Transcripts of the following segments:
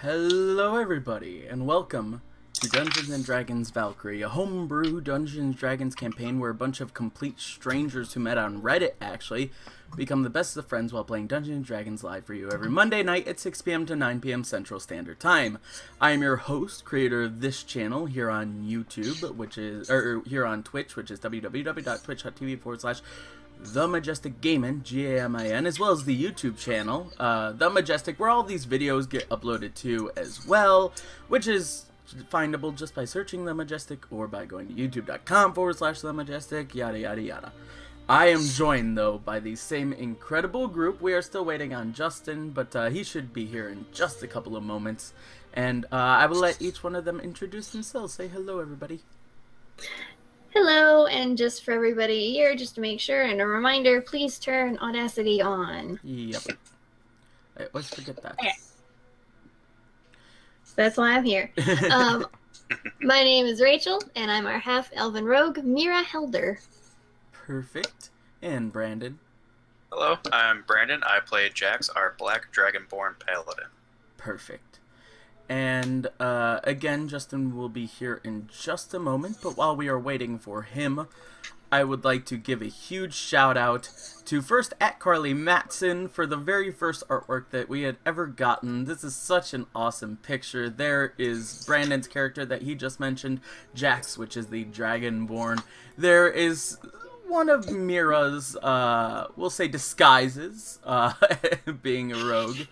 Hello everybody, and welcome to Dungeons & Dragons Valkyrie, a homebrew Dungeons & Dragons campaign where a bunch of complete strangers who met on Reddit, actually, become the best of friends while playing Dungeons & Dragons live for you every Monday night at 6 p.m. to 9 p.m. Central Standard Time. I am your host, creator of this channel here on YouTube, here on Twitch, which is www.twitch.tv/The Majestic Gamin, G-A-M-I-N, as well as the YouTube channel, The Majestic, where all these videos get uploaded to as well, which is findable just by searching The Majestic or by going to youtube.com/The Majestic, yada yada yada. I am joined, though, by the same incredible group. We are still waiting on Justin, but he should be here in just a couple of moments, and I will let each one of them introduce themselves. Say hello, everybody. Hello, and just for everybody here, just to make sure, and a reminder, please turn Audacity on. Yep. I always forget that. Okay. That's why I'm here. My name is Rachel, and I'm our half-elven rogue, Mira Helder. Perfect. And Brandon. Hello, I'm Brandon. I play Jax, our Black Dragonborn Paladin. Perfect. And again, Justin will be here in just a moment, but while we are waiting for him, I would like to give a huge shout out to first at Carly Matson for the very first artwork that we had ever gotten. This is such an awesome picture. There is Brandon's character that he just mentioned, Jax, which is the Dragonborn. There is one of Mira's, we'll say disguises, being a rogue.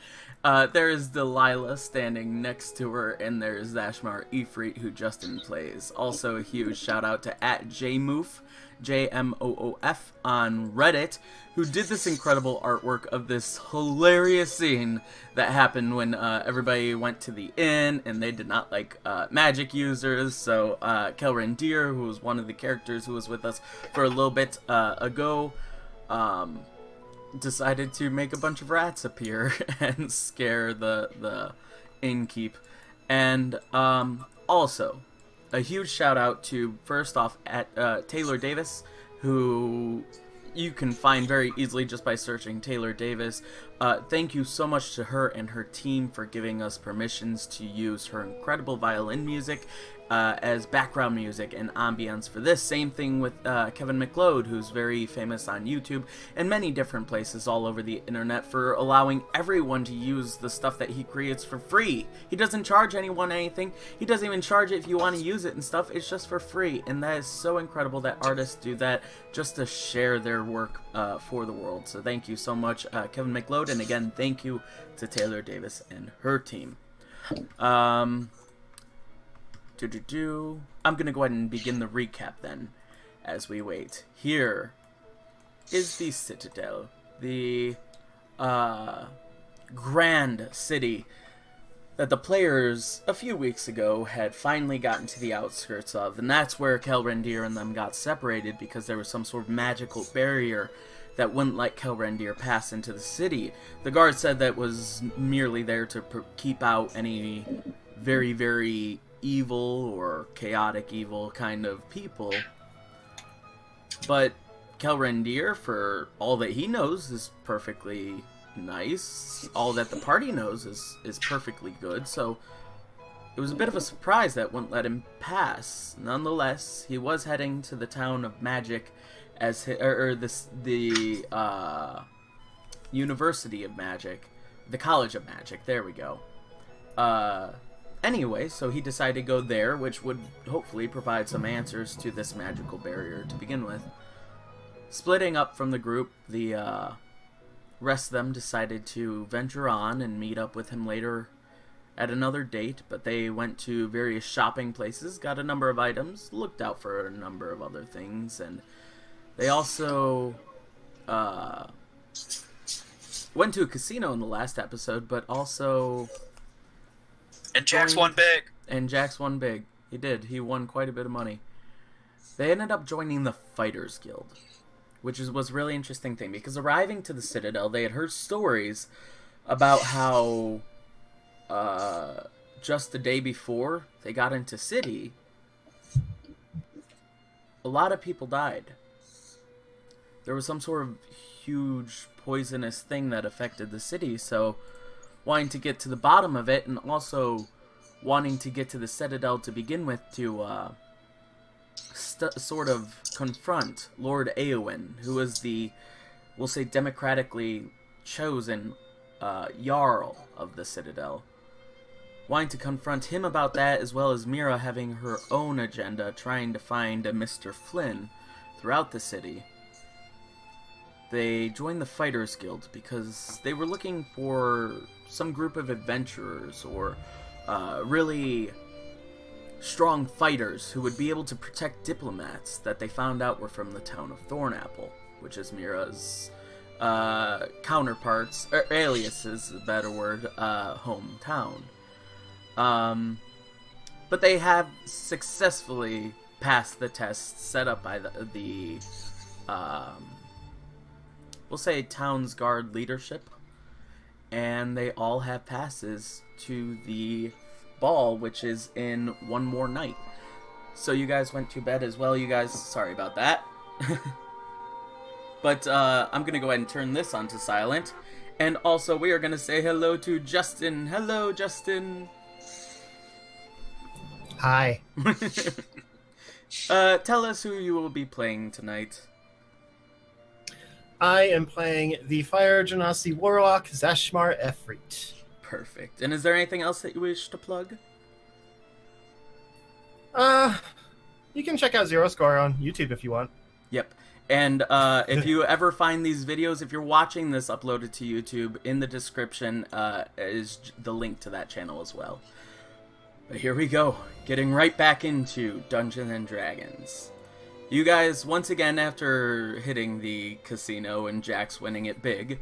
There is Delilah standing next to her, and there's Zashmar Ifrit, who Justin plays. Also, a huge shout out to @JMoof, Jmoof, on Reddit, who did this incredible artwork of this hilarious scene that happened when everybody went to the inn, and they did not like magic users. So Kelrendir, who was one of the characters who was with us for a little bit ago, decided to make a bunch of rats appear and scare the innkeep. And also, a huge shout out to, first off, at Taylor Davis, who you can find very easily just by searching Taylor Davis. Thank you so much to her and her team for giving us permissions to use her incredible violin music as background music and ambience for this. Same thing with Kevin McLeod, who's very famous on YouTube and many different places all over the internet, for allowing everyone to use the stuff that he creates for free. He doesn't charge anyone anything. He doesn't even charge it if you want to use it and stuff. It's just for free, and that is so incredible that artists do that just to share their work for the world. So thank you so much, Kevin McLeod, and again, thank you to Taylor Davis and her team. I'm going to go ahead and begin the recap then, as we wait. Here is the Citadel, the grand city that the players a few weeks ago had finally gotten to the outskirts of, and that's where Kelrendir and them got separated because there was some sort of magical barrier that wouldn't let Kelrendir pass into the city. The guard said that was merely there to keep out any very, very evil or chaotic evil kind of people. But Kelrendir, for all that he knows, is perfectly nice. All that the party knows is perfectly good. So it was a bit of a surprise that wouldn't let him pass. Nonetheless, he was heading to the town of Magic, as the University of Magic, the College of Magic. There we go. Anyway, so he decided to go there, which would hopefully provide some answers to this magical barrier to begin with. Splitting up from the group, the rest of them decided to venture on and meet up with him later at another date, but they went to various shopping places, got a number of items, looked out for a number of other things, and they also went to a casino in the last episode, but also... And Jax won big. And Jax won big. He did. He won quite a bit of money. They ended up joining the Fighters Guild, which was a really interesting thing, because arriving to the Citadel, they had heard stories about how just the day before they got into city, a lot of people died. There was some sort of huge poisonous thing that affected the city, so wanting to get to the bottom of it, and also wanting to get to the Citadel to begin with to sort of confront Lord Eowyn, who was the, we'll say, democratically chosen Jarl of the Citadel. Wanting to confront him about that, as well as Mira having her own agenda, trying to find a Mr. Flynn throughout the city. They joined the Fighters Guild because they were looking for some group of adventurers or really strong fighters who would be able to protect diplomats that they found out were from the town of Thornapple, which is Mira's counterparts, or alias is a better word, hometown. But they have successfully passed the test set up by the we'll say town's guard leadership, and they all have passes to the ball, which is in one more night. So you guys went to bed as well. You guys, sorry about that. But I'm going to go ahead and turn this on to silent. And also we are going to say hello to Justin. Hello, Justin. Hi. Tell us who you will be playing tonight. I am playing the Fire Genasi Warlock, Zashmar Efreet. Perfect. And is there anything else that you wish to plug? You can check out Zero Score on YouTube if you want. Yep. And if you ever find these videos, if you're watching this uploaded to YouTube, in the description is the link to that channel as well. But here we go, getting right back into Dungeons and Dragons. You guys, once again, after hitting the casino and Jax winning it big,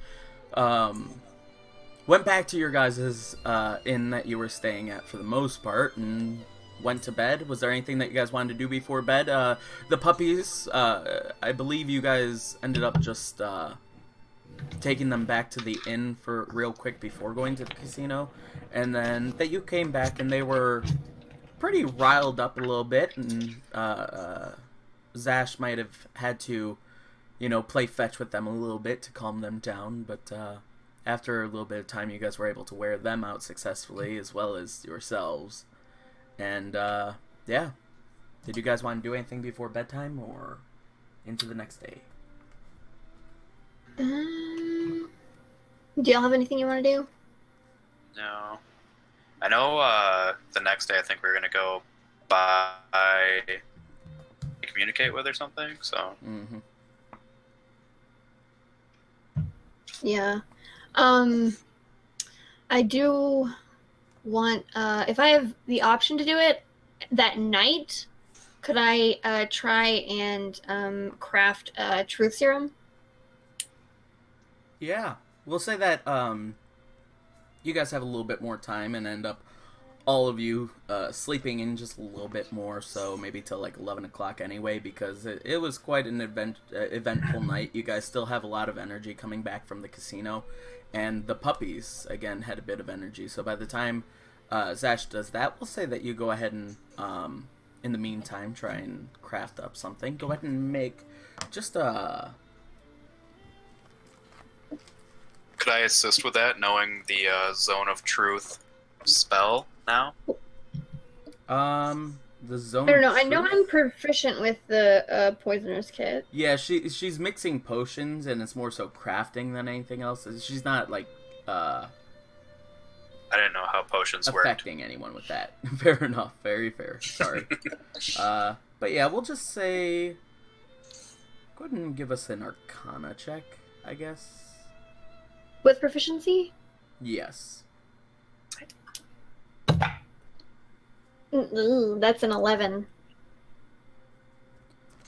went back to your guys' inn that you were staying at for the most part, and went to bed. Was there anything that you guys wanted to do before bed? The puppies, I believe you guys ended up just taking them back to the inn for real quick before going to the casino, and then that you came back and they were pretty riled up a little bit, and Zash might have had to, you know, play fetch with them a little bit to calm them down, but after a little bit of time you guys were able to wear them out successfully, as well as yourselves. And yeah, did you guys want to do anything before bedtime or into the next day? Do y'all have anything you want to do? No. I know the next day I think we're going to go by communicate with or something, so. Mm-hmm. Yeah. I do want, if I have the option to do it that night, could I try and craft a truth serum? Yeah, we'll say that you guys have a little bit more time and end up all of you sleeping in just a little bit more, so maybe till like 11 o'clock anyway, because it was quite an eventful night. You guys still have a lot of energy coming back from the casino, and the puppies, again, had a bit of energy, so by the time Zash does that, we'll say that you go ahead and, in the meantime, try and craft up something. Go ahead and make just a... Could I assist with that, knowing the Zone of Truth spell now? The zone. I don't know. I know I'm proficient with the poisoner's kit. Yeah, she's mixing potions, and it's more so crafting than anything else. She's not like I didn't know how potions affecting anyone with that. Fair enough. Very fair. Sorry. But yeah, we'll just say, go ahead and give us an Arcana check, I guess. With proficiency? Yes. Ooh, that's an 11.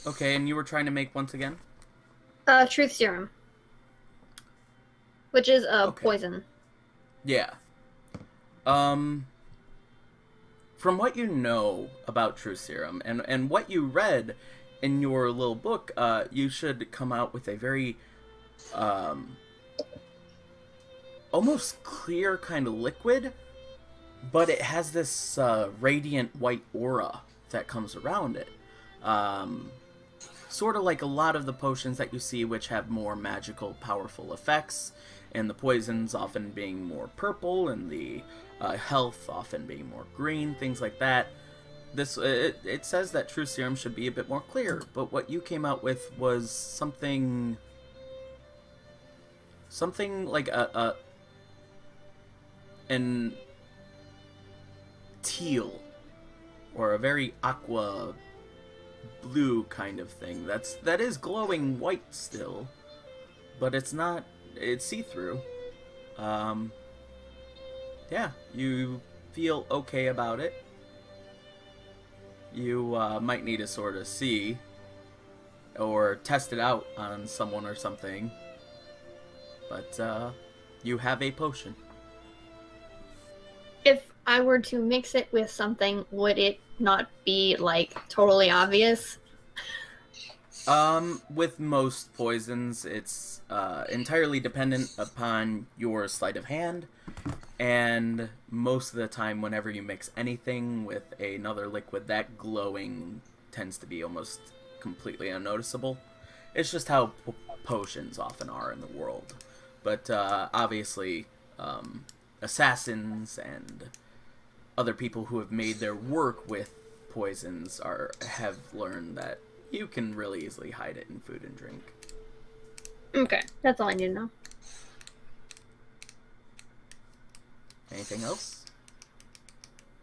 Okay, and you were trying to make once again? Truth serum. Which is Okay. poison. Yeah. From what you know about Truth Serum and what you read in your little book, you should come out with a very almost clear kind of liquid, but it has this radiant white aura that comes around it. Sort of like a lot of the potions that you see, which have more magical, powerful effects. and the poisons often being more purple, and the health often being more green, things like that. It says that truth serum should be a bit more clear, but what you came out with was something like an teal or a very aqua blue kind of thing. That is glowing white still, but it's see-through. Yeah, you feel okay about it. You might need to sort of see or test it out on someone or something, but you have a potion. If I were to mix it with something, would it not be, like, totally obvious? With most poisons, it's entirely dependent upon your sleight of hand, and most of the time, whenever you mix anything with another liquid, that glowing tends to be almost completely unnoticeable. It's just how potions often are in the world. But obviously, assassins and other people who have made their work with poisons have learned that you can really easily hide it in food and drink. Okay, that's all I need to know. Anything else?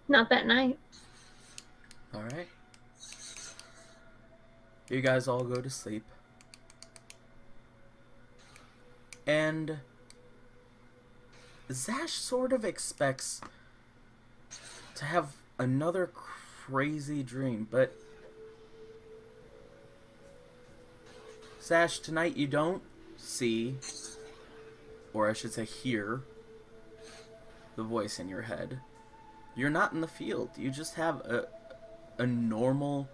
Not that night. Alright. You guys all go to sleep. And Zash sort of expects to have another crazy dream, but Zash, tonight you don't see, or I should say hear, the voice in your head. You're not in the field. You just have a normal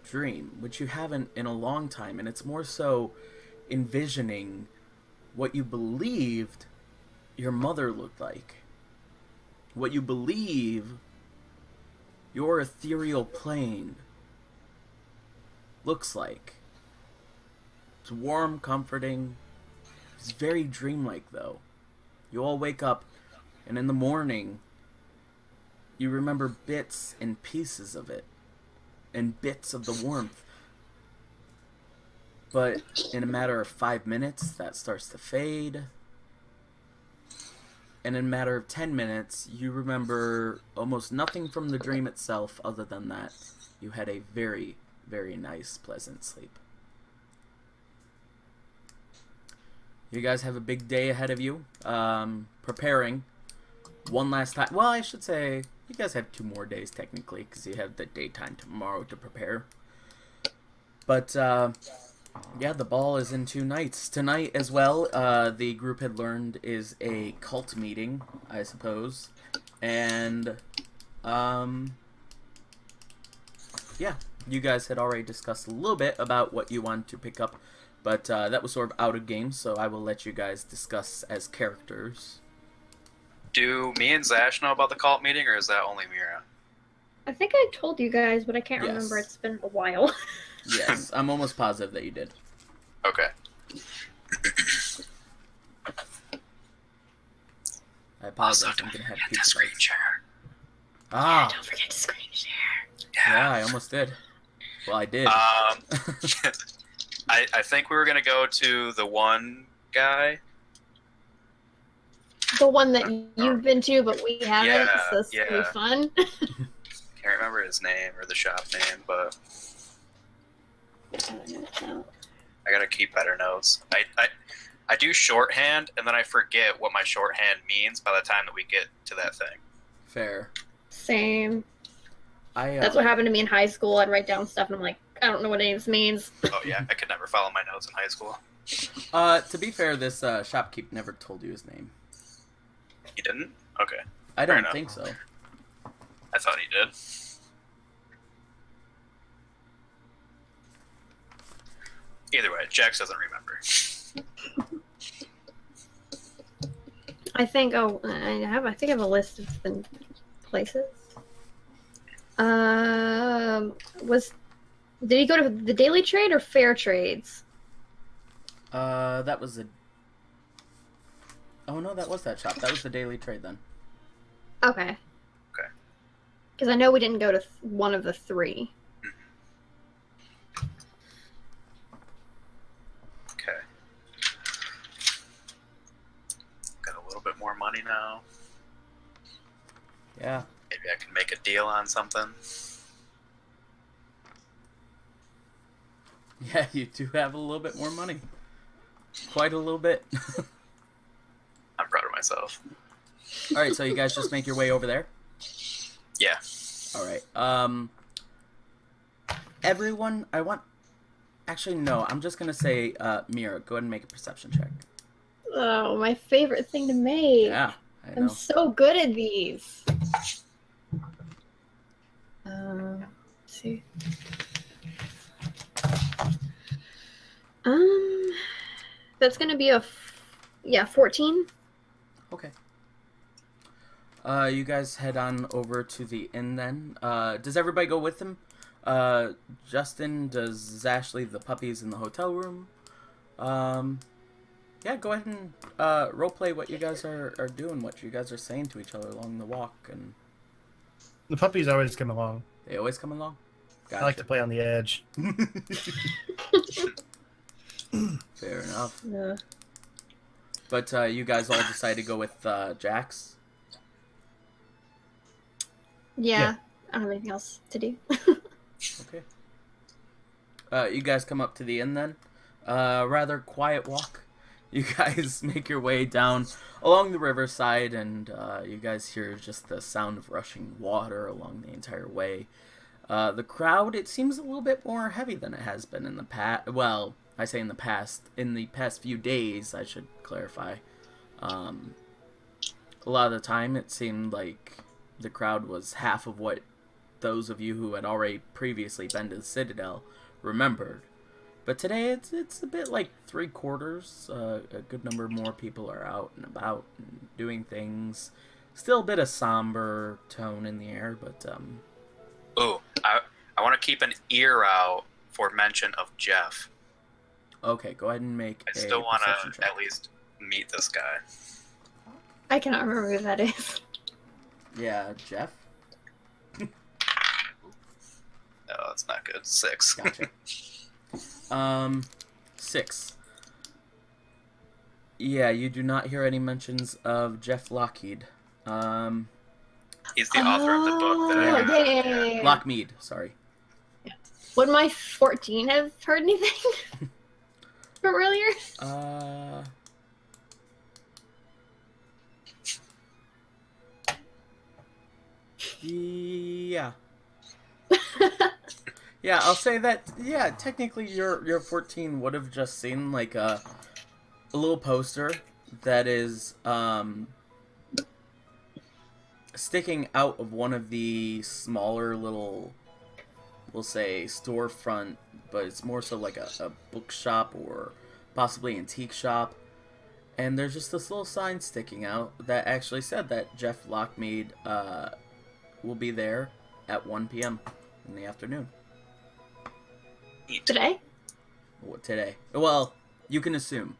dream, which you haven't in a long time, and it's more so envisioning what you believed your mother looked like. What you believe your ethereal plane looks like. It's warm, comforting. It's very dreamlike, though. You all wake up, and in the morning, you remember bits and pieces of it, and bits of the warmth. But in a matter of 5 minutes, that starts to fade. And in a matter of 10 minutes, you remember almost nothing from the dream itself other than that you had a very, very nice, pleasant sleep. You guys have a big day ahead of you, preparing one last time. Well, I should say you guys have 2 more days technically, because you have the daytime tomorrow to prepare. But yeah, the ball is in 2 nights. Tonight as well, the group had learned is a cult meeting, I suppose. And yeah, you guys had already discussed a little bit about what you wanted to pick up. But that was sort of out of game, so I will let you guys discuss as characters. Do me and Zash know about the cult meeting, or is that only Mira? I think I told you guys, but I can't Yes. remember. It's been a while. Yes, I'm almost positive that you did. Okay. I apologize. Also, I'm gonna have the pizza screen bites. share. Ah, Don't forget to screen share. yeah, I almost did. Well, I did. I think we were gonna go to the one guy. The one that you've been to, but we haven't, Yeah, so it's gonna be yeah. fun. Can't remember his name or the shop name, but I gotta keep better notes. I do shorthand, and then I forget what my shorthand means by the time that we get to that thing. Fair. Same. I That's what happened to me in high school. I'd write down stuff, and I'm like, I don't know what any of this means. Oh yeah, I could never follow my notes in high school. To be fair, this shopkeep never told you his name. He didn't? Okay. I Fair don't enough. think so. I thought he did. Either way, Jax doesn't remember. I think. Oh, I think I have a list of the places. Did he go to the daily trade or fair trades? That was a Oh no, that was that shop. That was the daily trade then. Okay. Okay. Because I know we didn't go to one of the 3. Okay. Got a little bit more money now. Yeah. Maybe I can make a deal on something. Yeah, you do have a little bit more money. Quite a little bit. I'm proud of myself. Alright, so you guys just make your way over there? Yeah. Alright, everyone, I want... Actually, no, I'm just gonna say, Mira, go ahead and make a perception check. Oh, my favorite thing to make. Yeah, I I'm know. so good at these. Let's see. That's gonna be 14. Okay. You guys head on over to the inn then. Does everybody go with him? Justin, does Zash leave the puppies in the hotel room? Yeah, go ahead and roleplay what you guys are doing, what you guys are saying to each other along the walk, and The puppies always come along. they always come along? Gotcha. I like to play on the edge. Fair enough. Yeah. But you guys all decide to go with Jax? Yeah. I don't have anything else to do. Okay. You guys come up to the inn then. Rather quiet walk. You guys make your way down along the riverside, and you guys hear just the sound of rushing water along the entire way. The crowd, it seems a little bit more heavy than it has been in the past. Well, I say in the past few days, I should clarify. A lot of the time, it seemed like the crowd was half of what those of you who had already previously been to the Citadel remembered. But today, it's a bit like 3/4. A good number more people are out and about and doing things. Still a bit of somber tone in the air, but Ooh, I want to keep an ear out for mention of Jeff. okay, go ahead and make I a still want perception to check. at least meet this guy. I cannot remember who that is. Yeah, Jeff? No, that's not good. 6. Gotcha. 6. Yeah, you do not hear any mentions of Jeff Lockheed. He's the author of the book that I yeah. Lockmead, sorry. Would my 14 have heard anything from earlier? Yeah. Yeah, I'll say that, yeah, technically your 14 would have just seen, like, a little poster that is, sticking out of one of the smaller little, we'll say, storefront, but it's more so like a bookshop or possibly antique shop. And there's just this little sign sticking out that actually said that Jeff Lockmead will be there at 1 p.m. in the afternoon. Today? Today. Well, you can assume.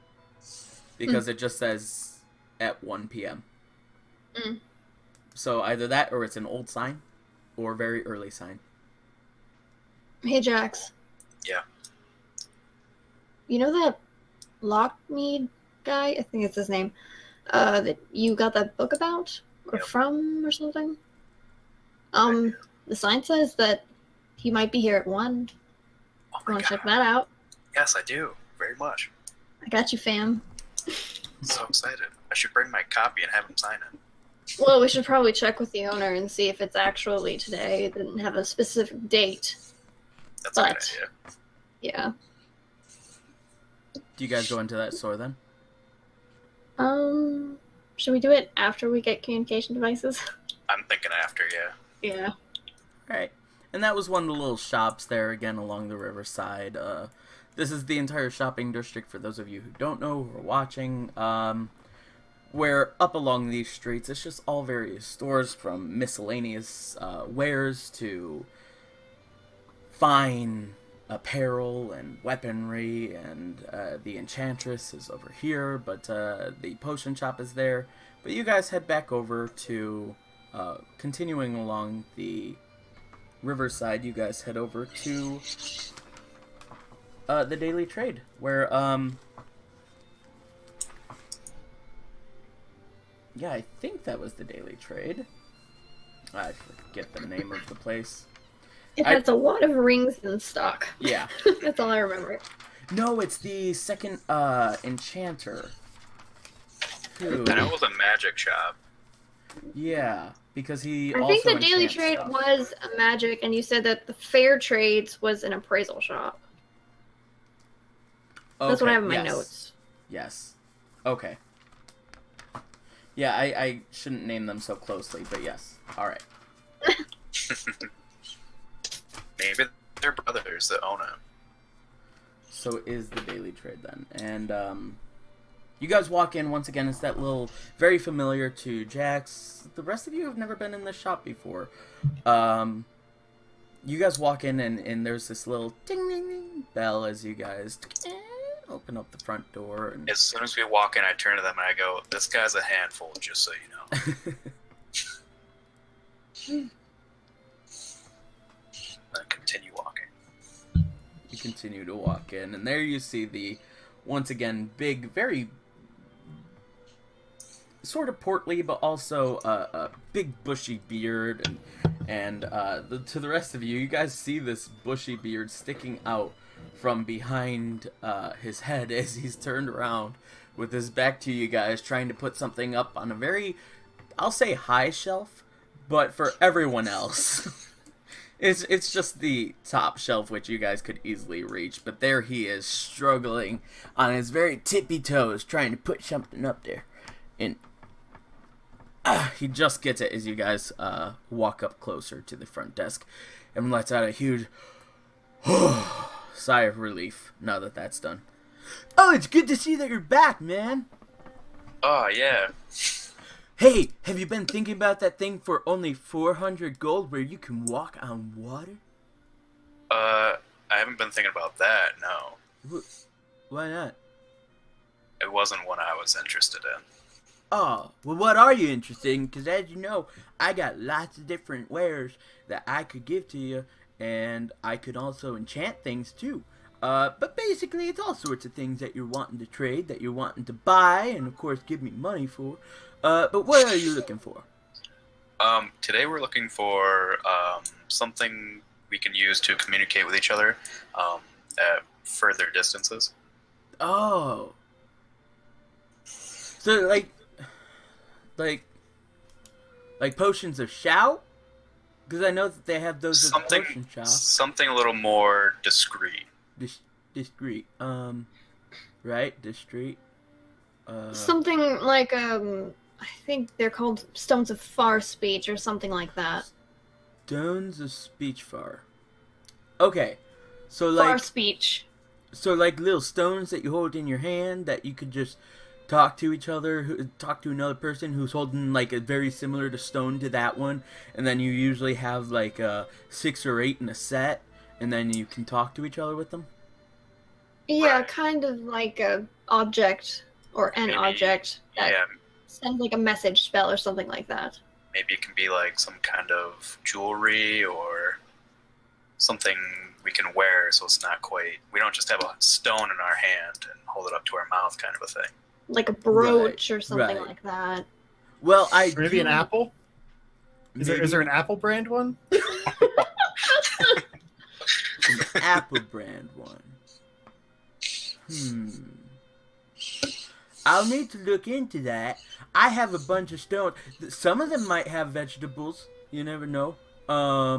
Because it just says at 1 p.m. Mm. So either that or it's an old sign or a very early sign. Hey, Jax. Yeah. You know that Lockmead guy? I think it's his name. That you got that book about? Or Yep. from or something? The sign says that he might be here at 1. Oh You my want to God. check that out? Yes, I do. Very much. I got you, fam. So excited. I should bring my copy and have him sign it. Well, we should probably check with the owner and see if it's actually today. It didn't have a specific date. That's a good But- idea. Yeah. Do you guys go into that store then? Should we do it after we get communication devices? I'm thinking after, yeah. Yeah. Alright. And that was one of the little shops there again along the riverside. This is the entire shopping district for those of you who don't know who are watching. Where up along these streets, it's just all various stores from miscellaneous wares to fine apparel and weaponry, and the enchantress is over here, but the potion shop is there. But you guys head back over to, continuing along the riverside, you guys head over to the daily trade, where, yeah, I think that was the daily trade. I forget the name of the place. It has a lot of rings in stock. Yeah. That's all I remember. No, it's the second enchanter. Who? I know it was a magic shop. Yeah, because he I also think the daily enchants trade stuff. was a magic, and you said that the fair trades was an appraisal shop. That's what I have in my notes. Yes. Okay. Yeah, I shouldn't name them so closely, but yes. Alright. Maybe they're brothers that own it. So is the daily trade then. And you guys walk in once again. It's that little, very familiar to Jax. The rest of you have never been in this shop before. You guys walk in and there's this little ding ding ding bell as you guys open up the front door. And As soon as we walk in, I turn to them and I go, "This guy's a handful, just so you know." Then continue walking. You continue to walk in, and there you see the, once again, big, very sort of portly, but also a big bushy beard, and to the rest of you, you guys see this bushy beard sticking out from behind his head as he's turned around with his back to you guys, trying to put something up on a very, I'll say high shelf, but for everyone else. It's just the top shelf, which you guys could easily reach, but there he is, struggling on his very tippy toes, trying to put something up there. And he just gets it as you guys walk up closer to the front desk and lets out a huge sigh of relief now that that's done. Oh, it's good to see that you're back, man. Oh, yeah. Hey, have you been thinking about that thing for only 400 gold where you can walk on water? I haven't been thinking about that, no. Why not? It wasn't one I was interested in. Oh, well, what are you interested in? Because as you know, I got lots of different wares that I could give to you, and I could also enchant things too. But basically, it's all sorts of things that you're wanting to trade, that you're wanting to buy, and of course give me money for. But what are you looking for? Today we're looking for something we can use to communicate with each other at further distances. Oh. So, like potions of shout? Because I know that they have those as potion shout. Something a little more discreet. Discreet. Right? Discreet. Something like, I think they're called Stones of Far Speech or something like that. Stones of Speech Far. Okay. So Far Speech. So like little stones that you hold in your hand that you could just talk to each other, talk to another person who's holding like a very similar to stone to that one, and then you usually have like 6 or 8 in a set, and then you can talk to each other with them. Yeah, Right. kind of like a object or an object that sends like a message spell or something like that. Maybe it can be like some kind of jewelry or something we can wear, so it's not quite. We don't just have a stone in our hand and hold it up to our mouth, kind of a thing. Like a brooch or something right. like that. Well, Or maybe an apple? Is Maybe there an Apple brand one? an Apple brand one. I'll need to look into that. I have a bunch of stones. Some of them might have vegetables. You never know. I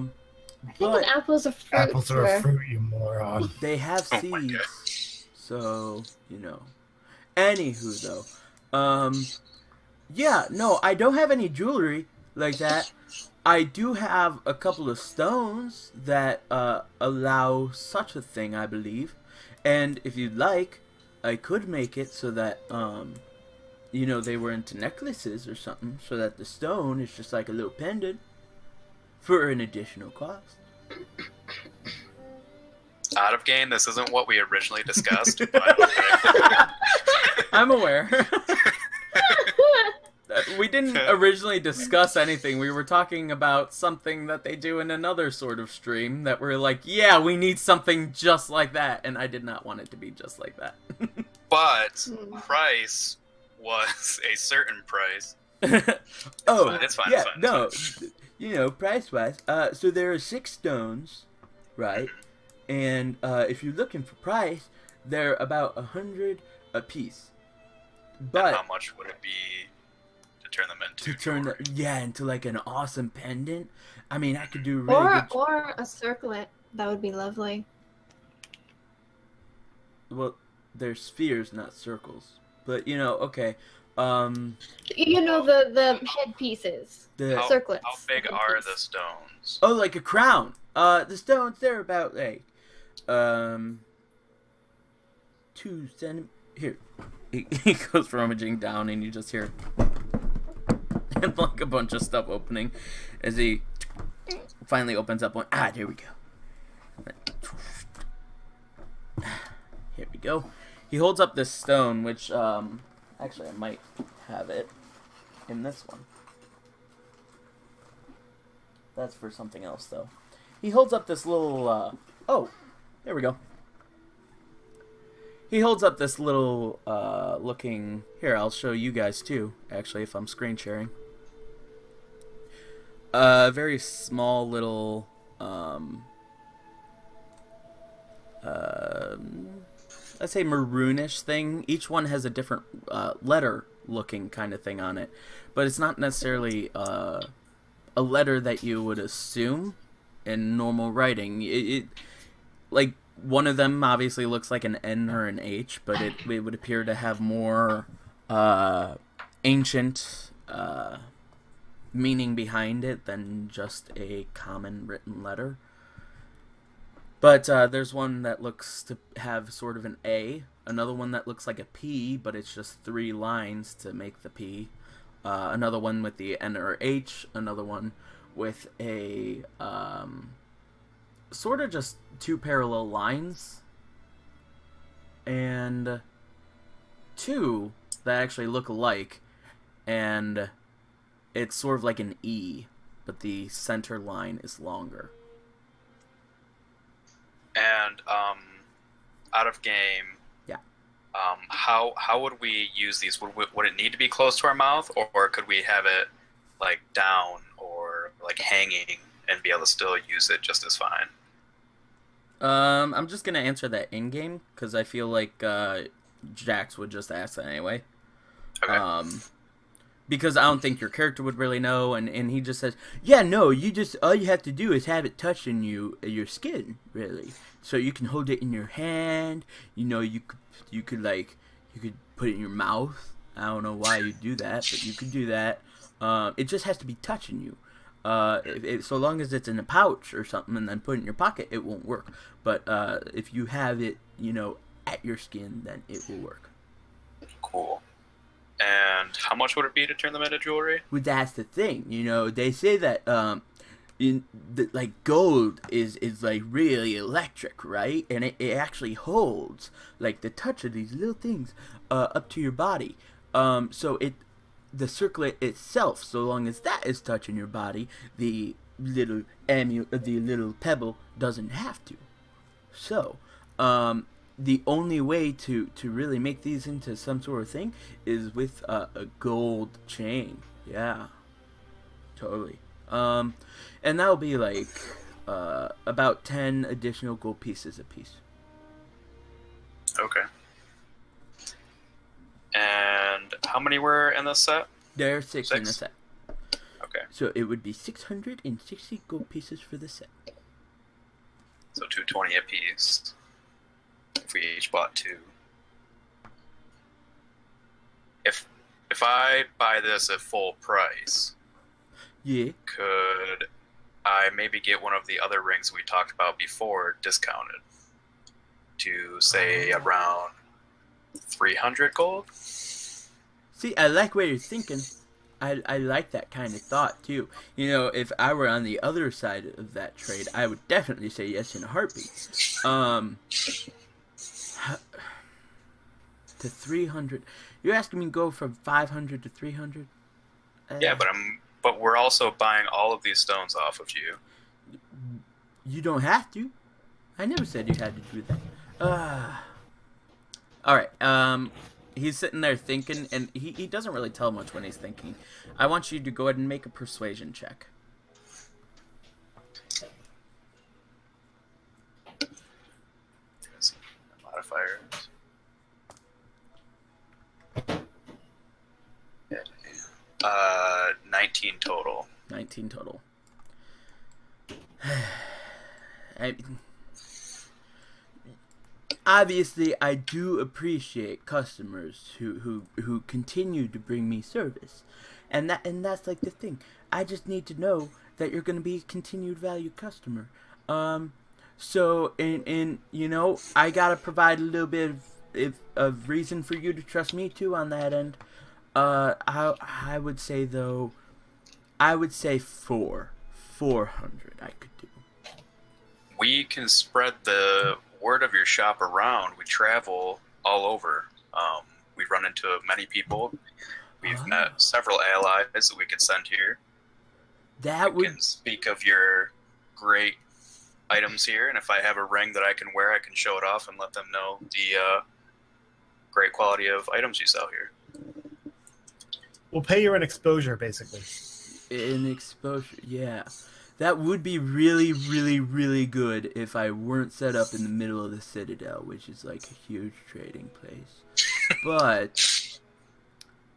think But an apple's a fruit. Apples are a fruit, you moron. they have Oh my God. seeds. So, you know. Anywho, though. Yeah, no, I don't have any jewelry like that. I do have a couple of stones that allow such a thing, I believe. And if you'd like, I could make it so that, you know, they were into necklaces or something, so that the stone is just like a little pendant for an additional cost. Out of game, this isn't what we originally discussed. But I'm aware. We didn't originally discuss anything. We were talking about something that they do in another sort of stream that we're like, yeah, we need something just like that. And I did not want it to be just like that. But price was a certain price. Oh, It's fine. yeah, It's fine. no, It's fine. you know, price-wise. So there are 6 stones, right? And if you're looking for price, they're about 100 a piece. But And how much would it be to turn them into? into like an awesome pendant. I mean, I could do really good. Or a circlet. That would be lovely. Well, they're spheres, not circles. But you know, okay. You know the headpieces. The Circlets. How big are the stones? Oh, like a crown. The stones, they're about like 2 centimeters. Here, he goes rummaging down, and you just hear and like a bunch of stuff opening as he finally opens up one. There we go. Here we go. He holds up this stone, which actually I might have it in this one. That's for something else, though. He holds up this little, oh, there we go. He holds up this little, looking... Here, I'll show you guys, too, actually, if I'm screen sharing. Very small little, let's say maroonish thing. Each one has a different, letter-looking kind of thing on it. But it's not necessarily, a letter that you would assume in normal writing. It like one of them obviously looks like an N or an H, but it would appear to have more ancient meaning behind it than just a common written letter. But there's one that looks to have sort of an A, another one that looks like a P, but it's just 3 lines to make the P. Another one with the N or H, another one with a sort of just 2 parallel lines, and 2 that actually look alike, and it's sort of like an E, but the center line is longer. And out of game. Yeah. How would we use these? Would it need to be close to our mouth, or could we have it like down or like hanging and be able to still use it just as fine? I'm just gonna answer that in game because I feel like Jax would just ask that anyway. Okay. Because I don't think your character would really know, and he just says, yeah, no, all you have to do is have it touching your skin, really. So you can hold it in your hand, you know, you could put it in your mouth. I don't know why you do that, but you could do that. It just has to be touching you. So long as it's in a pouch or something and then put it in your pocket, it won't work. But if you have it, you know, at your skin, then it will work. Cool. And how much would it be to turn them into jewelry? Well, that's the thing, you know. They say that like gold is like really electric, right? And it actually holds like the touch of these little things up to your body. So the circlet itself, so long as that is touching your body, the little pebble doesn't have to. So, the only way to really make these into some sort of thing is with a gold chain. Yeah, totally. And that'll be like about 10 additional gold pieces a piece. Okay. And how many were in this set? There are 6 in the set. Okay. So it would be 660 gold pieces for the set. So 220 a piece. If we each bought 2. If I buy this at full price, Yeah. could I maybe get one of the other rings we talked about before discounted to say around 300 gold? See, I like where you're thinking. I like that kind of thought too. You know, if I were on the other side of that trade, I would definitely say yes in a heartbeat. To 300. You're asking me to go from 500 to 300? Yeah, but we're also buying all of these stones off of you. You don't have to. I never said you had to do that. All right. He's sitting there thinking, and he doesn't really tell much when he's thinking. I want you to go ahead and make a persuasion check. Modifiers. 19 total. 19 total. Obviously, I do appreciate customers who continue to bring me service, and that's like the thing. I just need to know that you're going to be a continued valued customer. So and you know, I gotta provide a little bit of reason for you to trust me too on that end. I would say though, I would say 400 I could do. We can spread the word of your shop around. We travel all over. We run into many people. We've met several allies that we could send here. We can speak of your great items here, and if I have a ring that I can wear, I can show it off and let them know the great quality of items you sell here. We'll pay you an exposure, basically. An exposure, yeah. That would be really, really, really good if I weren't set up in the middle of the Citadel, which is like a huge trading place. But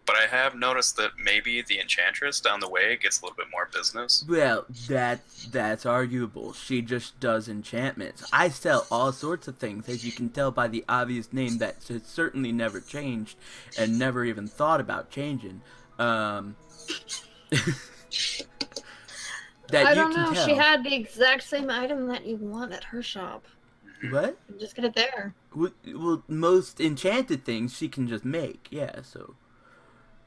I have noticed that maybe the Enchantress down the way gets a little bit more business. Well, that's arguable. She just does enchantments. I sell all sorts of things, as you can tell by the obvious name that has certainly never changed and never even thought about changing. I don't know. She had the exact same item that you want at her shop. What? Just get it there. Well, most enchanted things she can just make, yeah, so.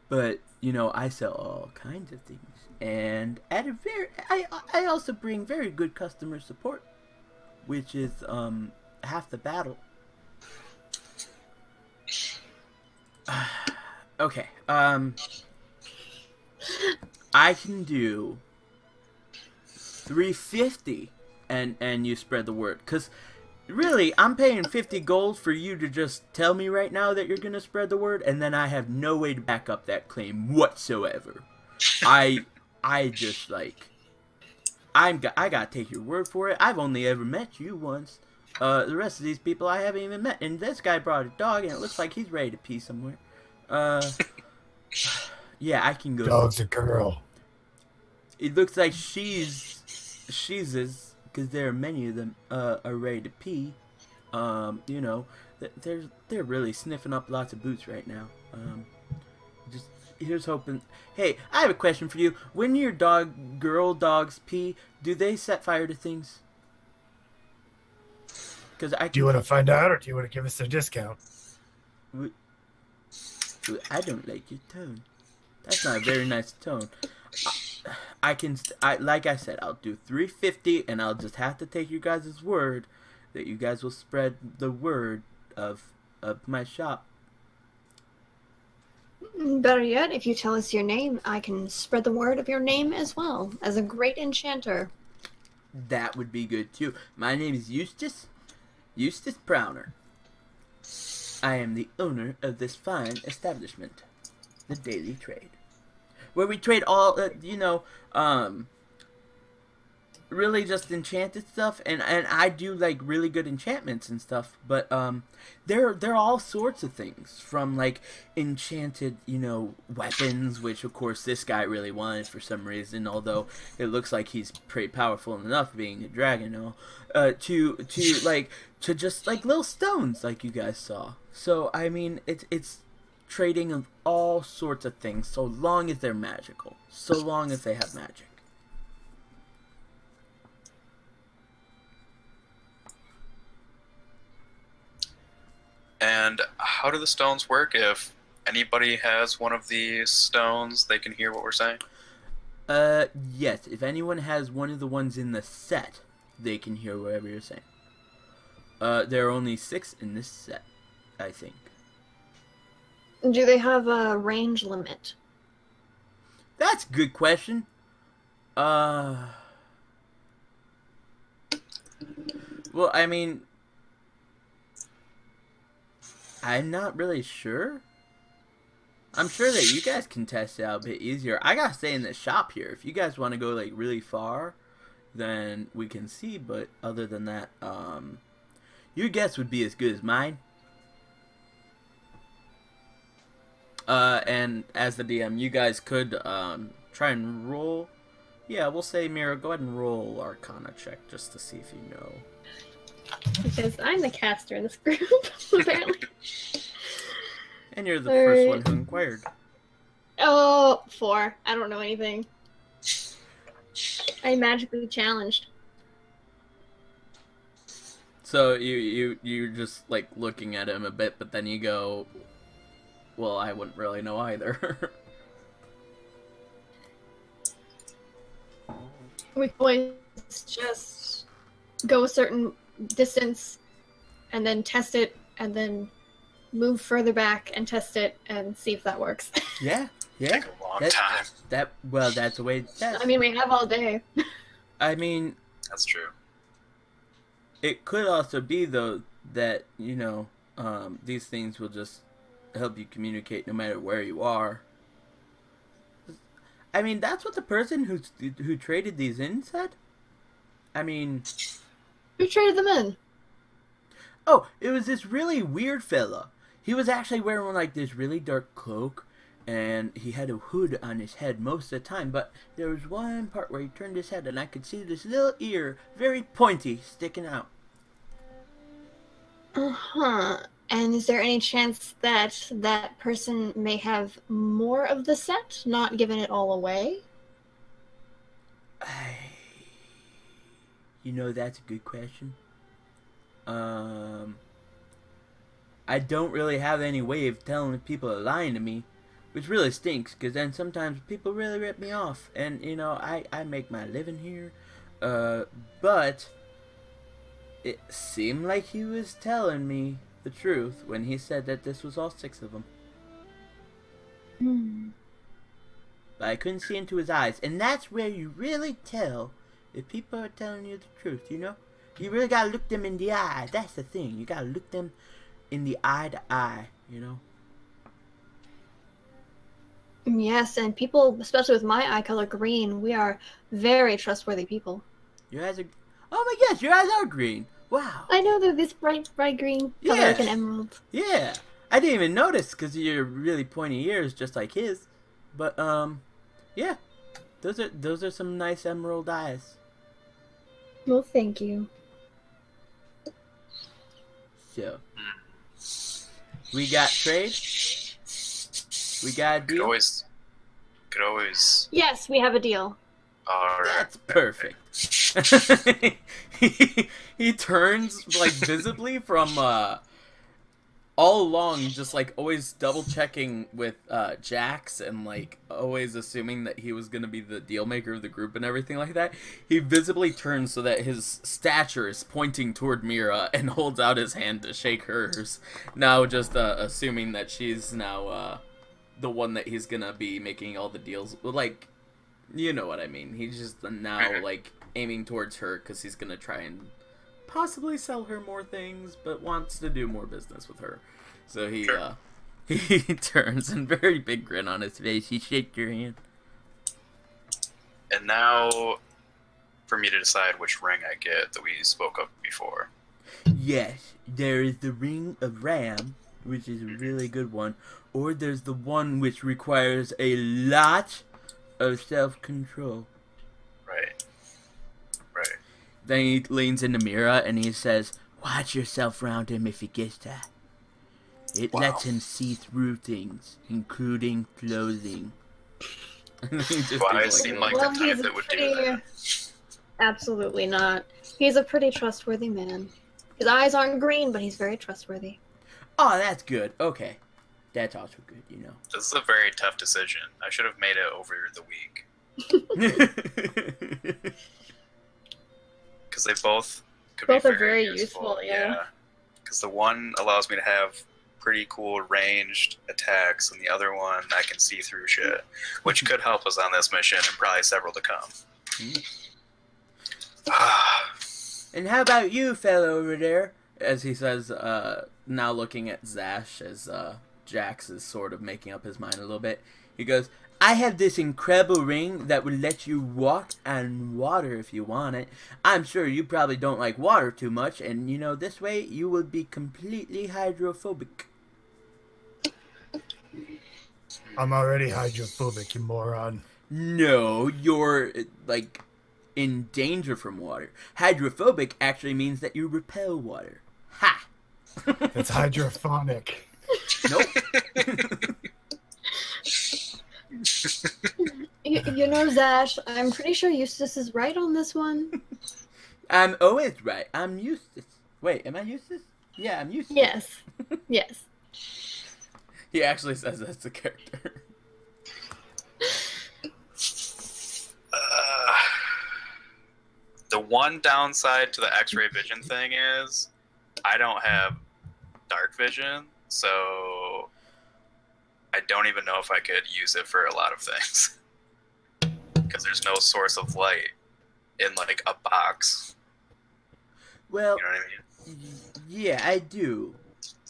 But, you know, I sell all kinds of things. And at I also bring very good customer support, which is half the battle. Okay, I can do 350 and you spread the word, because really I'm paying 50 gold for you to just tell me right now that you're gonna spread the word, and then I have no way to back up that claim whatsoever. I just like I gotta take your word for it. I've only ever met you once. The rest of these people I haven't even met, and this guy brought a dog and it looks like he's ready to pee somewhere. Yeah, I can go. Dog's a girl. It looks like she's because there are many of them are ready to pee. You know, they're really sniffing up lots of boots right now. Just here's hoping. Hey, I have a question for you. When your girl dogs pee, do they set fire to things? Because Do you want to find out, or do you want to give us a discount? I don't like your tone. That's not a very nice tone. Like I said, I'll do 350, and I'll just have to take you guys' word that you guys will spread the word of my shop. Better yet, if you tell us your name, I can spread the word of your name as well, as a great enchanter. That would be good too. My name is Eustace Browner. I am the owner of this fine establishment, the Daily Trade, where we trade all, really just enchanted stuff, and I do like really good enchantments and stuff, but there are all sorts of things, from like enchanted, weapons, which of course this guy really wanted for some reason, although it looks like he's pretty powerful enough being a dragon, to just like little stones like you guys saw. So I mean, it's trading of all sorts of things, so long as they're magical, so long as they have magic. And how do the stones work if anybody has one of these stones, they can hear what we're saying? Yes. If anyone has one of the ones in the set, they can hear whatever you're saying. There are only 6 in this set, I think. Do they have a range limit? That's a good question. Well, I mean, I'm not really sure. I'm sure that you guys can test it out a bit easier. I gotta stay in the shop here. If you guys want to go like really far, then we can see. But other than that, your guess would be as good as mine. And as the DM, you guys could try and roll. Yeah, we'll say Mira, go ahead and roll Arcana check just to see if you know. Because I'm the caster in this group, apparently. And you're the first one who inquired. Oh, 4. I don't know anything. I magically challenged. So you're just like looking at him a bit, but then you go, well, I wouldn't really know either. We always just go a certain distance and then test it and then move further back and test it and see if that works. Yeah. Take a long time. That's a way to test. I mean, we have all day. I mean, That's true. it could also be though that these things will just help you communicate no matter where you are. I mean, that's what the person who traded these in said. I mean, Who traded them in? oh, it was this really weird fella. He was actually wearing like this really dark cloak, and he had a hood on his head most of the time, but there was one part where he turned his head and I could see this little ear, very pointy, sticking out. Uh-huh. And is there any chance that that person may have more of the set, not giving it all away? That's a good question. I don't really have any way of telling if people are lying to me, which really stinks, because then sometimes people really rip me off, and, I make my living here, but it seemed like he was telling me the truth when he said that this was all 6 of them. But I couldn't see into his eyes, and that's where you really tell if people are telling you the truth, You really gotta look them in the eye. That's the thing. You gotta look them in the eye to eye, Yes, and people, especially with my eye color green, we are very trustworthy people. Your eyes are... Oh my gosh, your eyes are green. Wow. I know they're this bright green color, Yeah. like an emerald. Yeah. I didn't even notice because of your really pointy ears, just like his. But, yeah. Those are some nice emerald eyes. Well, thank you. So, we got trade. We got a Could deal. always. Yes, we have a deal. Alright. That's perfect. he turns like visibly from all along, just like always double checking with Jax and like always assuming that he was gonna be the deal maker of the group and everything like that. He visibly turns so that his stature is pointing toward Mira and holds out his hand to shake hers. Now just assuming that she's now the one that he's gonna be making all the deals. Like, you know what I mean. He's just now like aiming towards her because he's gonna try and possibly sell her more things, but wants to do more business with her. So he he turns and very big grin on his face. He shakes your hand. And now, for me to decide which ring I get that we spoke of before. Yes, there is the Ring of Ram, which is a really good one, or there's the one which requires a lot of self-control. Right. Then he leans into Mira and he says, "Watch yourself round him if he gets that. It lets him see through things, including clothing." Do I seem like the type that would do that? Absolutely not. He's a pretty trustworthy man. His eyes aren't green, but he's very trustworthy. Oh, that's good. Okay. That's also good, you know. This is a very tough decision. I should have made it over the week. Because they both could Both be are very useful, yeah. Because the one allows me to have pretty cool ranged attacks, and the other one I can see through shit, which could help us on this mission and probably several to come. And how about you, fellow over there? As he says, now looking at Zash as Jax is sort of making up his mind a little bit. He goes, I have this incredible ring that would let you walk on water if you want it. I'm sure you probably don't like water too much, and you know, this way you will be completely hydrophobic. I'm already hydrophobic, you moron. No, you're, like, in danger from water. Hydrophobic actually means that you repel water. Ha! It's hydrophonic. Nope. You know, Zash, I'm pretty sure Eustace is right on this one. I'm always right. I'm Eustace. Wait, am I Eustace? Yeah, I'm Eustace. Yes. Yes. He actually says that's the character. The one downside to the X-ray vision thing is I don't have dark vision, so I don't even know if I could use it for a lot of things. Because there's no source of light in, like, a box. Well, You know what I mean? yeah, I do.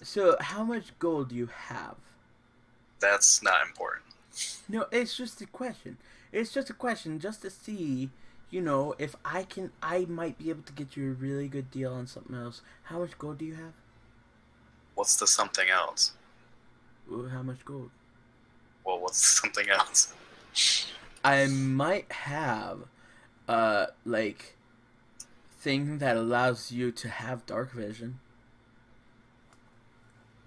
So, how much gold do you have? That's not important. No, it's just a question. It's just a question just to see, you know, if I might be able to get you a really good deal on something else. How much gold do you have? What's the something else? Ooh, how much gold? Well, what's the something else? I might have, like, thing that allows you to have dark vision.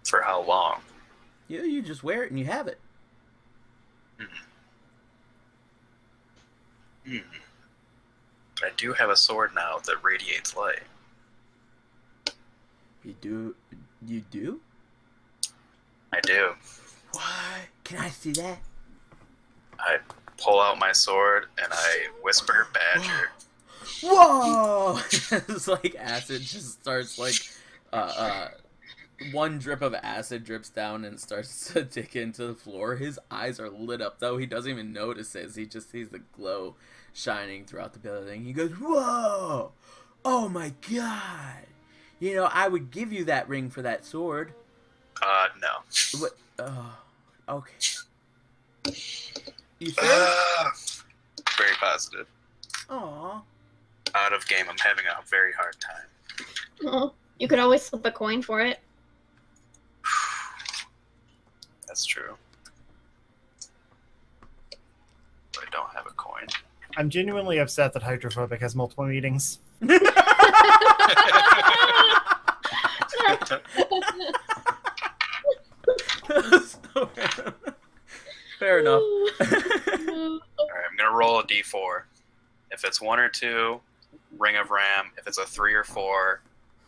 For how long? You just wear it and you have it. But I do have a sword now that radiates light. You do? You do? I do. What? Can I see that? I pull out my sword and I whisper Badger. Whoa! It's like acid just starts like, one drip of acid drips down and starts to dig into the floor. His eyes are lit up though. He doesn't even notice it. He just sees the glow shining throughout the building. He goes, whoa! Oh my god! You know, I would give you that ring for that sword. No. What? Okay. You sure? Very positive. Aw. Out of game, I'm having a very hard time. Well, you could always flip a coin for it. That's true. But I don't have a coin. I'm genuinely upset that hydrophobic has multiple meanings. Fair enough. Alright, I'm gonna roll a d4. If it's 1 or 2, Ring of Ram. If it's a 3 or 4,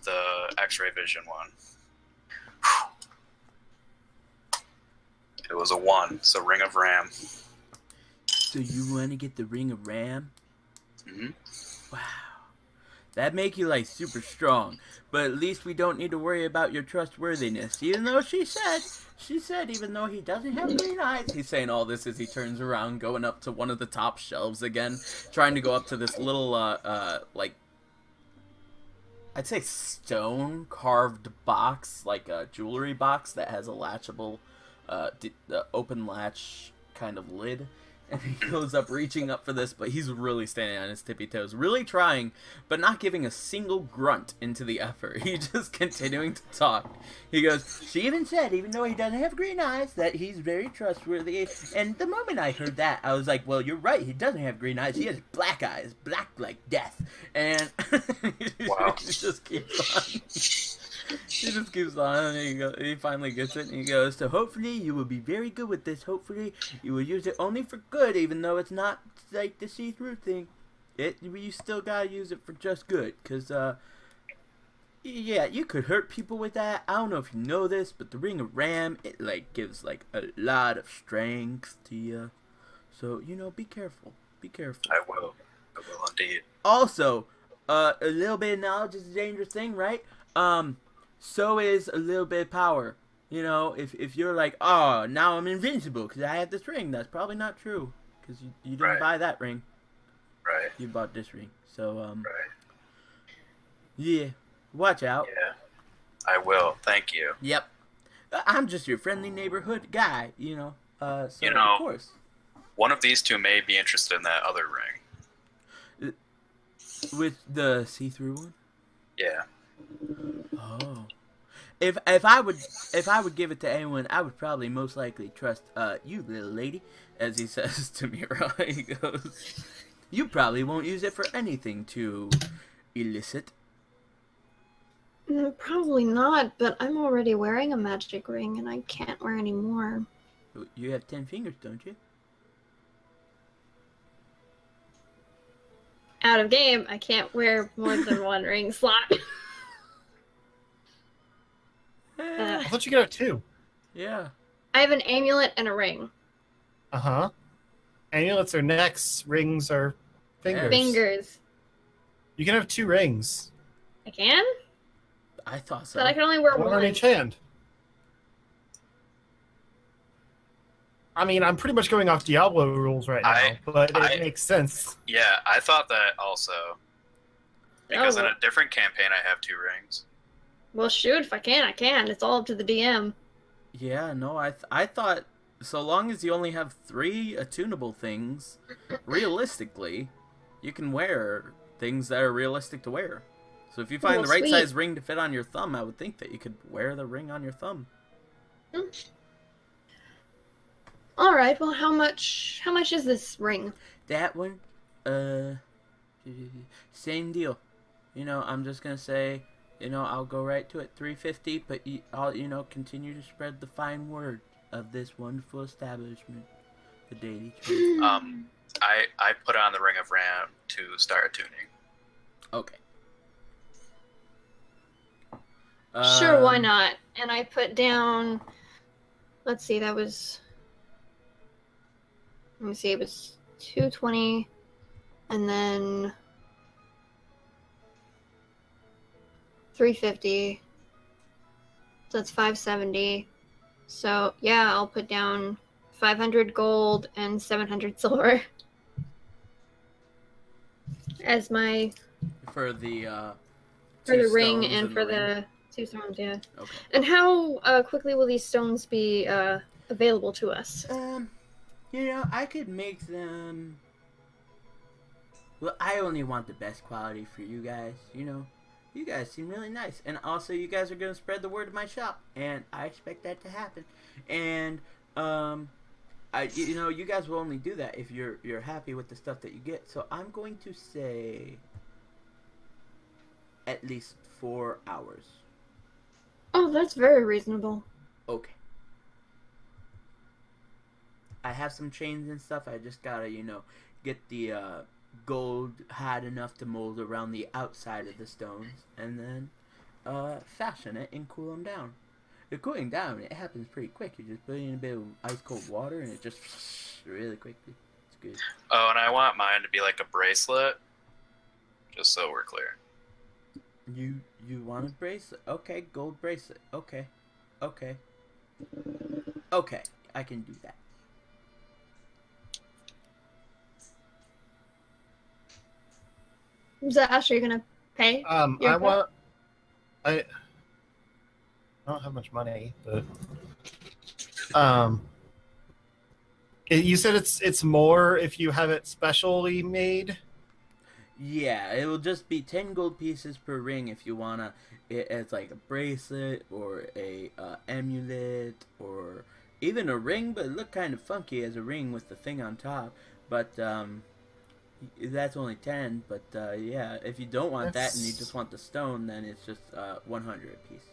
the X-ray vision one. It was a 1, so Ring of Ram. So you want to get the Ring of Ram? Mm-hmm. Wow. That make you like super strong. But at least we don't need to worry about your trustworthiness. Even though she said even though he doesn't have green eyes. He's saying all this as he turns around, going up to one of the top shelves again. Trying to go up to this little, like, I'd say stone carved box, like a jewelry box that has a latchable, open latch kind of lid. And he goes up, reaching up for this, but he's really standing on his tippy toes, really trying, but not giving a single grunt into the effort. He's just continuing to talk. He goes, she even said, even though he doesn't have green eyes, that he's very trustworthy. And the moment I heard that, I was like, well, you're right, he doesn't have green eyes. He has black eyes, black like death. And Wow. he just keeps on. He just keeps on, and he finally gets it, and he goes, so hopefully you will be very good with this. Hopefully you will use it only for good, even though it's not like the see-through thing. You still gotta use it for just good, because, Yeah, you could hurt people with that. I don't know if you know this, but the Ring of Ram, it like gives like a lot of strength to you. So, be careful. Be careful. I will indeed. Also, a little bit of knowledge is a dangerous thing, right? So is a little bit of power. If you're like, oh, now I'm invincible because I have this ring, that's probably not true. Because you didn't buy that ring. Right. You bought this ring. So, Right. Yeah. Watch out. Yeah. I will. Thank you. Yep. I'm just your friendly neighborhood guy, So, of course. One of these two may be interested in that other ring. With the see-through one? Yeah. Oh. If I would give it to anyone, I would probably most likely trust you, little lady, as he says to Mira. He goes, you probably won't use it for anything too illicit. Probably not, but I'm already wearing a magic ring and I can't wear any more. You have 10 fingers, don't you? Out of game, I can't wear more than one ring slot. I thought you could have 2. Yeah. I have an amulet and a ring. Uh-huh. Amulets are necks, rings are fingers. Fingers. You can have 2 rings. I can? I thought so. But I can only wear One one. on each hand. I mean, I'm pretty much going off Diablo rules right now, but it makes sense. Yeah, I thought that also. Because in a different campaign, I have 2 rings. Well, shoot, if I can, I can. It's all up to the DM. Yeah, no, I thought so long as you only have 3 attunable things, realistically, you can wear things that are realistic to wear. So if you find the right size ring to fit on your thumb, I would think that you could wear the ring on your thumb. All right. Well, how much is this ring? That one, same deal. I'm just gonna say, I'll go right to it, $350. But I'll, continue to spread the fine word of this wonderful establishment, the Daily Trade. I put on the Ring of Ram to start attuning. Okay. Sure, why not? And I put down. Let's see, that was. Let me see, it was 220, and then 350. So that's 570. So yeah, I'll put down 500 gold and 700 silver as my for the ring and for the 2 stones. Yeah. Okay. And how quickly will these stones be available to us? I could make them. Well, I only want the best quality for you guys. You guys seem really nice, and also you guys are gonna spread the word of my shop, and I expect that to happen. And you guys will only do that if you're happy with the stuff that you get. So I'm going to say at least 4 hours. Oh, that's very reasonable. Okay. I have some chains and stuff. I just gotta, get the gold hot enough to mold around the outside of the stones, and then fashion it and cool them down. The cooling down, it happens pretty quick. You just put in a bit of ice cold water, and it just really quickly. It's good. Oh, and I want mine to be like a bracelet, just so we're clear. You want a bracelet? Okay, gold bracelet. Okay, I can do that. Zash, are you gonna pay? I don't have much money, but you said it's more if you have it specially made. Yeah, it will just be 10 gold pieces per ring if you wanna. It's like a bracelet or a amulet or even a ring, but it look kind of funky as a ring with the thing on top. But that's only 10. But yeah, if you don't want that and you just want the stone, then it's just 100 a piece.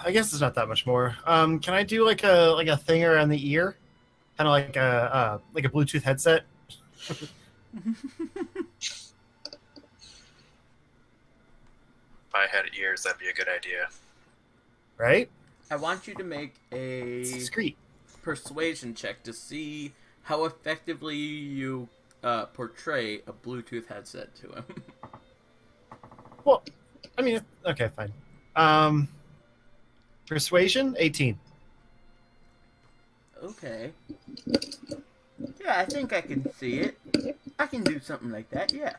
I guess it's not that much more. Can I do like a thing around the ear, kind of like a Bluetooth headset? I had ears, that'd be a good idea. Right? I want you to make a It's discreet. persuasion check to see how effectively you portray a Bluetooth headset to him. Well, I mean, okay, fine. Persuasion, 18. Okay. Yeah, I think I can see it. I can do something like that, yeah.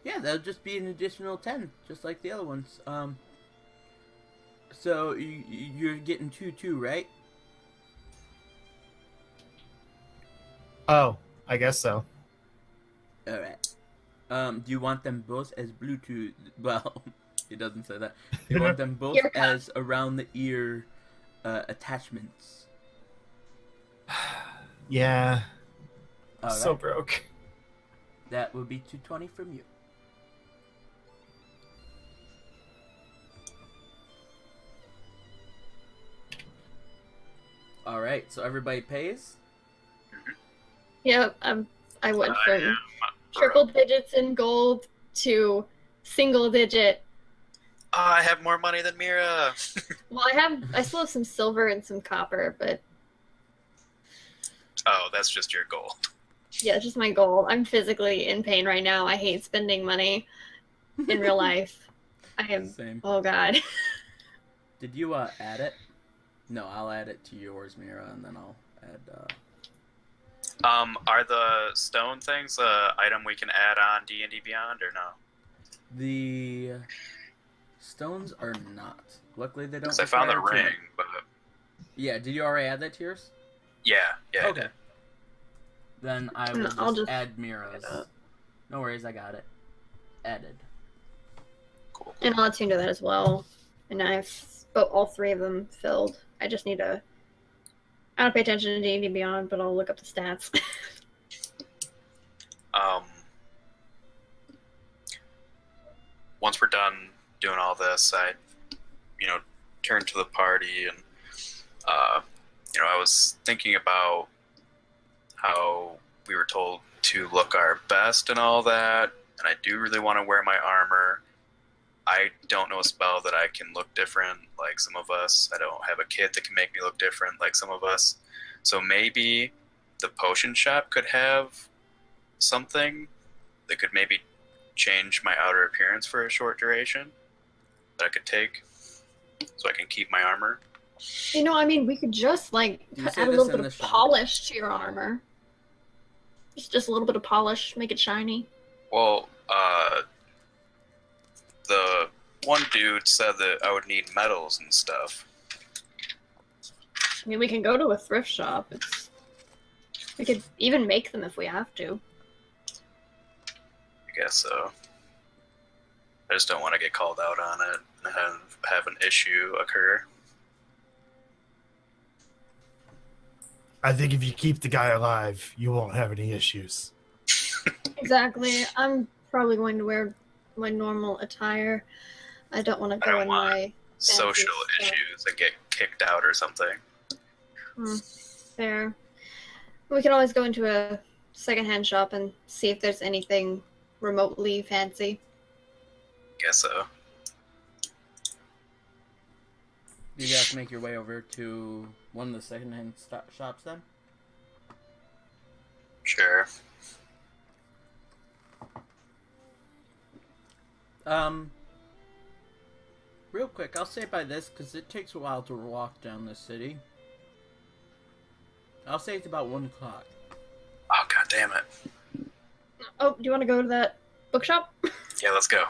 Yeah, that'll just be an additional 10, just like the other ones. So you're getting 2-2, right? Oh, I guess so. Alright. Do you want them both as Bluetooth? Well, it doesn't say that. You want them both Ear cuff. as around the ear attachments. Yeah. All So right. broke. That would be 220 from you. All right. So everybody pays. Yeah, I went from Yeah, triple digits in gold to single digit. Oh, I have more money than Mira. Well, I still have some silver and some copper, but Oh, that's just your gold. yeah, it's just my gold. I'm physically in pain right now. I hate spending money in real life. I am. Same. Oh God. Did you add it? No, I'll add it to yours, Mira, and then I'll add. Are the stone things a item we can add on D&D Beyond or no? The stones are not. Luckily, they don't. Because I found the require ring, two. but Yeah. Did you already add that to yours? yeah, I Okay. did. Then I will I'll just just add Mira's. No worries, I got it. Added. Cool. And I'll attune to that as well. And I've all three of them filled. I just need to. I don't pay attention to D&D Beyond, but I'll look up the stats. Once we're done doing all this, I, turn to the party and, I was thinking about how we were told to look our best and all that, and I do really want to wear my armor. I don't know a spell that I can look different like some of us. I don't have a kit that can make me look different like some of us. So maybe the potion shop could have something that could maybe change my outer appearance for a short duration that I could take so I can keep my armor. We could just You say add a this little in bit the of shop? polish to your armor. Just a little bit of polish, make it shiny. Well, the one dude said that I would need metals and stuff. We can go to a thrift shop. We could even make them if we have to. I guess so. I just don't want to get called out on it and have an issue occur. I think if you keep the guy alive, you won't have any issues. Exactly. I'm probably going to wear my normal attire. I don't want to I go don't in want my Social stuff. issues and get kicked out or something. Fair. We can always go into a secondhand shop and see if there's anything remotely fancy. Guess so. Do you guys make your way over to one of the secondhand shops then? Sure. Real quick, I'll say by this because it takes a while to walk down the city. I'll say it's about 1 o'clock. Oh, god damn it. Oh, do you want to go to that bookshop? Yeah, let's go.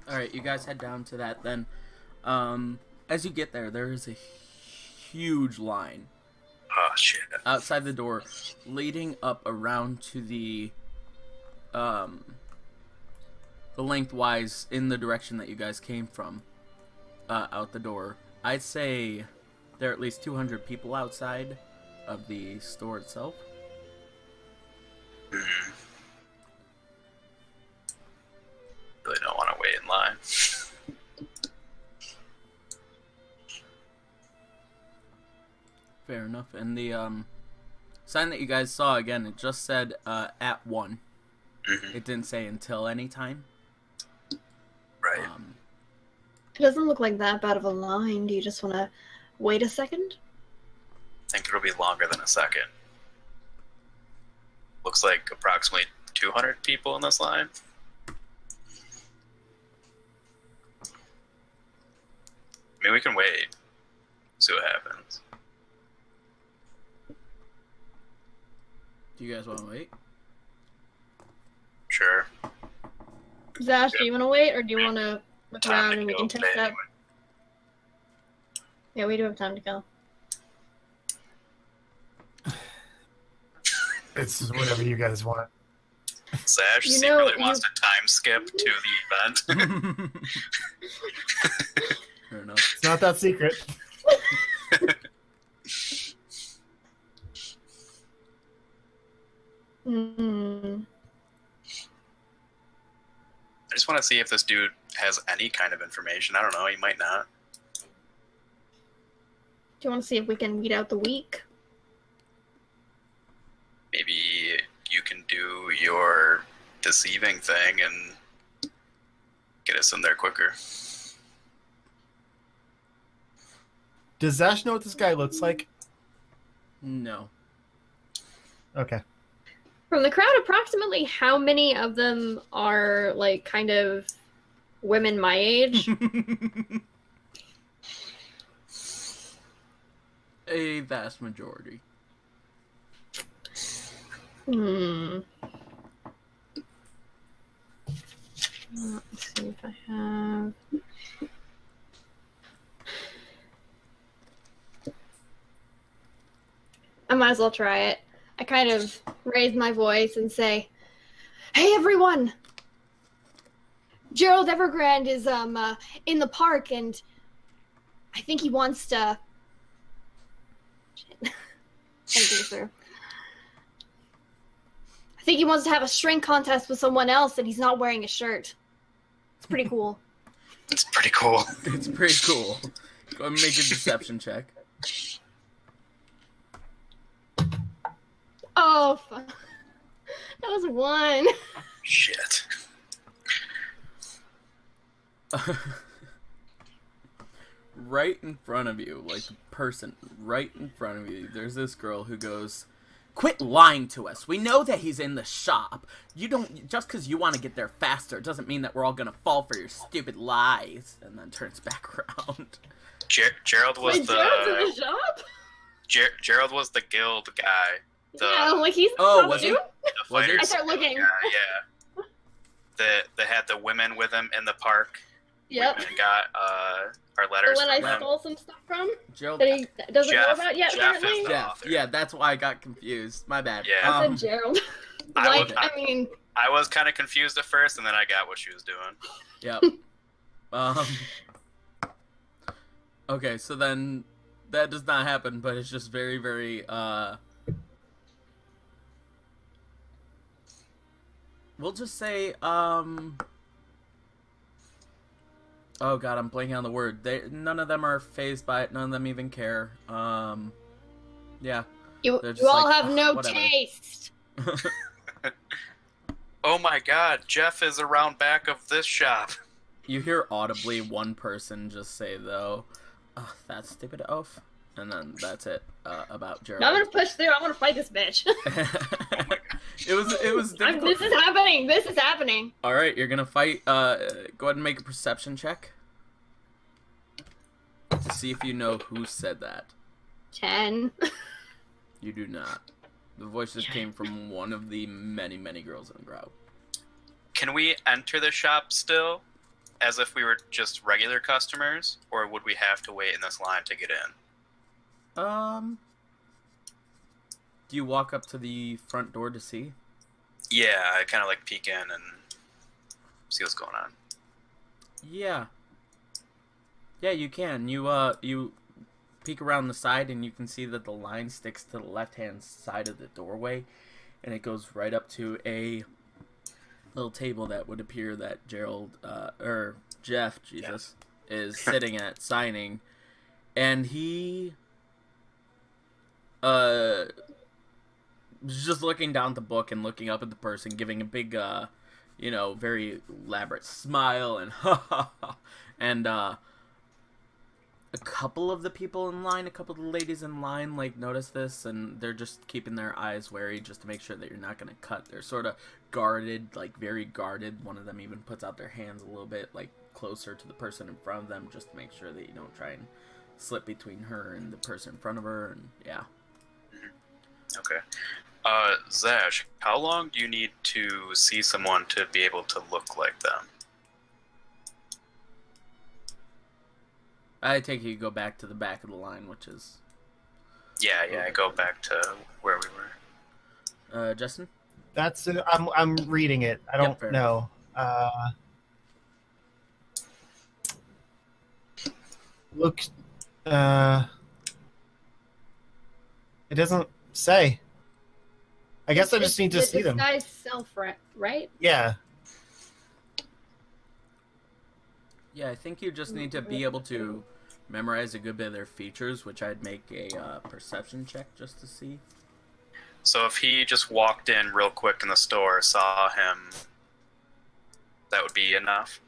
Alright, you guys head down to that then. As you get there, there is a huge line Oh, shit. outside the door leading up around to the lengthwise in the direction that you guys came from, out the door. I'd say there are at least 200 people outside of the store itself. Really don't want to wait in line. Fair enough. And the sign that you guys saw, again, it just said at 1. Mm-hmm. It didn't say until any time. Right. It doesn't look like that bad of a line. Do you just want to wait a second? I think it'll be longer than a second. Looks like approximately 200 people in this line. I mean, we can wait. See what happens. Do you guys want to wait? Sure. Zash, do you want to wait, or do you want to look Time around to and we kill can test today out? anyway. Yeah, we do have time to kill. It's whatever you guys want. Sash You secretly know, wants to time skip to the event. Fair enough. It's not that secret. Mm. I just want to see if this dude has any kind of information. I don't know. He might not. Do you want to see if we can weed out the weak? Maybe you can do your deceiving thing and get us in there quicker. Does Zash know what this guy looks like? No. Okay. From the crowd, approximately how many of them are, like, kind of women my age? A vast majority. Let's see if I have... I might as well try it. I kind of raise my voice and say, "Hey, everyone! Gerald Evergrande is in the park, and I think he wants to..." Shit. I think through. I think he wants to have a string contest with someone else, and he's not wearing a shirt. It's pretty cool. It's pretty cool. It's pretty cool. Go ahead and make a deception check. Oh, fuck. That was 1. Shit. Right in front of you, like a person right in front of you, there's this girl who goes, "Quit lying to us. We know that he's in the shop. You don't, just because you want to get there faster doesn't mean that we're all gonna fall for your stupid lies." And then turns back around. Gerald was Wait, Gerald's in the the shop? Gerald was the guild guy. The, Yeah, like he's the Oh, shop was he? too? the Was he? fighters I start guild looking. guy, yeah. They had the women with him in the park. Yep. We got our The letters one from I him. stole some stuff from Gerald. that he doesn't know Jeff- about yet, Jeff apparently. is the- Yeah, author. yeah, that's why I got confused. My bad. Yeah. I said Gerald. I Like, was- I mean, I was kind of confused at first, and then I got what she was doing. Yep. Okay, so then that does not happen, but it's just very, very, we'll just say, oh god, I'm blanking on the word. None of them are phased by it. None of them even care. Yeah. you They're just all like, have no whatever. taste. Oh my god, Jeff is around back of this shop. You hear audibly one person just say, though, "Oh, that stupid oaf," and then that's it about Gerald. Now I'm gonna push through. I want to fight this bitch. It was difficult. This is happening. This is happening. All right, you're gonna fight. Go ahead and make a perception check to see if you know who said that. 10. You do not. The voice just came from one of the many, many girls in the crowd. Can we enter the shop still, as if we were just regular customers, or would we have to wait in this line to get in? Do you walk up to the front door to see? Yeah, I kind of like peek in and see what's going on. Yeah. Yeah, you can. You peek around the side and you can see that the line sticks to the left-hand side of the doorway, and it goes right up to a little table that would appear that Jeff, is sitting at signing, and he just looking down at the book and looking up at the person, giving a big, very elaborate smile and and a couple of the people in line, a couple of the ladies in line, like, notice this, and they're just keeping their eyes wary just to make sure that you're not going to cut. They're sort of guarded, like, very guarded. One of them even puts out their hands a little bit, like, closer to the person in front of them just to make sure that you don't try and slip between her and the person in front of her, and yeah. Okay. Zash, how long do you need to see someone to be able to look like them? I take you go back to the back of the line, which is... Yeah, I go back to where we were. Justin? That's it. I'm reading it. I don't know. Look, it doesn't say. I guess I just need to see them. The disguise self, right? Yeah. Yeah, I think you just need to be able to memorize a good bit of their features, which I'd make a perception check just to see. So if he just walked in real quick in the store, saw him, that would be enough?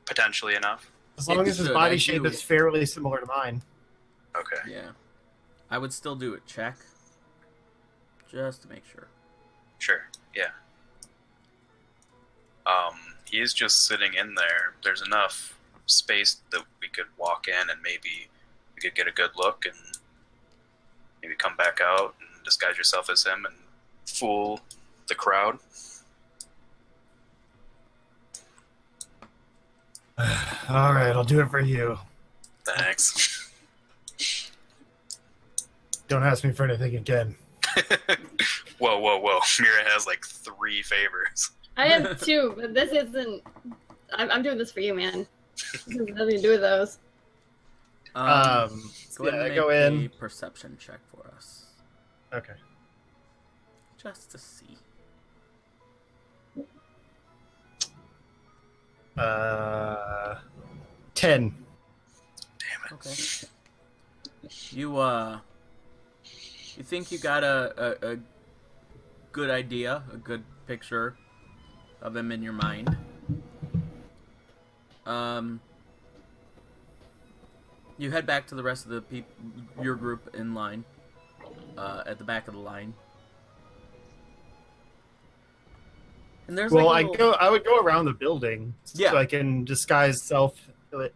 Potentially enough? As long as his body shape is fairly similar to mine. Okay. Yeah. I would still do a check. Just to make sure. Sure, yeah. He's just sitting in there. There's enough space that we could walk in and maybe we could get a good look and maybe come back out and disguise yourself as him and fool the crowd. All right, I'll do it for you. Thanks. Don't ask me for anything again. Whoa. Mira has like 3 favors. I have 2, but this isn't... I'm doing this for you, man. This has nothing to do with those. Go ahead and make go in. a perception check for us. Okay. Just to see. 10. Damn it. Okay. You think you got a good idea, a good picture of him in your mind. You head back to the rest of the your group in line, at the back of the line. And there's I would go around the building so I can disguise self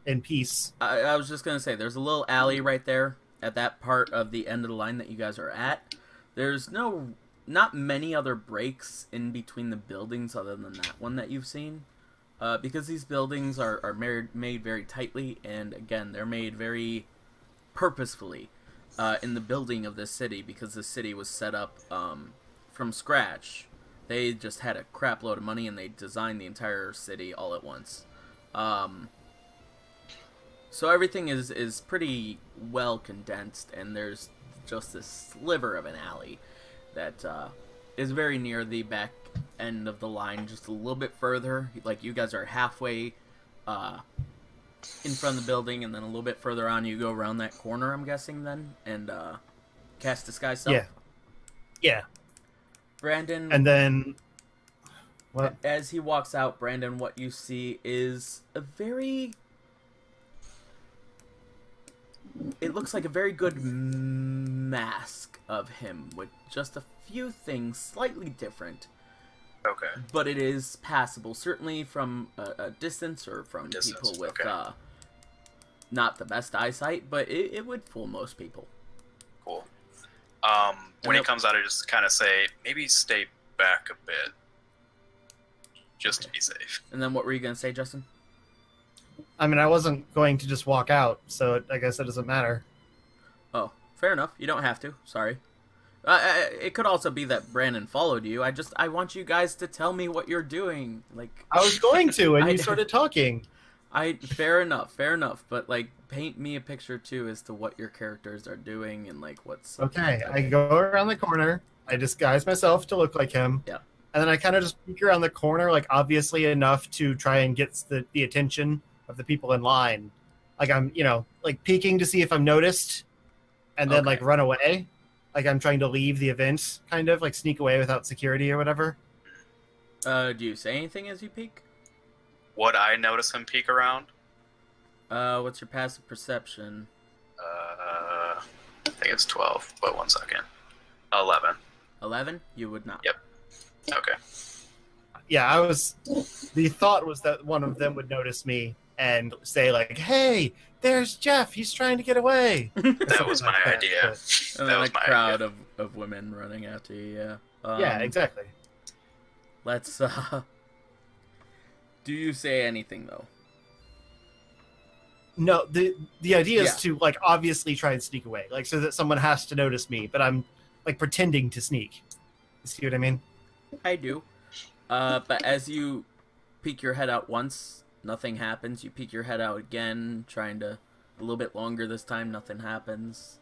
in peace. I was just gonna say there's a little alley right there at that part of the end of the line that you guys are at. There's not many other breaks in between the buildings other than that one that you've seen, because these buildings are made very tightly, and again they're made very purposefully in the building of this city, because the city was set up from scratch. They just had a crap load of money and they designed the entire city all at once. So everything is pretty well condensed, and there's just this sliver of an alley that is very near the back end of the line, just a little bit further. Like, you guys are halfway in front of the building, and then a little bit further on you go around that corner, I'm guessing, then, and cast Disguise Self. Yeah. Brandon... And then... What? As he walks out, Brandon, what you see is a very... It looks like a very good mask of him, with just a few things slightly different. Okay. But it is passable, certainly from a distance, or from people with not the best eyesight, but it would fool most people. Cool. When he comes out, I just kind of say, maybe stay back a bit, just to be safe. And then what were you going to say, Justin? I mean, I wasn't going to just walk out, so I guess it doesn't matter. Oh, fair enough. You don't have to. Sorry. It could also be that Brandon followed you. I want you guys to tell me what you're doing. Like, I was going to, and you started talking. Fair enough. But, like, paint me a picture, too, as to what your characters are doing and, like, what's... Okay, I go around the corner. I disguise myself to look like him. Yeah. And then I kind of just peek around the corner, like, obviously enough to try and get the attention of the people in line. Like, I'm, like, peeking to see if I'm noticed, and then, like, run away. like I'm trying to leave the event, kind of like sneak away without security or whatever. Do you say anything as you peek? Would I notice him peek around? What's your passive perception? I think it's 12, but 1 second. 11. 11? You would not. Yep. Okay. Yeah, the thought was that one of them would notice me and say like, "Hey, there's Jeff. He's trying to get away." That was my idea. That was a my crowd idea. of women running after you, yeah. Yeah, exactly. Let's, do you say anything, though? No, the idea is Yeah. to like obviously try and sneak away, like so that someone has to notice me, but I'm like pretending to sneak. You see what I mean? I do. But as you peek your head out once, nothing happens. You peek your head out again, trying to a little bit longer this time, nothing happens.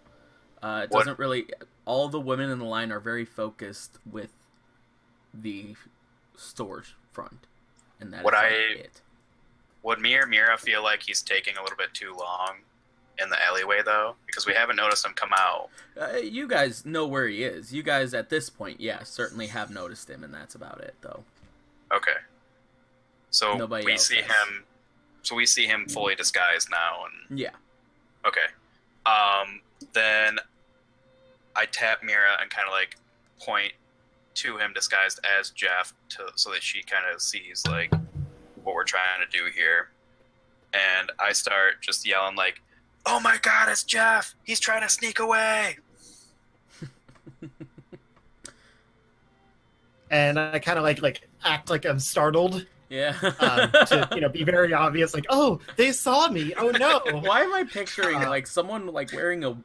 It What- doesn't really... All the women in the line are very focused with the storage front. And that Would is I- it. Would me or Mira feel like he's taking a little bit too long in the alleyway, though? Because we haven't noticed him come out. You guys know where he is. You guys, at this point, certainly have noticed him, and that's about it, though. Okay. So Nobody we else see has. him. So we see him fully disguised now, and Yeah. okay. Then I tap Mira and kind of like point to him disguised as Jeff, so that she kind of sees like what we're trying to do here. And I start just yelling like, "Oh my God, it's Jeff! He's trying to sneak away!" And I kind of like act like I'm startled Yeah. to be very obvious, like, "Oh, they saw me! Oh no!" Why am I picturing like someone like wearing a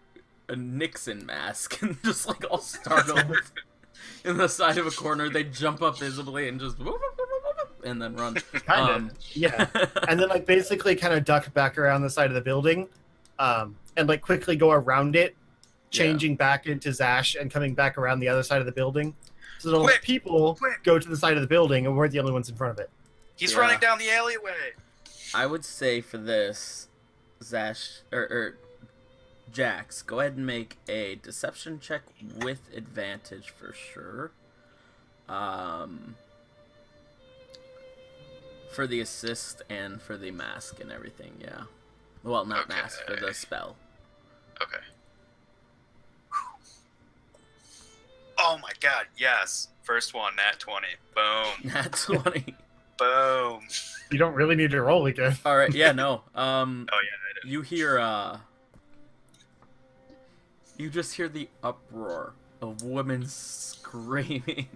Nixon mask and just like all startled in the side of a corner? They jump up visibly and just whoop, whoop, whoop, whoop, whoop, and then run. Kind of, yeah. And then like basically kind of duck back around the side of the building, and like quickly go around it, changing back into Zash and coming back around the other side of the building. So those Quick, people quick. go to the side of the building, and we're the only ones in front of it. He's Yeah. running down the alleyway. I would say for this, Zash or Jax, go ahead and make a deception check with advantage for sure. For the assist and for the mask and everything, yeah. Well, not mask, for the spell. Okay. Oh my God! Yes, first one, nat 20. Boom, Nat 20. boom. You don't really need to roll again. All right, yeah, no. Oh yeah, I did. You hear, you just hear the uproar of women screaming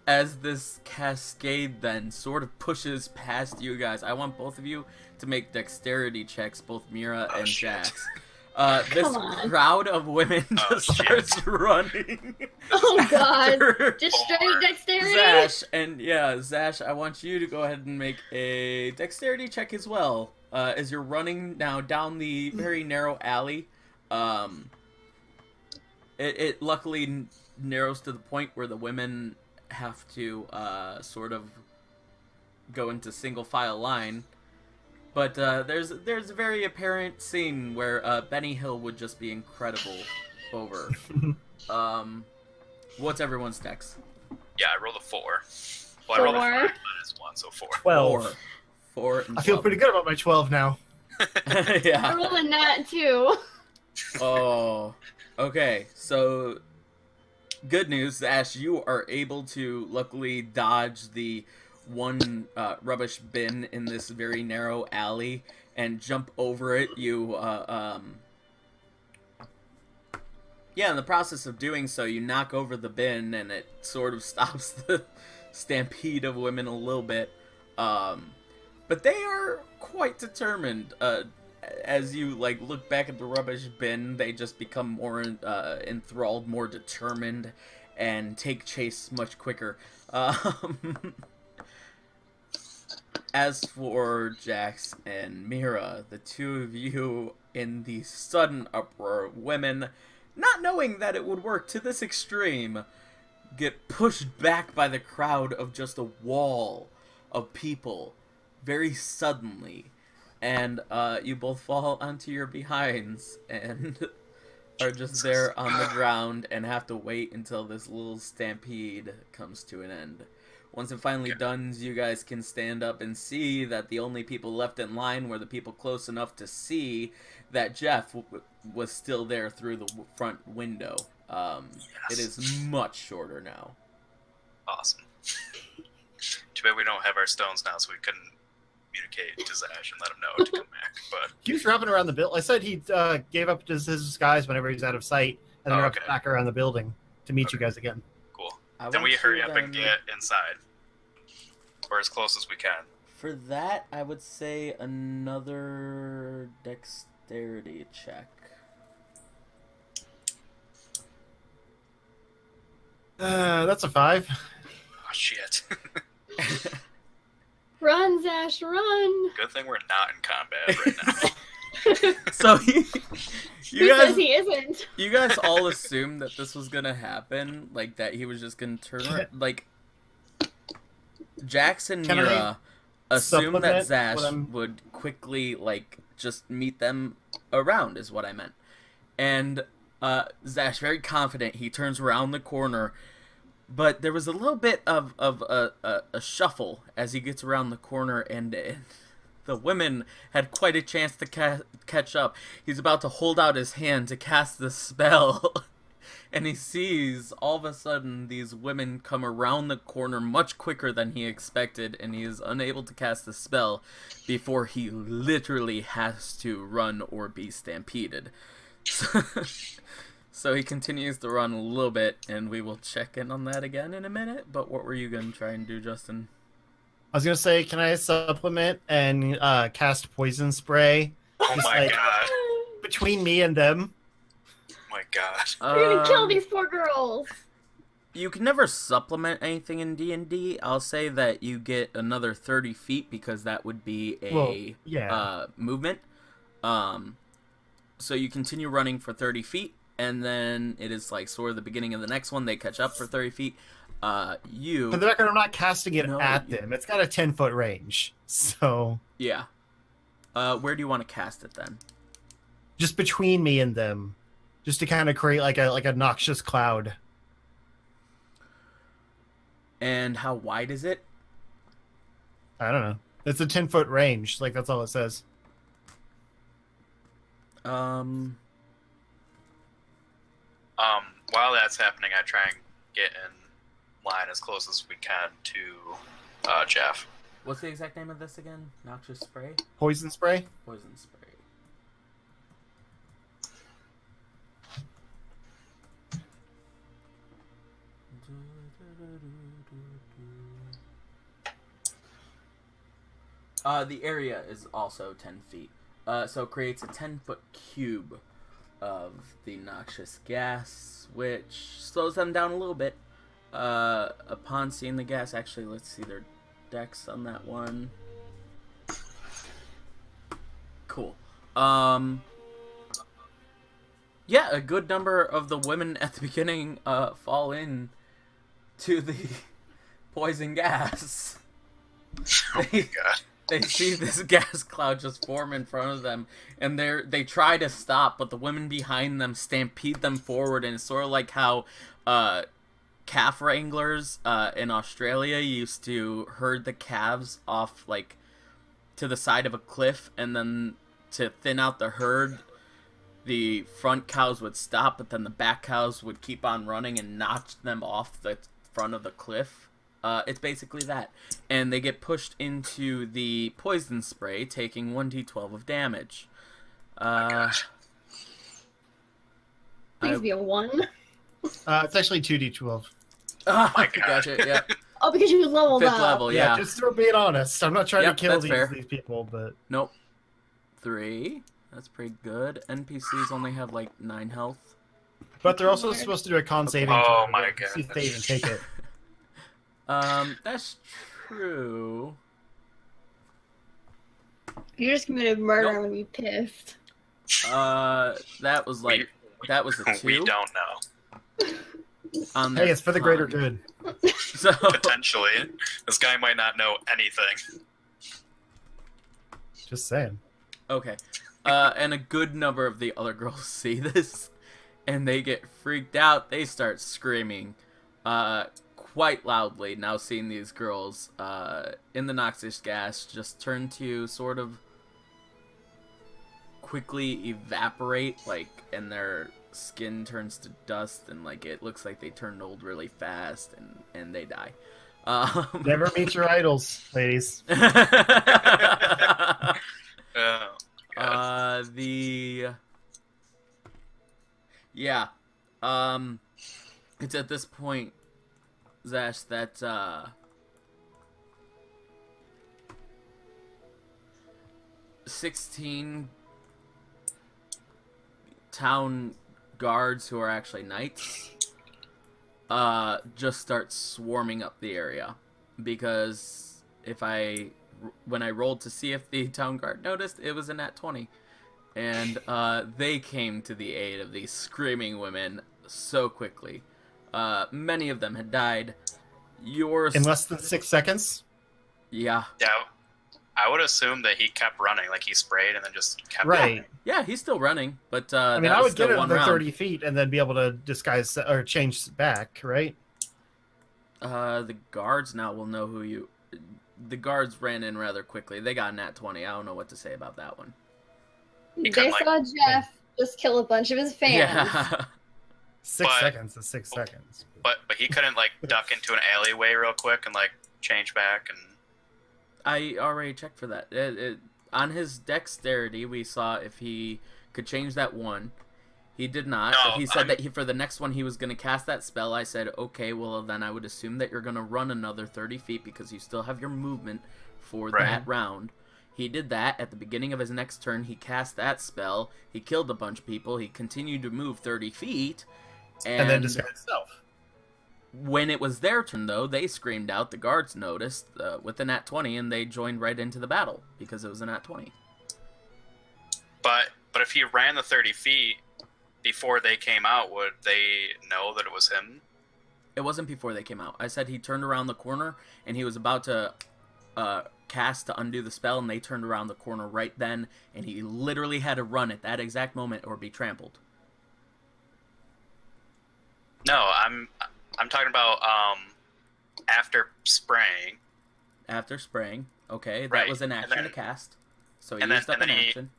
as this cascade then sort of pushes past you guys. I want both of you to make dexterity checks, both Mira and shit. Jax. This Come on. crowd of women Oh, just shit. starts running. Oh God! after Just straight dexterity. Zash, and yeah, Zash, I want you to go ahead and make a dexterity check as well. As you're running now down the very narrow alley, it luckily narrows to the point where the women have to sort of go into single file line. But there's a very apparent scene where Benny Hill would just be incredible over. What's everyone's dex? Yeah, I rolled a 4. Well, I rolled a 5 4. minus 1, so 4. 12. 4 and I feel 12. pretty good about my 12 now. I Yeah. rolled a nat too. Oh. Okay. So, good news, Ash. You are able to luckily dodge the one rubbish bin in this very narrow alley and jump over it. You yeah, in the process of doing so, you knock over the bin, and it sort of stops the stampede of women a little bit. But they are quite determined. As you like look back at the rubbish bin, they just become more enthralled, more determined, and take chase much quicker. As for Jax and Mira, the two of you in the sudden uproar, women, not knowing that it would work to this extreme, get pushed back by the crowd of just a wall of people very suddenly. And you both fall onto your behinds and are just there on the ground and have to wait until this little stampede comes to an end. Once it finally done, you guys can stand up and see that the only people left in line were the people close enough to see that Jeff was still there through the front window. It is much shorter now. Awesome. Too bad we don't have our stones now, so we couldn't communicate to Zash and let him know to come back. But He was dropping around the building. I said he gave up his disguise whenever he's out of sight, and then dropped back around the building to meet you guys again. Cool. Then we hurry up and get inside, or as close as we can. For that, I would say another dexterity check. That's a 5. Oh shit! Run, Zash, run! Good thing we're not in combat right now. So Who you guys, says he isn't? you guys all assumed that this was gonna happen, like that he was just gonna turn around. Like Jax and Can Mira assumed that supplement Zash what I'm- would quickly like just meet them around, is what I meant. And Zash, very confident, he turns around the corner. But there was a little bit of a shuffle as he gets around the corner, and the women had quite a chance to catch up. He's about to hold out his hand to cast the spell, and he sees all of a sudden these women come around the corner much quicker than he expected, and he is unable to cast the spell before he literally has to run or be stampeded. So he continues to run a little bit, and we will check in on that again in a minute. But what were you going to try and do, Justin? I was gonna say, can I supplement and cast poison spray? Oh Just, my like, god! between me and them. Oh my god! We're gonna kill these poor girls! You can never supplement anything in D&D. I'll say that you get another 30 feet because that would be a movement. So you continue running for 30 feet. And then it is like sort of the beginning of the next one. They catch up for 30 feet. For the record, I'm not casting it at them. It's got a 10-foot range. So yeah. Where do you want to cast it then? just between me and them, just to kind of create like a noxious cloud. And how wide is it? I don't know. It's a 10-foot range. Like, that's all it says. While that's happening, I try and get in line as close as we can to Jeff. What's the exact name of this again? Noxious spray? Poison spray? Poison spray. The area is also 10 feet. So it creates a 10-foot cube of the noxious gas, which slows them down a little bit. Upon seeing the gas, actually, let's see their dex on that one. Cool. Yeah, a good number of the women at the beginning fall in to the poison gas. Oh my god. They see this gas cloud just form in front of them, and they try to stop, but the women behind them stampede them forward, and it's sort of like how calf wranglers in Australia used to herd the calves off, like, to the side of a cliff, and then to thin out the herd, the front cows would stop, but then the back cows would keep on running and notch them off the front of the cliff. It's basically that. And they get pushed into the poison spray, taking 1d12 of damage. Please be a 1. It's actually 2d12. Oh my God. Gotcha, yeah. Oh, because you leveled Fifth up. level, yeah. Just for being honest. I'm not trying Yep, to kill that's these people, but... Nope. 3. That's pretty good. NPCs only have, like, 9 health. But they're also supposed to do a con saving Oh throw my to see if God. they even take it. That's true. You just committed murder. Nope. I'm gonna be pissed. That was, like, that was a 2. We don't know. On Hey, their it's for the greater con. good. So, Potentially. This guy might not know anything. Just saying. okay. And a good number of the other girls see this, and they get freaked out. They start screaming quite loudly, now seeing these girls in the noxious gas just turn to sort of quickly evaporate, like, and their skin turns to dust, and like it looks like they turned old really fast, and they die. Never meet your idols, ladies. It's at this point, Zash, that 16 town guards who are actually knights just start swarming up the area, because when I rolled to see if the town guard noticed, it was a nat 20, and they came to the aid of these screaming women so quickly. Many of them had died. In less than 6 seconds? Yeah. Yeah. I would assume that he kept running, like he sprayed and then just kept Right. running. Yeah, he's still running, but I mean, I would get another 30 feet and then be able to disguise or change back, right? The guards now will know who you... The guards ran in rather quickly. They got nat 20. I don't know what to say about that one. They saw Jeff just kill a bunch of his fans. Yeah. 6 seconds is 6 seconds. But he couldn't, like, duck into an alleyway real quick and, like, change back and... I already checked for that. On his dexterity, we saw if he could change that one. He did not. No, He said that for the next one he was going to cast that spell. I said, okay, well then I would assume that you're going to run another 30 feet because you still have your movement for that round. He did that. At the beginning of his next turn, he cast that spell. He killed a bunch of people. He continued to move 30 feet. And then disguised himself. When it was their turn, though, they screamed out. The guards noticed with the nat 20, and they joined right into the battle because it was a nat 20. But if he ran the 30 feet before they came out, would they know that it was him? It wasn't before they came out. I said he turned around the corner, and he was about to cast to undo the spell, and they turned around the corner right then, and he literally had to run at that exact moment or be trampled. No, I'm talking about after spraying. After spraying, okay, that Right. was an action then, to cast, so he and then- used up and an then action.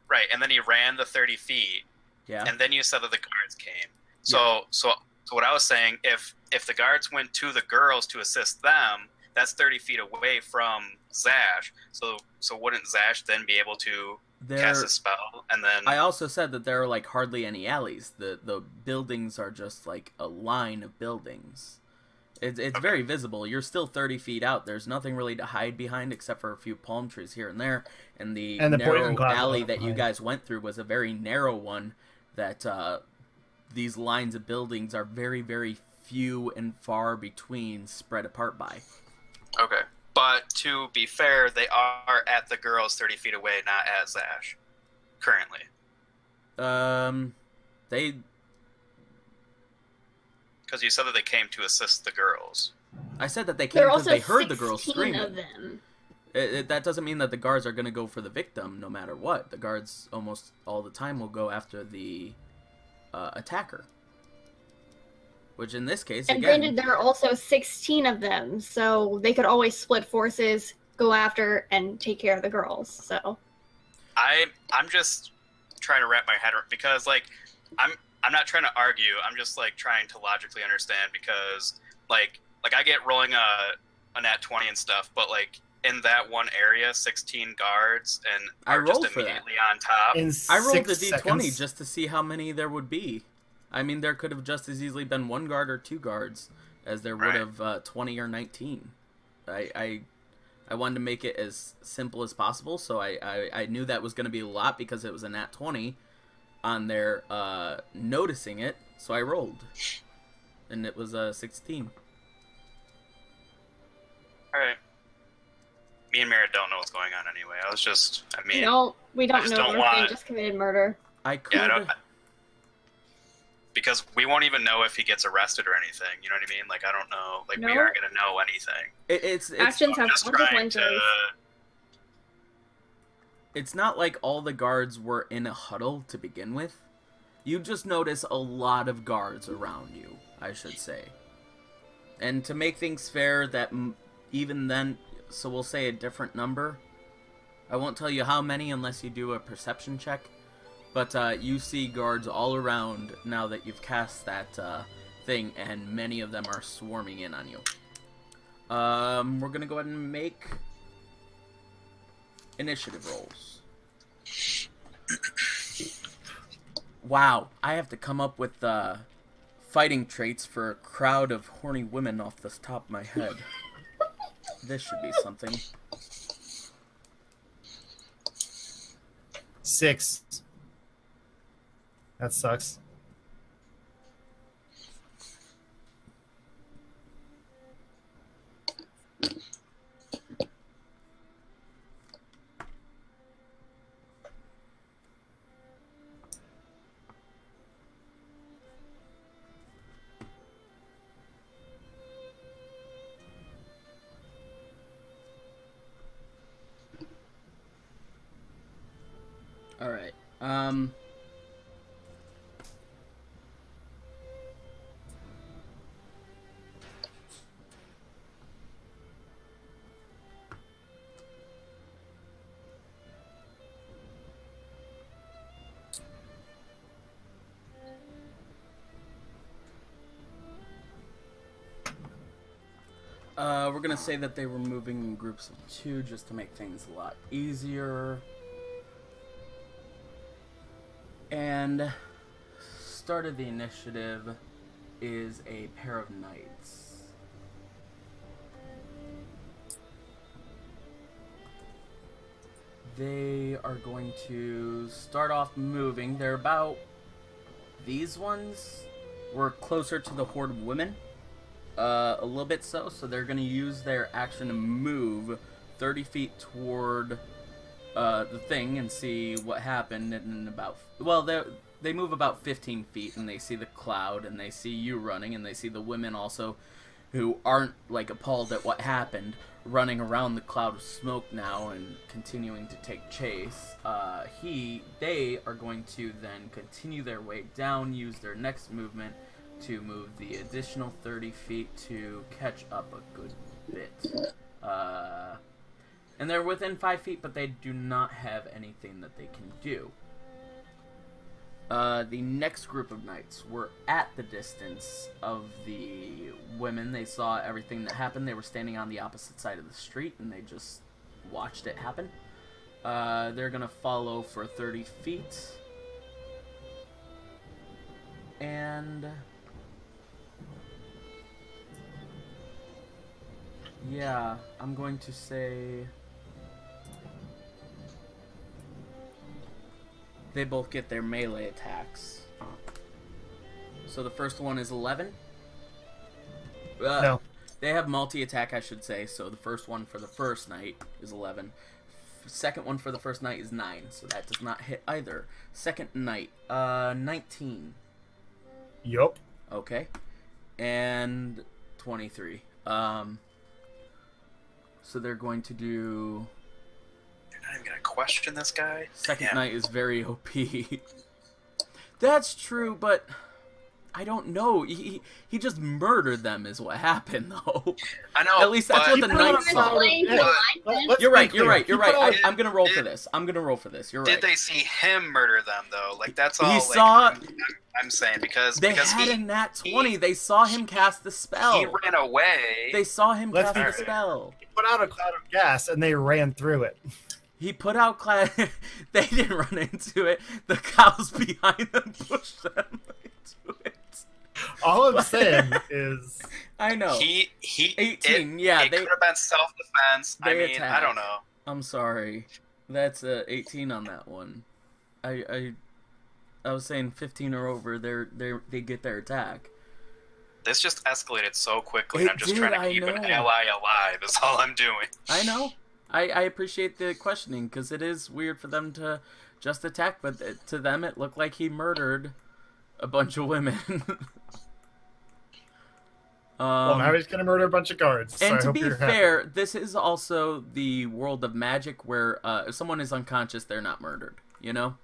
Right, and then he ran the 30 feet, Yeah. and then you said that the guards came. So what I was saying, if the guards went to the girls to assist them, that's 30 feet away from Zash. So wouldn't Zash then be able to cast a spell? And then I also said that there are like hardly any alleys. The buildings are just like a line of buildings. It's okay. Very visible. You're still 30 feet out. There's nothing really to hide behind except for a few palm trees here and there. And the narrow alley that you guys went through was a very narrow one that these lines of buildings are very, very few and far between, spread apart by. Okay. But to be fair, they are at the girls 30 feet away, not at Zash, currently. Because you said that they came to assist the girls. I said that they came because they heard the girls screaming. Of them. That doesn't mean that the guards are going to go for the victim no matter what. The guards almost all the time will go after the attacker. Which in this case, and granted, there are also 16 of them, so they could always split forces, go after, and take care of the girls. So, I'm just trying to wrap my head around, because like I'm not trying to argue. I'm just like trying to logically understand, because like I get rolling a nat 20 and stuff, but like in that one area, 16 guards and are just immediately on top. I rolled the d20 just to see how many there would be. I mean, there could have just as easily been one guard or two guards as there would have 20 or 19. I wanted to make it as simple as possible, so I knew that was going to be a lot because it was a nat 20 on there noticing it, so I rolled. And it was 16. Alright. Me and Merritt don't know what's going on anyway. We don't know if they just committed murder. Because we won't even know if he gets arrested or anything. You know what I mean? Like, I don't know. Like, we aren't going to know anything. It's actions have consequences. It's not like all the guards were in a huddle to begin with. You just notice a lot of guards around you, I should say. And to make things fair, that even then, so we'll say a different number. I won't tell you how many unless you do a perception check. But you see guards all around now that you've cast that thing, and many of them are swarming in on you. We're going to go ahead and make initiative rolls. Wow, I have to come up with fighting traits for a crowd of horny women off the top of my head. This should be something. 6. That sucks. All right. We're going to say that they were moving in groups of 2 just to make things a lot easier. And start of the initiative is a pair of knights. They are going to start off moving. They're about... These ones were closer to the horde of women. A little bit so they're going to use their action to move 30 feet toward the thing and see what happened. And about, well, they move about 15 feet and they see the cloud and they see you running and they see the women also who aren't like appalled at what happened running around the cloud of smoke now and continuing to take chase. They are going to then continue their way down, use their next movement to move the additional 30 feet to catch up a good bit. And they're within 5 feet, but they do not have anything that they can do. The next group of knights were at the distance of the women. They saw everything that happened. They were standing on the opposite side of the street, and they just watched it happen. They're going to follow for 30 feet. And... yeah, I'm going to say... they both get their melee attacks. So the first one is 11. No. They have multi-attack, I should say. So the first one for the first knight is 11. Second one for the first knight is 9. So that does not hit either. Second knight, 19. Yup. Okay. And 23. So they're going to do... You're not even going to question this guy? Second knight is very OP. That's true, but I don't know. He just murdered them is what happened, though. I know. At least that's what the knight saw. You're right. I'm going to roll for this. You're right. Did they see him murder them, though? Like, that's all I'm saying, because they had a nat 20. They saw him cast the spell. He ran away. They saw him cast the spell. He put out a cloud of gas, and they ran through it. He put out cloud... They didn't run into it. The cows behind them pushed them into it. All I'm saying is... I know. He 18, it could have been self-defense. I mean, attack. I don't know. I'm sorry. That's 18 on that one. I was saying 15 or over, they get their attack. This just escalated so quickly, and I'm just trying to keep an ally alive. That's all I'm doing. I know. I appreciate the questioning, because it is weird for them to just attack, but to them it looked like he murdered a bunch of women. Well, now he's going to murder a bunch of guards. And so to be fair, this is also the world of magic where if someone is unconscious, they're not murdered, you know?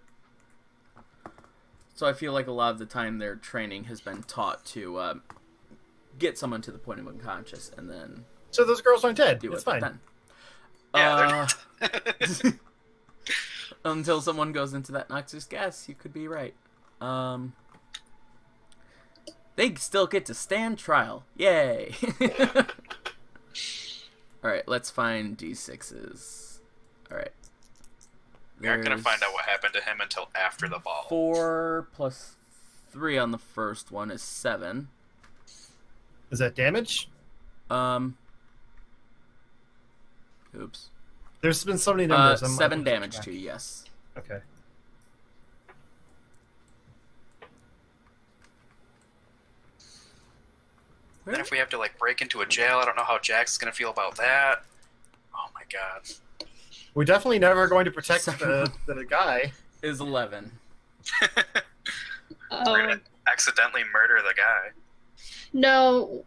So I feel like a lot of the time their training has been taught to get someone to the point of unconscious and then So those girls aren't dead. do It's it fine. then. Yeah, Until someone goes into that noxious gas, you could be right. They still get to stand trial. Yay! Alright, let's find D6s. Alright. we aren't going to find out what happened to him until after the ball. 4 plus 3 on the first one is 7. Is that damage? Oops. There's been so many numbers. 7 damage to you, yes. Okay. Then if we have to like break into a jail, I don't know how Jack's going to feel about that. Oh my god. We're definitely never going to protect the guy. Is 11. We're going to accidentally murder the guy. No,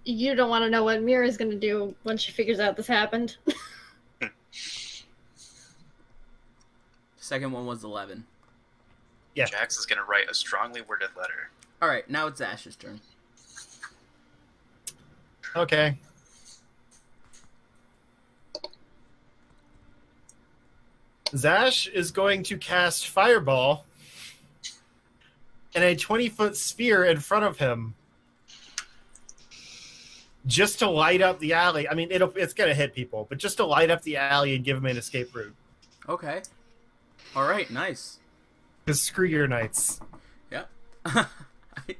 you don't want to know what Mira's going to do when she figures out this happened. Second one was 11. Yeah. Jax is going to write a strongly worded letter. Alright, now it's Ash's turn. Okay. Zash is going to cast Fireball in a 20-foot sphere in front of him just to light up the alley. I mean, it's going to hit people, but just to light up the alley and give him an escape route. Okay. Alright, nice. Because screw your knights. Yep.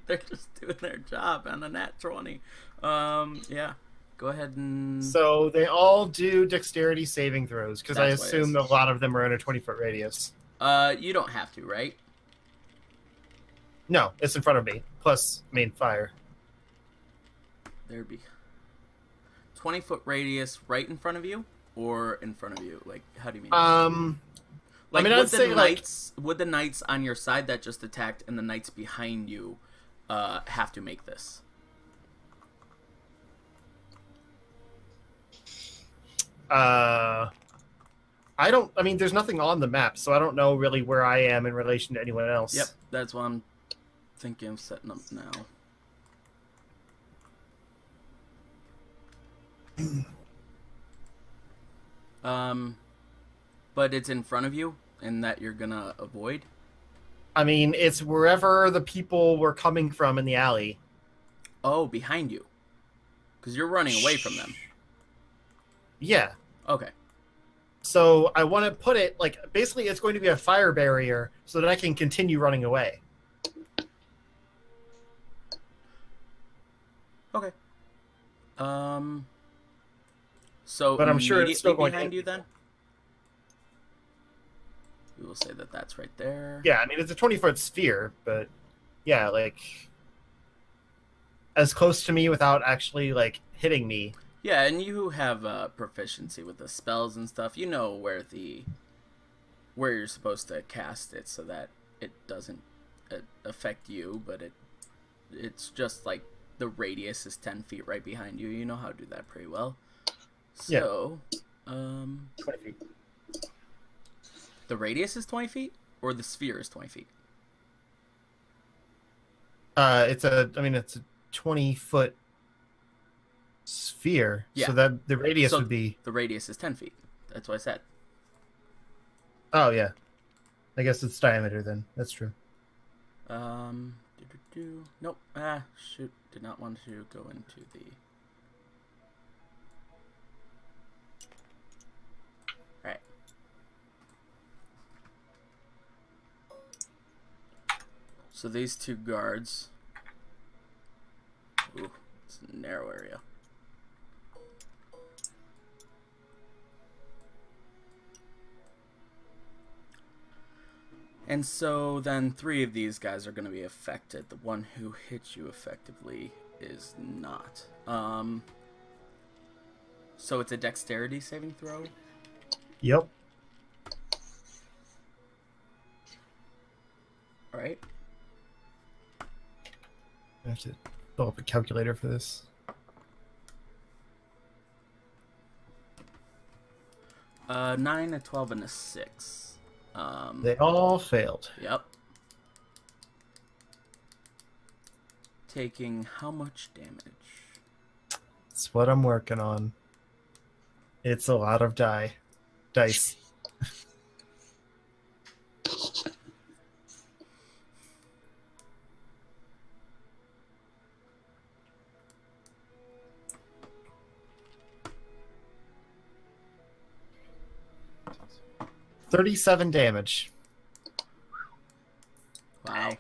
They're just doing their job on a nat 20. Yeah. Go ahead and... So they all do dexterity saving throws, because I That's what it assume is. a lot of them are in a 20-foot radius. You don't have to, right? No, it's in front of me. Plus, main fire. There'd be 20-foot radius right in front of you, or in front of you? Like, how do you mean? Like, I mean, I'd say, would the knights on your side that just attacked and the knights behind you have to make this? I mean, there's nothing on the map, so I don't know really where I am in relation to anyone else. Yep, that's what I'm thinking of setting up now. But it's in front of you, and that you're gonna avoid? I mean, it's wherever the people were coming from in the alley. Oh, behind you. Because you're running away from them. Yeah. Okay. So I want to put it, like, basically it's going to be a fire barrier so that I can continue running away. Okay. So, But I'm sure it's still going behind to you then? We will say that that's right there. Yeah, I mean, it's a 20-foot sphere, but yeah, like, as close to me without actually, like, hitting me. Yeah, and you have proficiency with the spells and stuff. You know where you're supposed to cast it so that it doesn't affect you, but it's just like the radius is 10 feet right behind you. You know how to do that pretty well. So, 20 feet. The radius is 20 feet, or the sphere is 20 feet? It's a 20-foot sphere. Yeah. So that the radius would be... The radius is 10 feet. That's what I said. Oh, yeah. I guess it's diameter then. That's true. Nope. Shoot. Did not want to go into the... Alright. So these two guards... Ooh, it's a narrow area. And so then 3 of these guys are going to be affected. The one who hits you effectively is not. So it's a dexterity saving throw? Yep. Alright. I have to pull up a calculator for this. 9, a 12, and a 6. They all failed. Yep. taking how much damage? That's what I'm working on. It's a lot of dice. $37 damage. Wow.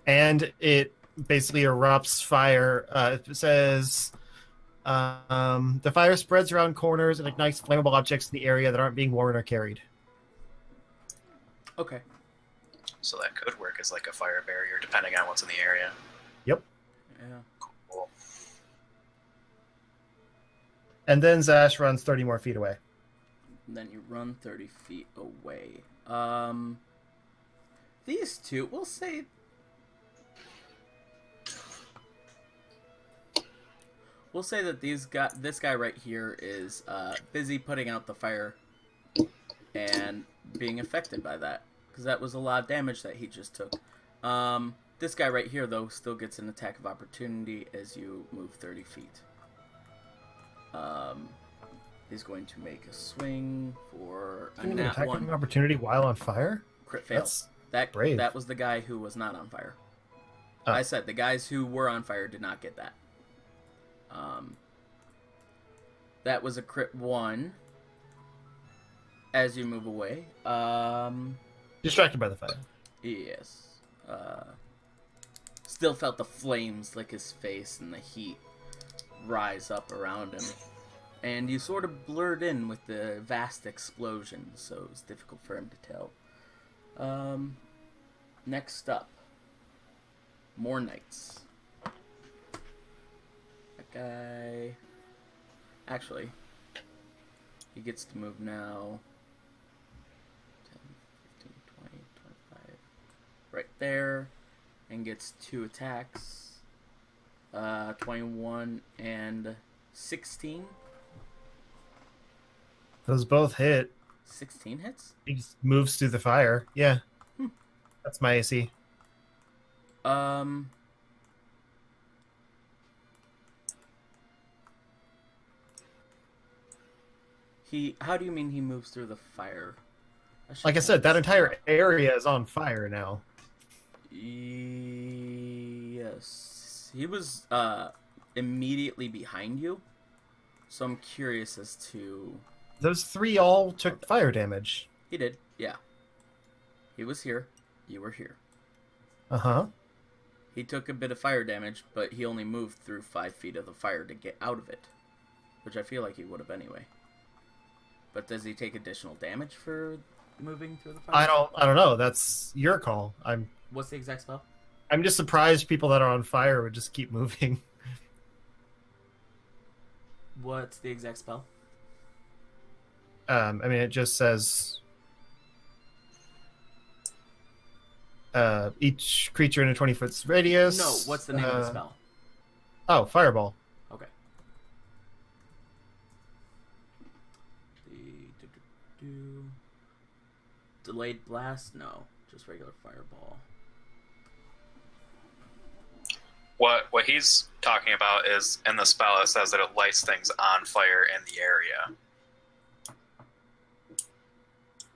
And it basically erupts fire. It says the fire spreads around corners and ignites flammable objects in the area that aren't being worn or carried. Okay. So that could work as like a fire barrier, depending on what's in the area. Yep. Yeah. Cool. And then Zash runs 30 more feet away. And then you run 30 feet away. These two, we'll say... We'll say that this guy right here is busy putting out the fire and being affected by that. Because that was a lot of damage that he just took. This guy right here, though, still gets an attack of opportunity as you move 30 feet. He's going to make a swing for a nat attack 1. of opportunity while on fire? Crit fail. That's brave. That was the guy who was not on fire. Oh. I said the guys who were on fire did not get that. That was a crit 1 as you move away. Distracted by the fire. Yes. Still felt the flames lick his face and the heat rise up around him. And you sort of blurred in with the vast explosion, so it was difficult for him to tell. Next up, more knights. That guy... Actually, he gets to move now. 10, 15, 20, 25. Right there. And gets 2 attacks. 21 and 16. Those both hit. 16 hits? He just moves through the fire. Yeah. That's my AC. How do you mean he moves through the fire? Like I said, that entire area is on fire now. Yes. He was immediately behind you. So I'm curious as to... Those 3 all took fire damage. He did, yeah. He was here. You were here. Uh-huh. He took a bit of fire damage, but he only moved through 5 feet of the fire to get out of it. Which I feel like he would have anyway. But does he take additional damage for moving through the fire? I don't know. That's your call. What's the exact spell? I'm just surprised people that are on fire would just keep moving. What's the exact spell? I mean, it just says each creature in a 20-foot radius. No, what's the name of the spell? Oh, Fireball. Okay. Delayed blast? No, just regular fireball. What he's talking about is in the spell it says that it lights things on fire in the area.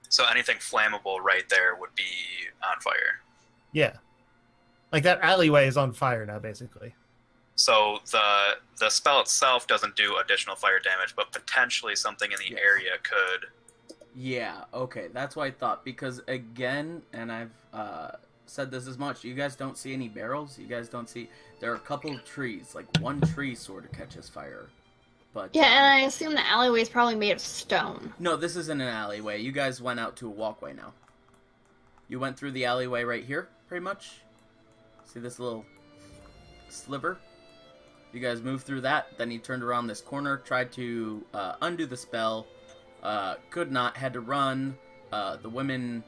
So anything flammable right there would be on fire. Yeah. Like that alleyway is on fire now, basically. So the spell itself doesn't do additional fire damage, but potentially something in the area could. Yeah, okay, that's what I thought. Because again, and I've said this as much, you guys don't see any barrels. You guys don't see... There are a couple of trees. Like, one tree sort of catches fire. But yeah, and I assume the alleyway is probably made of stone. no, this isn't an alleyway. You guys went out to a walkway now. You went through the alleyway right here, pretty much. See this little sliver? You guys moved through that. Then he turned around this corner, tried to undo the spell. Could not, had to run. The women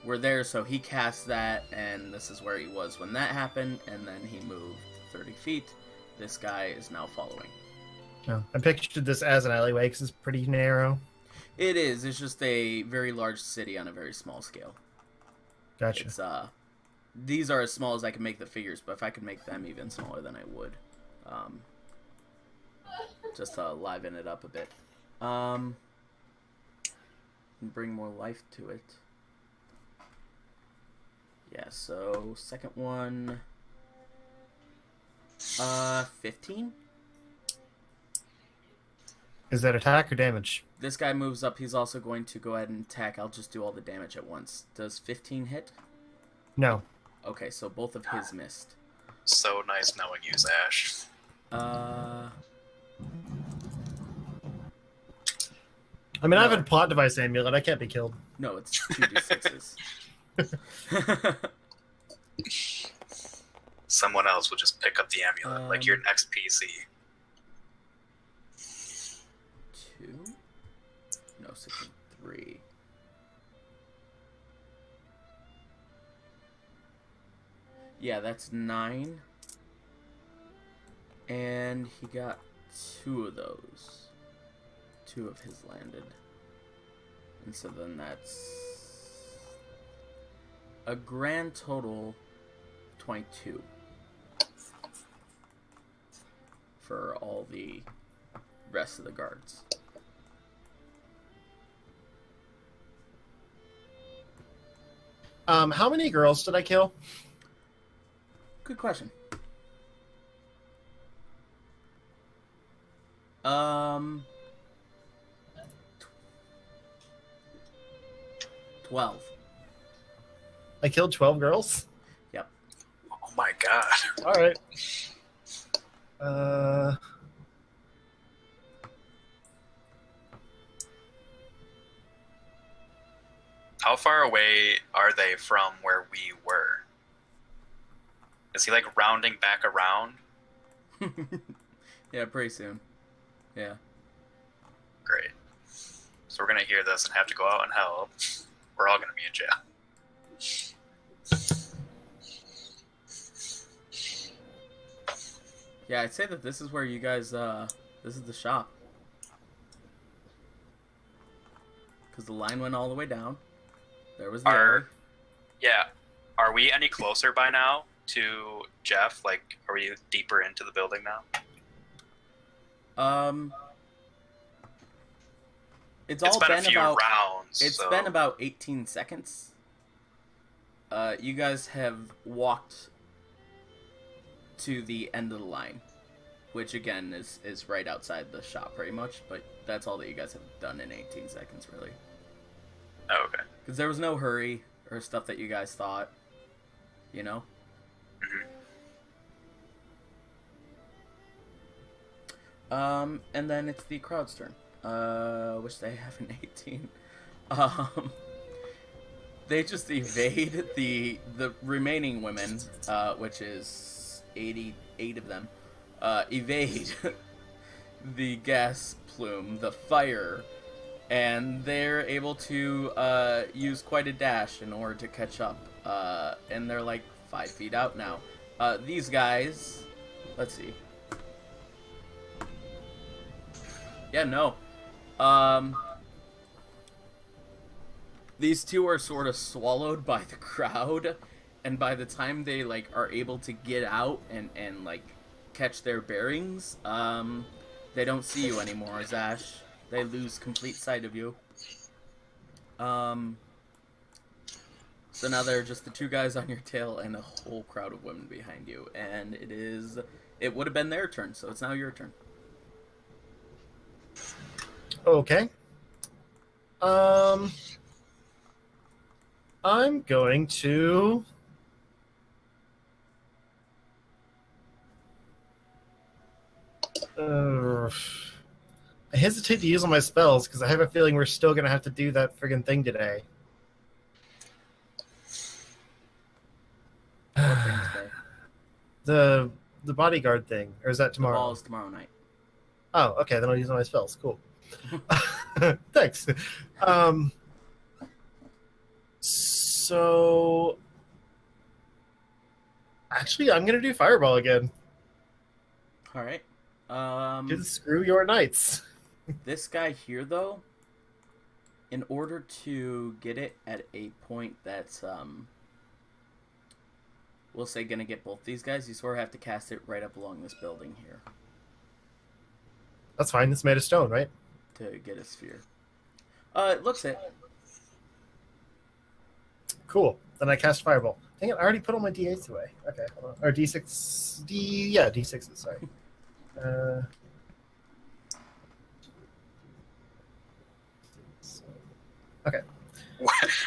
were there, so he cast that, and this is where he was when that happened, and then he moved 30 feet. This guy is now following. No, I pictured this as an alleyway because it's pretty narrow. It is. It's just a very large city on a very small scale. Gotcha. It's these are as small as I can make the figures, but if I could make them even smaller, then I would. Just to liven it up a bit. And bring more life to it. Yeah, so second one, 15. Is that attack or damage? This guy moves up. He's also going to go ahead and attack. I'll just do all the damage at once. Does 15 hit? No. Okay, so both of his missed. So nice knowing you, Zash. Uh, I mean, I have a plot device amulet. I can't be killed. no, it's 2d6s. Someone else will just pick up the amulet, like your next PC. 2? No, 6 and 3. Yeah, that's 9. And he got 2 of those. 2 of his landed. And so then that's a grand total 22 for all the rest of the guards. How many girls did I kill? Good question. 12. I killed 12 girls? Yep. Oh my god. Alright. How far away are they from where we were? Is he like rounding back around? Yeah, pretty soon. Yeah. Great. So we're gonna hear this and have to go out and help. We're all gonna be in jail. Yeah, I'd say that this is where you guys, this is the shop. Because the line went all the way down. There was the alley. Yeah. Are we any closer by now to Jeff? Like, are we deeper into the building now? It's It's all been a been few about rounds. It's so... been about 18 seconds. You guys have walked to the end of the line, which again is right outside the shop pretty much, but that's all that you guys have done in 18 seconds really. Oh, okay. Because there was no hurry or stuff that you guys thought, you know? And then it's the crowd's turn. Which they have an 18. They just evade the remaining women, which is 88 of them, evade the gas plume, the fire, and they're able to use quite a dash in order to catch up. And they're like 5 feet out now. These guys, let's see. Yeah, no. These two are sort of swallowed by the crowd, and by the time they like are able to get out and like catch their bearings, they don't see you anymore, Zash. They lose complete sight of you. So now they're just the 2 guys on your tail and a whole crowd of women behind you, and it would have been their turn, so it's now your turn. Okay. I'm going to... I hesitate to use all my spells because I have a feeling we're still going to have to do that friggin' thing today. What thing today? The bodyguard thing. Or is that The tomorrow? ball is tomorrow night. Oh, okay. Then I'll use all my spells. Cool. Thanks. So... Actually, I'm going to do Fireball again. Alright. Just screw your knights. This guy here, though, in order to get it at a point that's we'll say gonna get both these guys, you sort of have to cast it right up along this building here That's fine. It's made of stone, right? to get a sphere. It looks it. Cool. Then I cast Fireball. Dang it, I already put all my D8s away. Okay, hold on. Or D6. Yeah, D6s, sorry. Okay.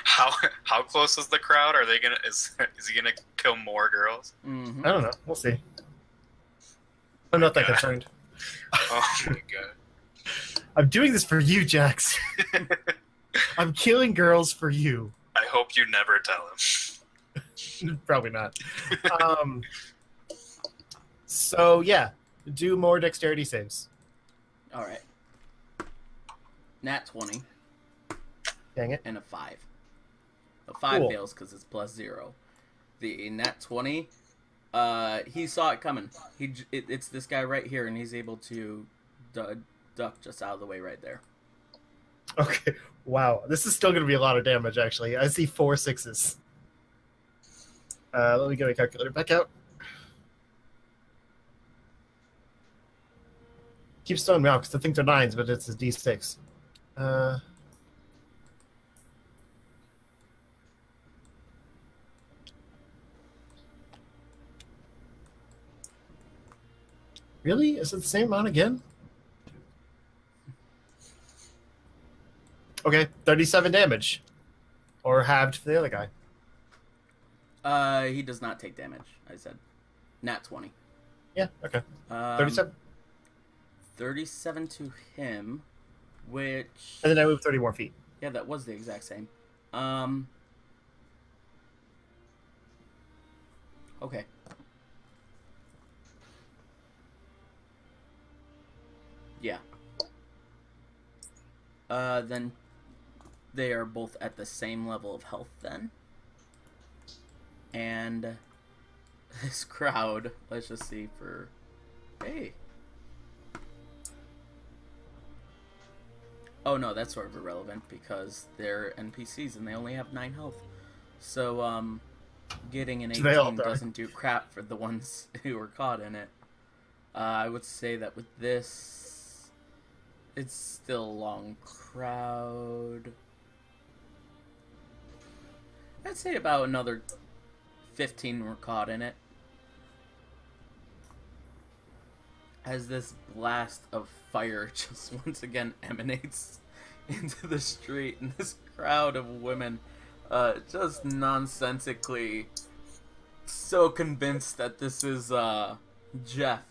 How close is the crowd? Are they gonna is he gonna kill more girls? Mm-hmm. I don't know. We'll see. I'm not that concerned. Oh my god! I'm doing this for you, Jax. I'm killing girls for you. I hope you never tell him. Probably not. So yeah, do more dexterity saves. All right. Nat 20 Dang it. and a 5. A 5 Cool. fails because it's +0. The nat 20, he saw it coming. It's this guy right here, and he's able to duck just out of the way right there. Okay. Wow. This is still going to be a lot of damage, actually. I see 4 6s. Let me get my calculator back out. Keep stone me out because I think they're 9s, but it's a D6. Really? Is it the same amount again? Okay, 37 damage. Or halved for the other guy. He does not take damage, I said. Nat 20. Yeah, okay. 37. 37 to him, which... And then I move 30 more feet. Yeah, that was the exact same. Okay. Yeah. Then they are both at the same level of health then. And this crowd, let's just see for... Hey. Oh no, that's sort of irrelevant because they're NPCs and they only have 9 health. So, getting an They all 18 die. doesn't do crap for the ones who were caught in it. I would say that with this, it's still a long crowd. I'd say about another 15 were caught in it. As this blast of fire just once again emanates into the street, and this crowd of women just nonsensically so convinced that this is Jeff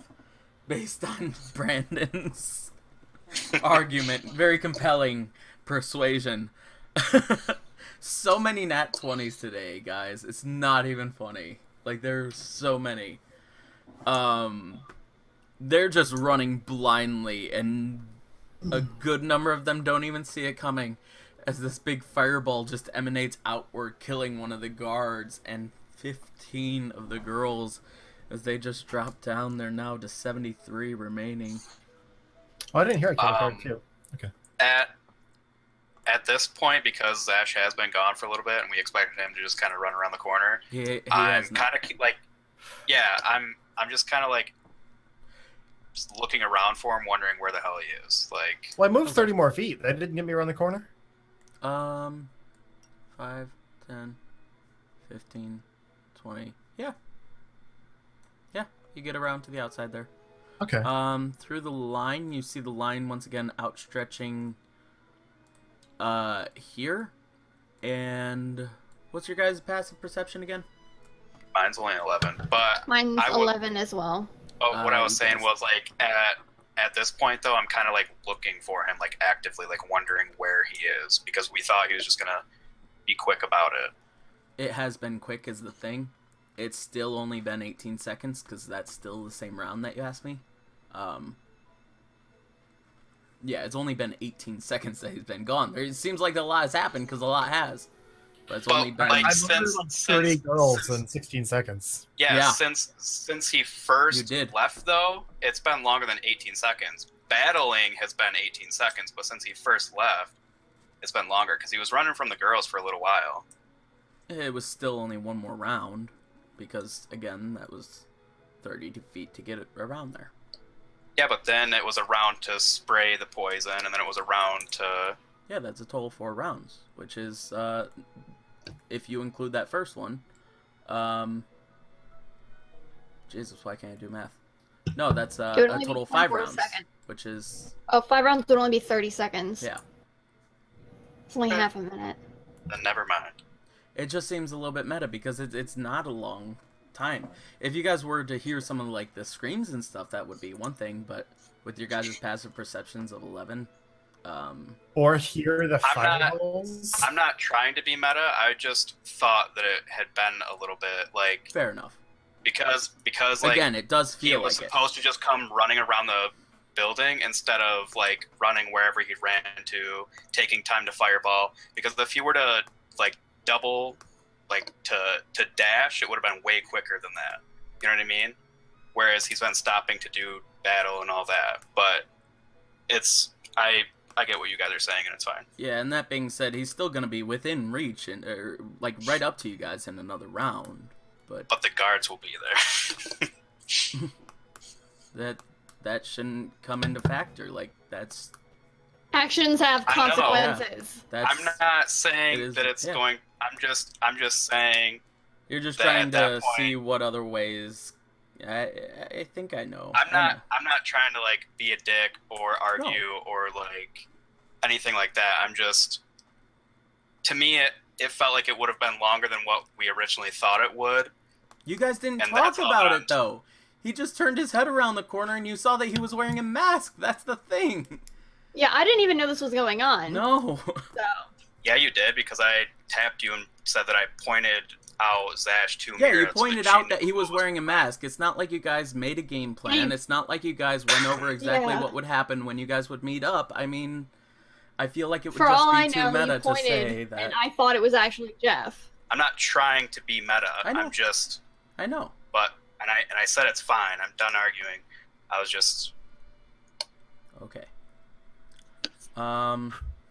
based on Brandon's argument. Very compelling persuasion. So many nat 20s today, guys. It's not even funny. Like, there's so many. They're just running blindly, and a good number of them don't even see it coming as this big fireball just emanates outward, killing one of the guards, and 15 of the girls, as they just drop down, they're now to 73 remaining. Oh, I didn't hear it kill a card too. Okay. At this point, because Zash has been gone for a little bit, and we expected him to just kind of run around the corner, I'm kind of like, yeah, I'm just kind of like just looking around for him, wondering where the hell he is. Like, Well, I moved 30 more feet. That didn't get me around the corner. 5, 10, 15, 20. Yeah. Yeah, you get around to the outside there. Okay. Through the line, you see the line once again outstretching here. And what's your guys' passive perception again? mine's only 11, but Mine's I would- 11 as well. what I was saying yes. was like at this point though, I'm kind of like looking for him, like actively, like wondering where he is, because we thought he was just gonna be quick about it. It has been quick is the thing. It's still only been 18 seconds because that's still the same round that you asked me. Yeah, it's only been 18 seconds that he's been gone. It seems like a lot has happened because a lot has. But it's only been... like, I since- murdered 30 girls in 16 seconds. Yeah, Yeah. since he first You did. left though, it's been longer than 18 seconds. Battling has been 18 seconds, but since he first left, it's been longer because he was running from the girls for a little while. It was still only one more round because, again, that was 30 feet to get it around there. Yeah, but then it was a round to spray the poison, and then it was a round to... Yeah, that's a total 4 rounds, which is, if you include that first one, Jesus, why can't I do math? No, that's a total 5 rounds, which is... Oh, 5 rounds would only be 30 seconds. Yeah. It's only half a minute. Then never mind. It just seems a little bit meta, because it's not a long time. If you guys were to hear some of, like, the screams and stuff, that would be one thing, but with your guys' passive perceptions of 11... Or hear the fireballs. I'm not trying to be meta. I just thought that it had been a little bit like fair enough. Because like, again, it does feel he was like supposed to just come running around the building instead of like running wherever he ran to, taking time to fireball. Because if you were to like double, like to dash, it would have been way quicker than that. You know what I mean? Whereas he's been stopping to do battle and all that. But I get what you guys are saying, and it's fine. Yeah, and that being said, he's still going to be within reach, and like right up to you guys in another round. But the guards will be there. that shouldn't come into factor. Like, that's... Actions have consequences. Yeah. I'm not saying that it's going... I'm just saying... You're just trying to see what other ways... I think I know. I'm not trying to like be a dick or argue or like anything like that. I'm just, to me it felt like it would have been longer than what we originally thought it would. You guys didn't talk about it though. He just turned his head around the corner and you saw that he was wearing a mask. That's the thing. Yeah, I didn't even know this was going on. No. So. Yeah, you did, because I tapped you and said that I pointed out Zash to Yeah, you pointed out that he was wearing a mask. It's not like you guys made a game plan. It's not like you guys went over exactly what would happen when you guys would meet up. I mean, I feel like it would just be too meta to say that. And I thought it was actually Jeff. I'm not trying to be meta. I know. I know. I know. But I said it's fine. I'm done arguing. I was just... Okay.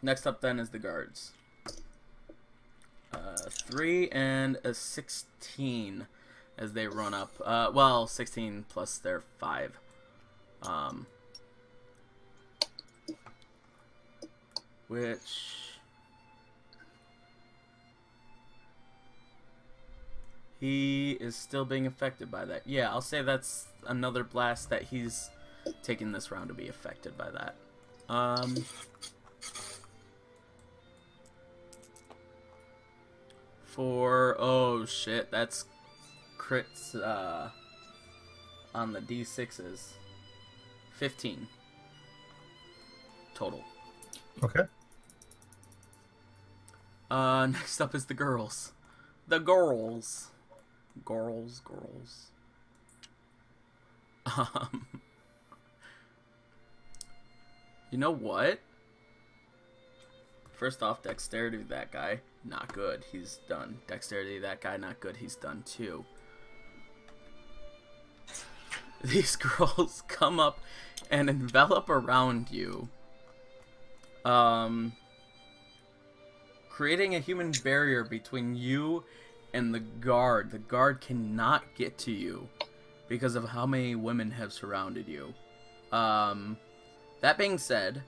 Next up then is the guards. 3 and a 16 as they run up. Well, 16 plus their 5. Which... he is still being affected by that. Yeah, I'll say that's another blast that he's taking this round to be affected by that. Oh shit, that's crits on the D6s. 15 total. Okay. Next up is the girls. The girls. Girls. You know what? First off, dexterity of that guy, not good. He's done. Dexterity of that guy, not good. He's done too. These girls come up and envelop around you. Creating a human barrier between you and the guard. The guard cannot get to you because of how many women have surrounded you. That being said,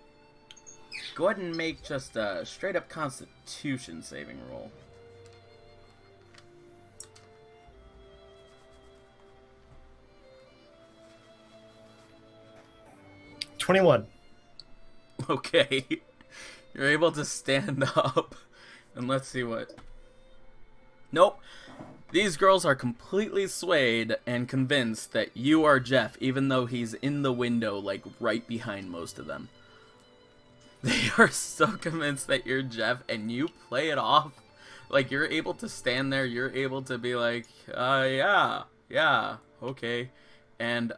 go ahead and make just a straight up Constitution saving roll. $21. Okay. You're able to stand up. And let's see what... Nope. These girls are completely swayed and convinced that you are Jeff, even though he's in the window, like, right behind most of them. They are so convinced that you're Jeff, and you play it off. Like, you're able to stand there, you're able to be like, yeah, okay. And,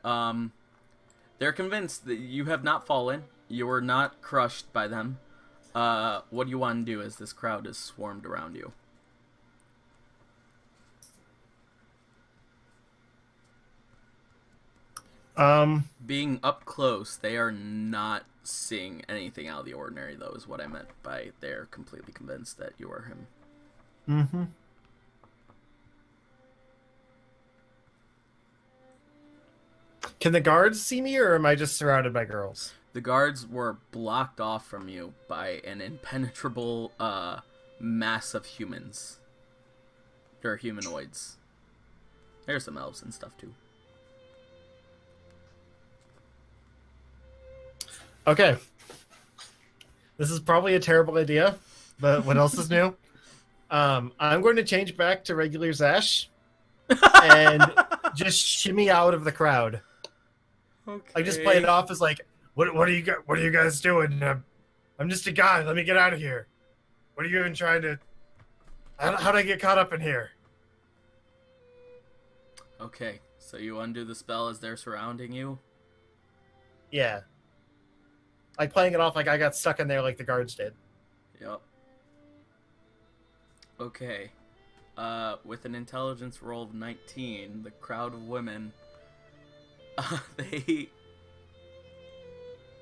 they're convinced that you have not fallen, you are not crushed by them. What do you want to do as this crowd is swarmed around you? Being up close, they are not seeing anything out of the ordinary, though, is what I meant by they're completely convinced that you are him. Mm-hmm. Can the guards see me, or am I just surrounded by girls? The guards were blocked off from you by an impenetrable mass of humans. Or humanoids. There's some elves and stuff too. Okay. This is probably a terrible idea, but what else is new? I'm going to change back to regular Zash and just shimmy out of the crowd. Okay. I just play it off as like, what are you guys doing? I'm just a guy. Let me get out of here. What are you even trying to? How'd I get caught up in here? Okay, so you undo the spell as they're surrounding you? Yeah. Like playing it off like I got stuck in there like the guards did. Yep. Okay. With an intelligence roll of 19, the crowd of women, they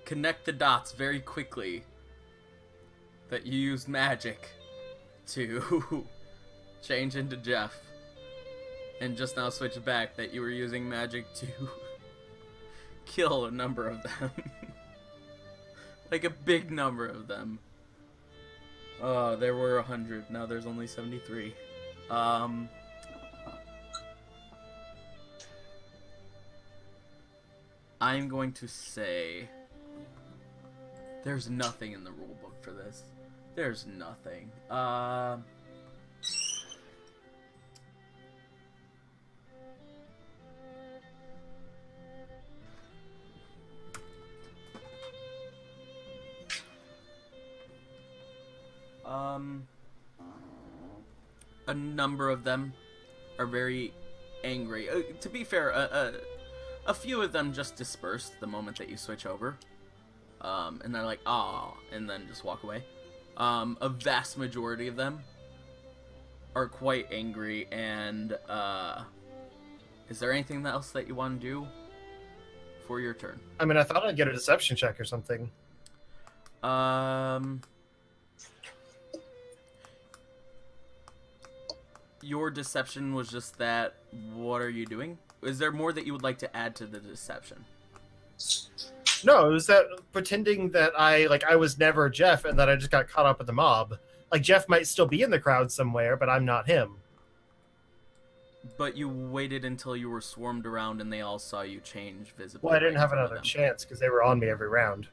connect the dots very quickly that you used magic to change into Jeff, and just now switch back that you were using magic to kill a number of them. Like a big number of them. There were 100, now there's only 73. I'm going to say there's nothing in the rulebook for this. There's nothing. A number of them are very angry. To be fair, a few of them just disperse the moment that you switch over. And they're like, "Ah," and then just walk away. A vast majority of them are quite angry, and is there anything else that you want to do for your turn? I mean, I thought I'd get a deception check or something. Your deception was just that. What are you doing? Is there more that you would like to add to the deception? No, it was that pretending that I was never Jeff and that I just got caught up in the mob. Like, Jeff might still be in the crowd somewhere, but I'm not him. But you waited until you were swarmed around and they all saw you change visibly. Well, I didn't have another chance because they were on me every round.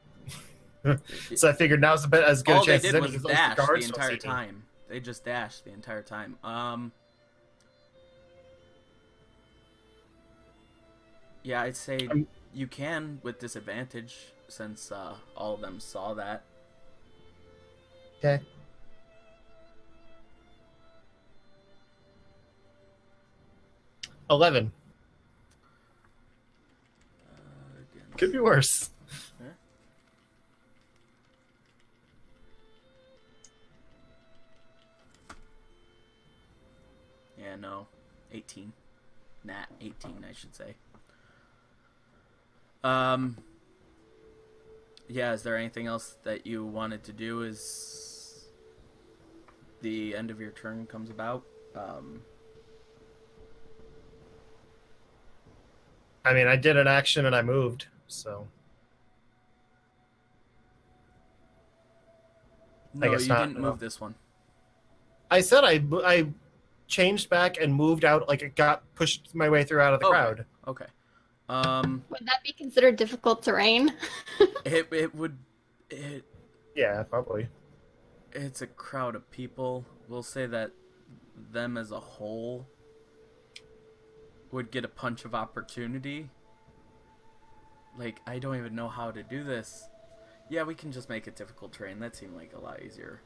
So I figured now's as good a chance as any. All they did was dash the entire time. They just dashed the entire time. Yeah, I'd say you can with disadvantage since all of them saw that. Okay. $11. Could be worse. Yeah. Yeah, no. 18. Nah, 18, I should say. Yeah, is there anything else that you wanted to do as the end of your turn comes about? I mean, I did an action and I moved, so... No, I guess you not, didn't no. move this one. I said I changed back and moved out, like it got pushed my way through out of the crowd. Okay. Would that be considered difficult terrain? It would... Yeah, probably. It's a crowd of people. We'll say that them as a whole would get a punch of opportunity. Like, I don't even know how to do this. Yeah, we can just make it difficult terrain. That seemed like a lot easier.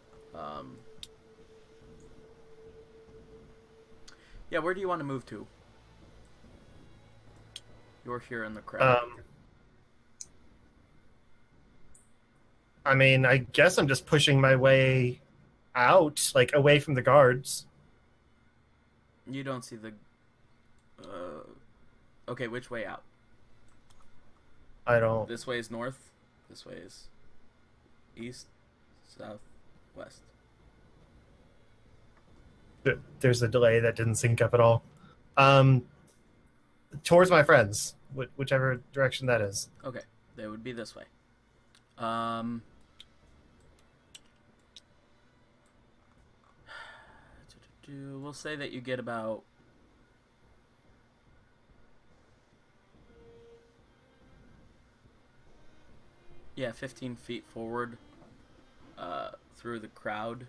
Yeah, where do you want to move to? You're here in the crowd. I mean, I guess I'm just pushing my way out, like away from the guards. You don't see the... Okay, which way out? I don't... This way is north. This way is east, south, west. There's a delay that didn't sync up at all. Towards my friends. whichever direction that is. Okay, they would be this way. We'll say that you get about 15 feet forward through the crowd,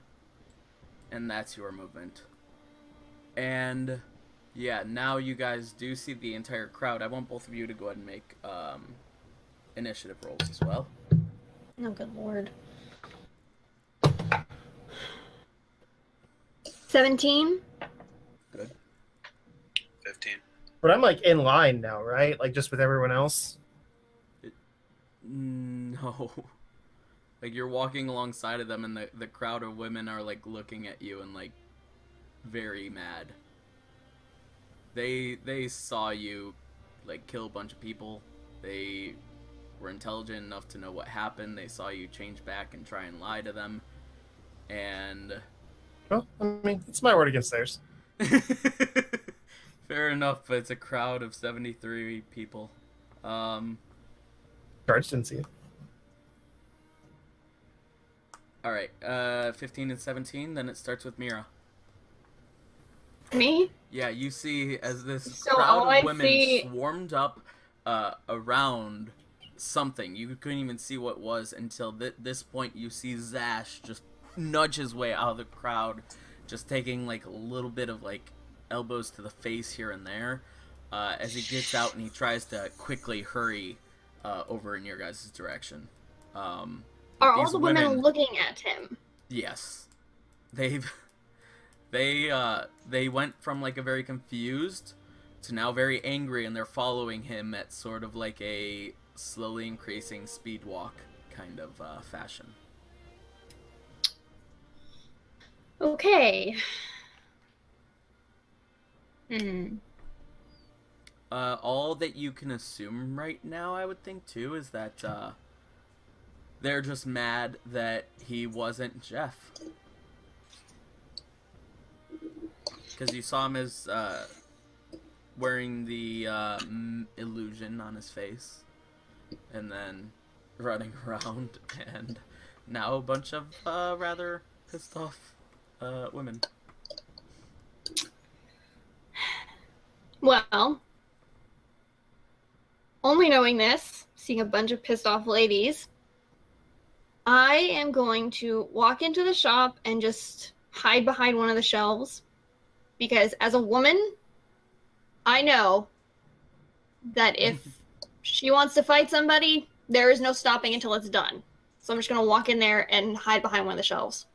and that's your movement. And yeah, now you guys do see the entire crowd. I want both of you to go ahead and make initiative rolls as well. Oh, good lord. 17. Good. 15. But I'm like in line now, right? Like just with everyone else. No. Like you're walking alongside of them, and the crowd of women are like looking at you and like very mad. They saw you like kill a bunch of people. They were intelligent enough to know what happened. They saw you change back and try and lie to them. And Well, I mean, it's my word against theirs. fair enough, but it's a crowd of 73 people. Charge didn't see it. Alright, 15 and 17, then it starts with Mira. Me? Yeah, you see as this So crowd all I of women see- swarmed up around something. You couldn't even see what it was until this point you see Zash just nudge his way out of the crowd, just taking like a little bit of like elbows to the face here and there as he gets out and he tries to quickly hurry over in your guys' direction. Are all the women looking at him? Yes. They went from like a very confused to now very angry, and they're following him at sort of like a slowly increasing speed walk kind of fashion. Okay. All that you can assume right now, I would think too, is that they're just mad that he wasn't Jeff. Because you saw him as wearing the illusion on his face, and then running around, and now a bunch of rather pissed off women. Well, only knowing this, seeing a bunch of pissed off ladies, I am going to walk into the shop and just hide behind one of the shelves. Because as a woman, I know that if she wants to fight somebody, there is no stopping until it's done. So I'm just going to walk in there and hide behind one of the shelves.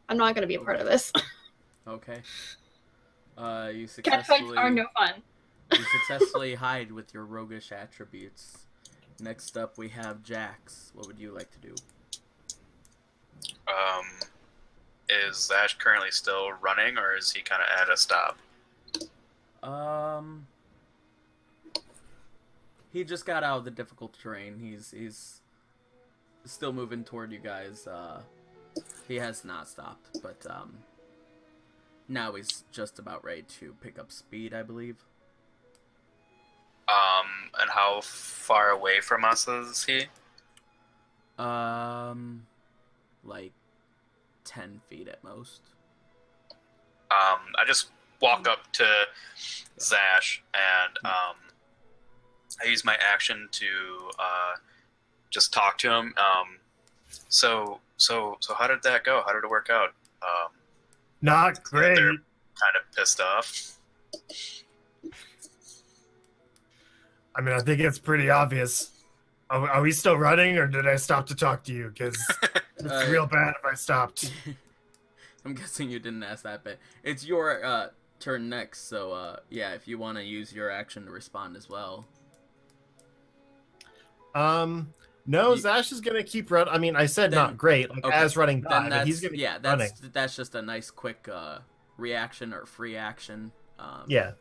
I'm not going to be a part of this. Okay. You Catfights successfully are no fun. you successfully hide with your roguish attributes. Next up, we have Jax. What would you like to do? Is Ash currently still running, or is he kind of at a stop? He just got out of the difficult terrain. He's still moving toward you guys. He has not stopped, but now he's just about ready to pick up speed, I believe. And how far away from us is he? Like 10 feet at most. I just walk up to Zash and I use my action to just talk to him. So how did that go? How did it work out? Not great. They're kind of pissed off. I mean, I think it's pretty obvious. Are we still running, or did I stop to talk to you? Because it's real bad if I stopped. I'm guessing you didn't ask that, but it's your turn next, so yeah, if you want to use your action to respond as well. No, Zash is gonna keep running. I mean, I said not great, like okay. as running by, Then but he's gonna keep running. That's just a nice quick reaction or free action. Yeah.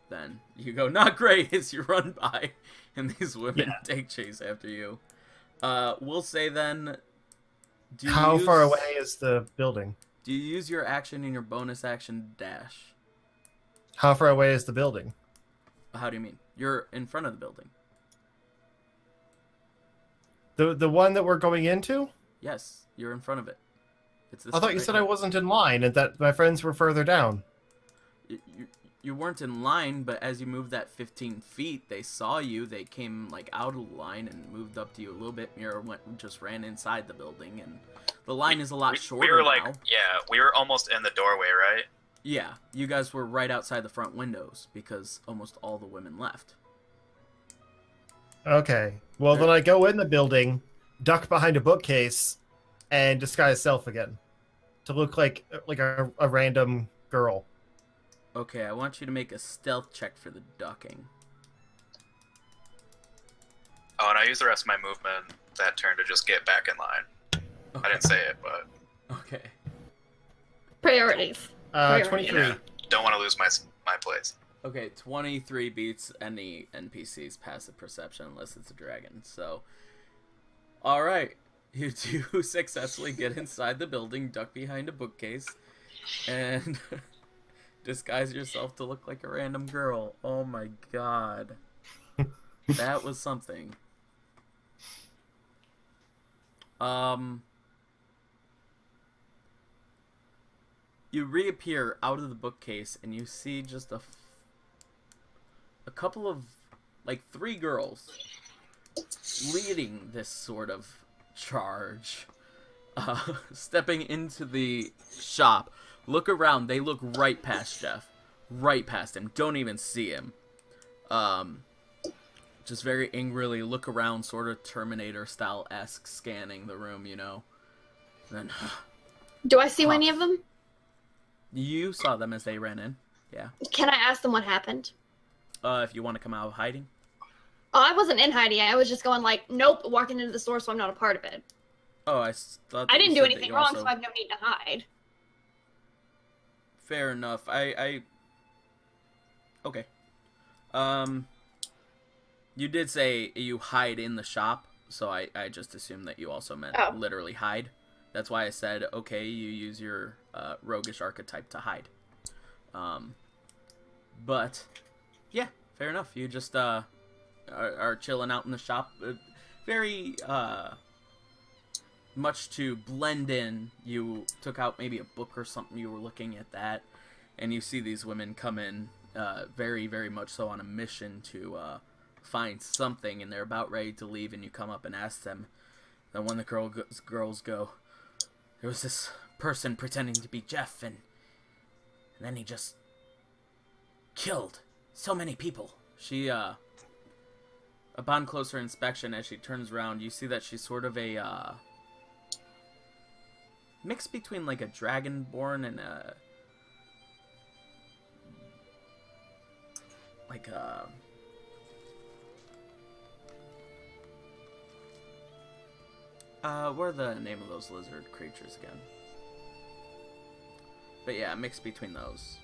Then you go not great as you run by, and these women take chase after you. We'll say then. How far away is the building? Do you use your action in your bonus action dash? How far away is the building? How do you mean? You're in front of the building. The one that we're going into? Yes, you're in front of it. It's this I thought one you right said here. I wasn't in line and that my friends were further down. You weren't in line, but as you moved that 15 feet, they saw you. They came like out of the line and moved up to you a little bit. Mira just ran inside the building, and the line is a lot shorter We were now. we were almost in the doorway, right? Yeah, you guys were right outside the front windows because almost all the women left. Okay. Well, then I go in the building, duck behind a bookcase, and disguise self again to look like a random girl. Okay, I want you to make a stealth check for the ducking. Oh, and I used the rest of my movement that turn to just get back in line. Okay. I didn't say it, but Okay. Priorities. 23. yeah, don't want to lose my place. Okay, 23 beats any NPC's passive perception unless it's a dragon. So, alright. You do successfully get inside the building, duck behind a bookcase, and disguise yourself to look like a random girl. Oh my god. That was something. You reappear out of the bookcase and you see just a couple of, like, 3 girls leading this sort of charge. Stepping into the shop. Look around. They look right past Jeff. Right past him. Don't even see him. Just very angrily look around, sort of Terminator-style-esque, scanning the room, you know. And then... Do I see any of them? You saw them as they ran in. Yeah. Can I ask them what happened? If you want to come out of hiding. Oh, I wasn't in hiding. I was just going like, nope, walking into the store, so I'm not a part of it. Oh, I thought I that didn't you do said that anything you wrong, also... so I have no need to hide. Fair enough. Okay. You did say you hide in the shop, so I just assumed that you also meant literally hide. That's why I said, okay, you use your roguish archetype to hide. But, yeah, fair enough. You just are chilling out in the shop. Very much to blend in, you took out maybe a book or something, you were looking at that, and you see these women come in very, very much so on a mission to find something, and they're about ready to leave, and you come up and ask them. Then when the girls go, there was this person pretending to be Jeff, and then he just killed so many people. She, upon closer inspection, as she turns around, you see that she's sort of a, mix between, like, a dragonborn and a, like a, what are the name of those lizard creatures again? But yeah, a mix between those.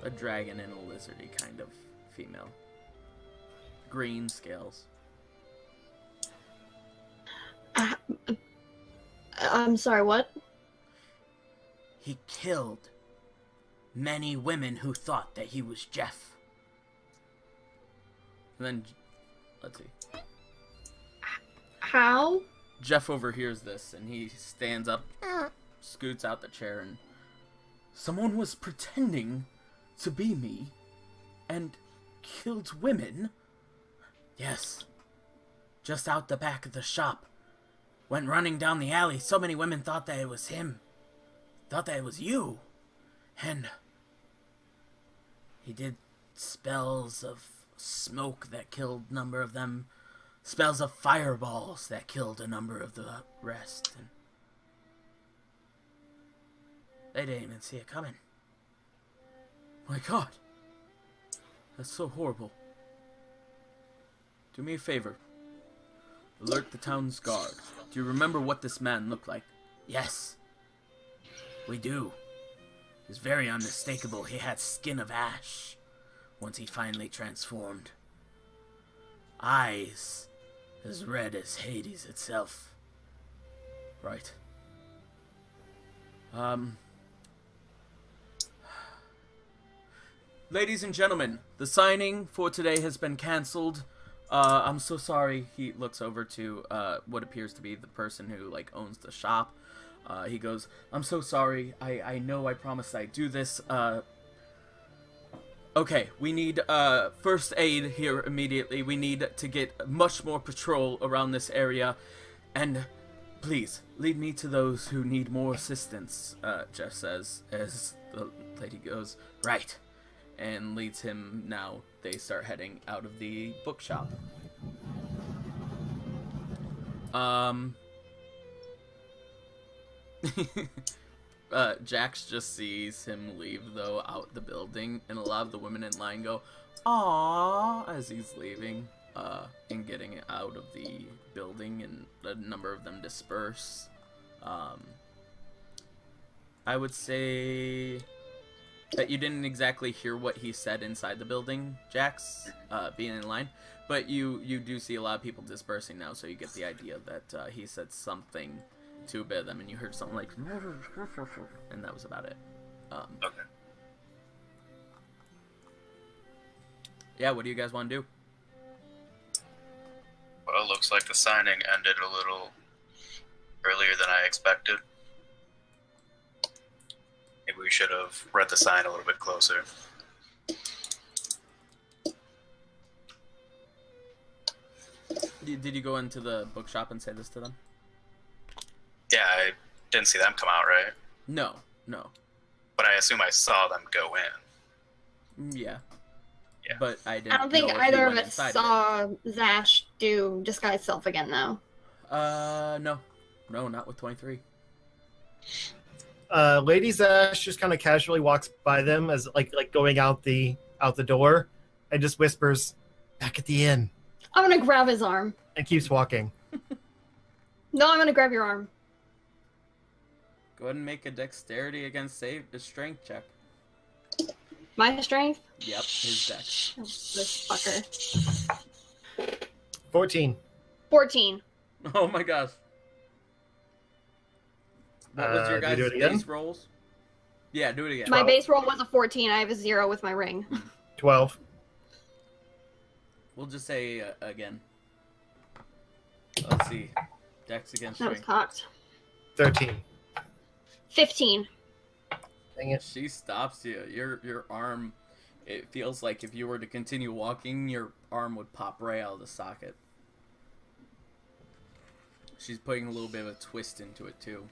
A dragon and a lizardy kind of female. Green scales. I'm sorry, what? He killed many women who thought that he was Jeff. And then, let's see. How? Jeff overhears this, and he stands up, scoots out the chair, and... Someone was pretending to be me, and killed women? Yes. Just out the back of the shop. Went running down the alley. So many women thought that it was him. Thought that it was you. And... he did spells of smoke that killed a number of them. Spells of fireballs that killed a number of the rest. And they didn't even see it coming. My God. That's so horrible. Do me a favor. Alert the town's guard. Do you remember what this man looked like? Yes. We do. He was very unmistakable. He had skin of ash once he finally transformed. Eyes as red as Hades itself. Right. Ladies and gentlemen, the signing for today has been cancelled. I'm so sorry. He looks over to what appears to be the person who like owns the shop. He goes, "I'm so sorry. I know I promised I'd do this. Okay, we need first aid here immediately. We need to get much more patrol around this area, and please lead me to those who need more assistance." Jeff says as the lady goes, "Right," and leads him. Now they start heading out of the bookshop. Jax just sees him leave, though, out the building, and a lot of the women in line go, "Aww," as he's leaving, and getting out of the building, and a number of them disperse. I would say that you didn't exactly hear what he said inside the building, Jax, being in line, but you do see a lot of people dispersing now, so you get the idea that he said something to a bit of them, and you heard something like, and that was about it. Okay. Yeah, what do you guys want to do? Well, looks like the signing ended a little earlier than I expected. Maybe we should have read the sign a little bit closer. Did you go into the bookshop and say this to them? Yeah, I didn't see them come out, right? No. But I assume I saw them go in. Yeah. Yeah. But I didn't. I don't think know if either you of went us inside saw Zash do disguise self again, though. No, not with 23. Lady Zash just kind of casually walks by them as like going out the door, and just whispers, "Back at the inn," I'm gonna grab his arm. and keeps walking. No, I'm gonna grab your arm. Go ahead and make a dexterity against strength check. My strength? Yep, his dex. Oh, this fucker. 14. 14. Oh my gosh. What was your do you guys' do it again? base rolls? Yeah, do it again. My 12. base roll was a 14. I have a 0 with my ring. 12. We'll just say again. Let's see. Dex against That was strength. cocked. 13. 15. Dang it. She stops you. Your arm, it feels like if you were to continue walking, your arm would pop right out of the socket. She's putting a little bit of a twist into it too.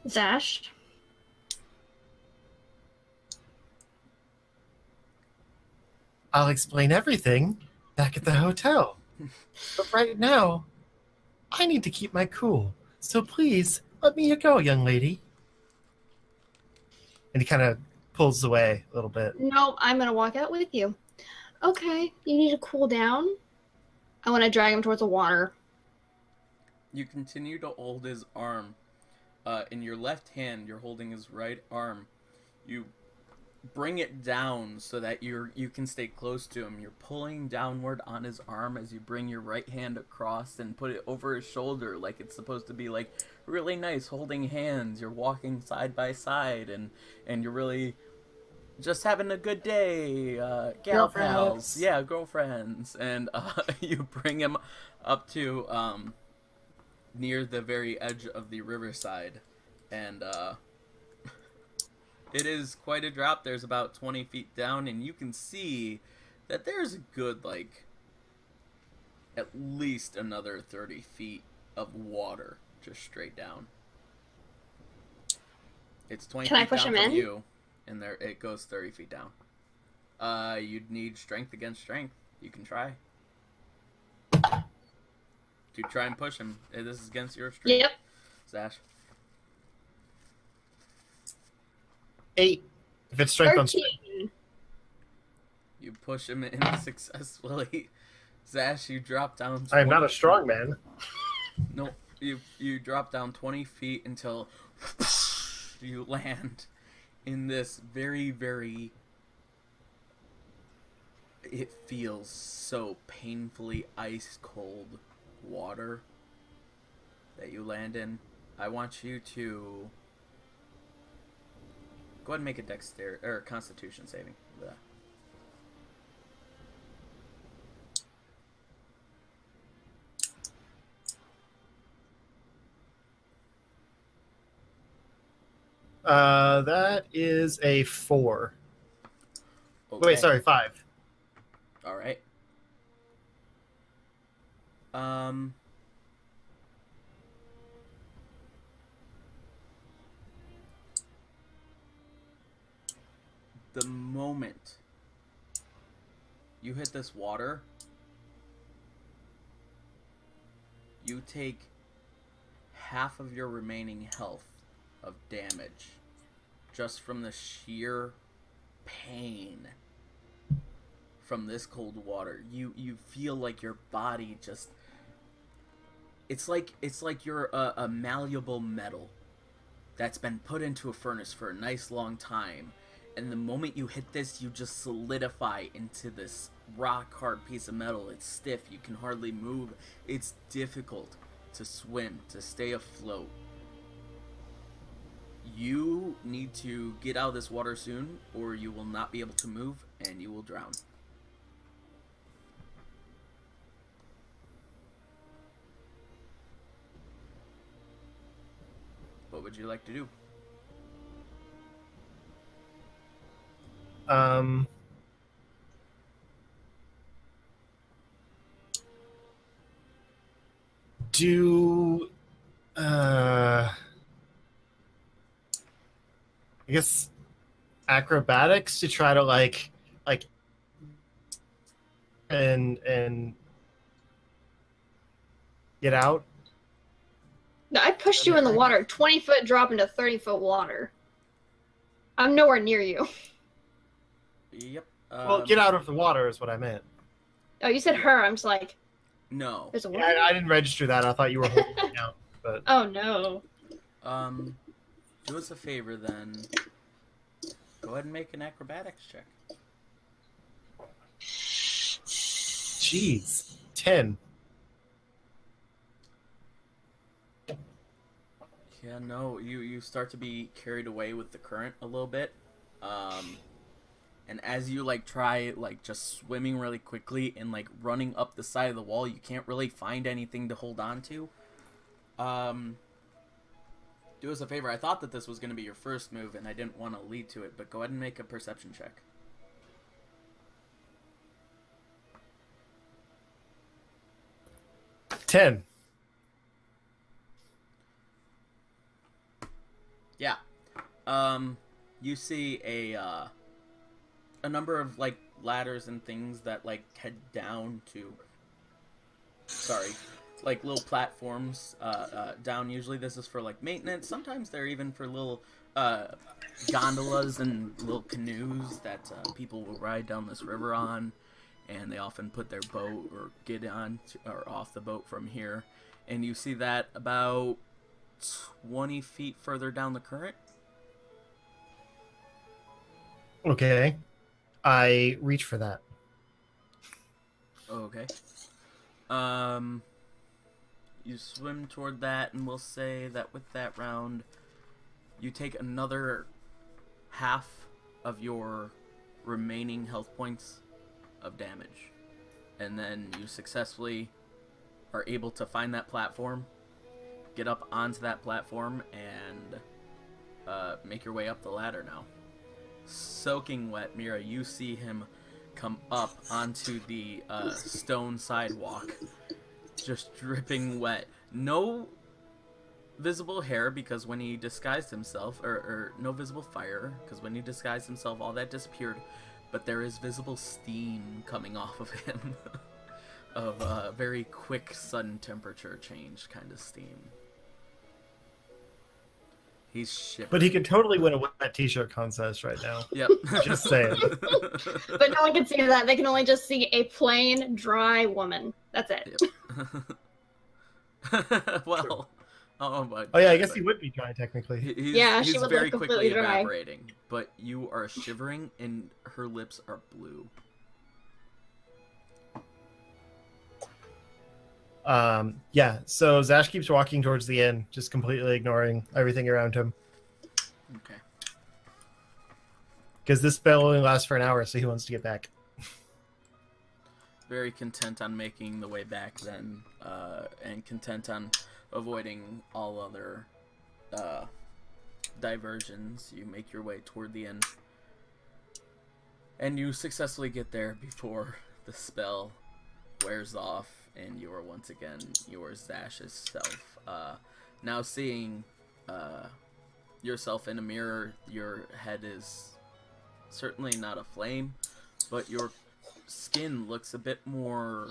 Zash? I'll explain everything back at the hotel. But right now, I need to keep my cool. So please, let me go, young lady. And he kind of pulls away a little bit. No, I'm gonna walk out with you. Okay, you need to cool down. I want to drag him towards the water. You continue to hold his arm. In your left hand, you're holding his right arm. You bring it down so that you can stay close to him. You're pulling downward on his arm as you bring your right hand across and put it over his shoulder, like it's supposed to be like really nice holding hands. You're walking side by side, and you're really just having a good day. Gal pals, yeah, girlfriends, and you bring him up to near the very edge of the riverside, and it is quite a drop. There's about 20 feet down, and you can see that there's a good, like, at least another 30 feet of water just straight down. It's 20 Can I feet push down him from in? you, and there it goes 30 feet down. You'd need strength against strength. You can try. To try and push him. This is against your strength. Yep. Zash. 8. If it's strength on strength. 13. You push him in successfully. Zash, you drop down 20 I am not a strong man. No, you drop down 20 feet until you land in this very, very... It feels so painfully ice-cold water that you land in. I want you to Go ahead and make a dexterity or Constitution saving. Blech. That is a 4. Okay. Wait, sorry, 5. All right. The moment you hit this water, you take half of your remaining health of damage just from the sheer pain from this cold water. You feel like your body just it's like you're a malleable metal that's been put into a furnace for a nice long time, and the moment you hit this, you just solidify into this rock hard piece of metal. It's stiff, you can hardly move, it's difficult to swim, to stay afloat. You need to get out of this water soon, or you will not be able to move, and you will drown. What would you like to do? Do I guess acrobatics to try to like and get out? No, I pushed you in the water. 20-foot drop into 30-foot water. I'm nowhere near you. Yep. Well, get out of the water is what I meant. Oh, you said her. I'm just like, No. there's a Yeah, woman. I didn't register that. I thought you were holding me out. But Oh no. Do us a favor then. Go ahead and make an acrobatics check. jeez, 10. Yeah, no, you start to be carried away with the current a little bit. And as you try just swimming really quickly and running up the side of the wall, you can't really find anything to hold on to. Do us a favor. I thought that this was going to be your first move and I didn't want to lead to it, but go ahead and make a perception check. $10. Yeah. You see a number of ladders and things that head down to little platforms down. Usually this is for maintenance. Sometimes they're even for little gondolas and little canoes that people will ride down this river on, and they often put their boat or get on or off the boat from here. And you see that about 20 feet further down the current. Okay. I reach for that. Okay. You swim toward that, and we'll say that with that round, you take another half of your remaining health points of damage. And then you successfully are able to find that platform, get up onto that platform, and make your way up the ladder now. Soaking wet, Mira, you see him come up onto the stone sidewalk, just dripping wet. No visible hair, because when he disguised himself, or no visible fire, because when he disguised himself, all that disappeared, but there is visible steam coming off of him, of a very quick, sudden temperature change kind of steam. He's shivering. But he could totally win a wet t-shirt contest right now. Yep. Just saying. But no one can see that. They can only just see a plain, dry woman. That's it. Yep. Well, but Oh yeah, I guess he would be dry technically. He's she would very look quickly completely dry. evaporating. But you are shivering, and her lips are blue. Yeah, so Zash keeps walking towards the inn, just completely ignoring everything around him. Okay. Because this spell only lasts for an hour, so he wants to get back. Very content on making the way back then, and content on avoiding all other diversions. You make your way toward the end, and you successfully get there before the spell wears off, and you are once again your Zash's self. Now seeing yourself in a mirror, your head is certainly not aflame, but your skin looks a bit more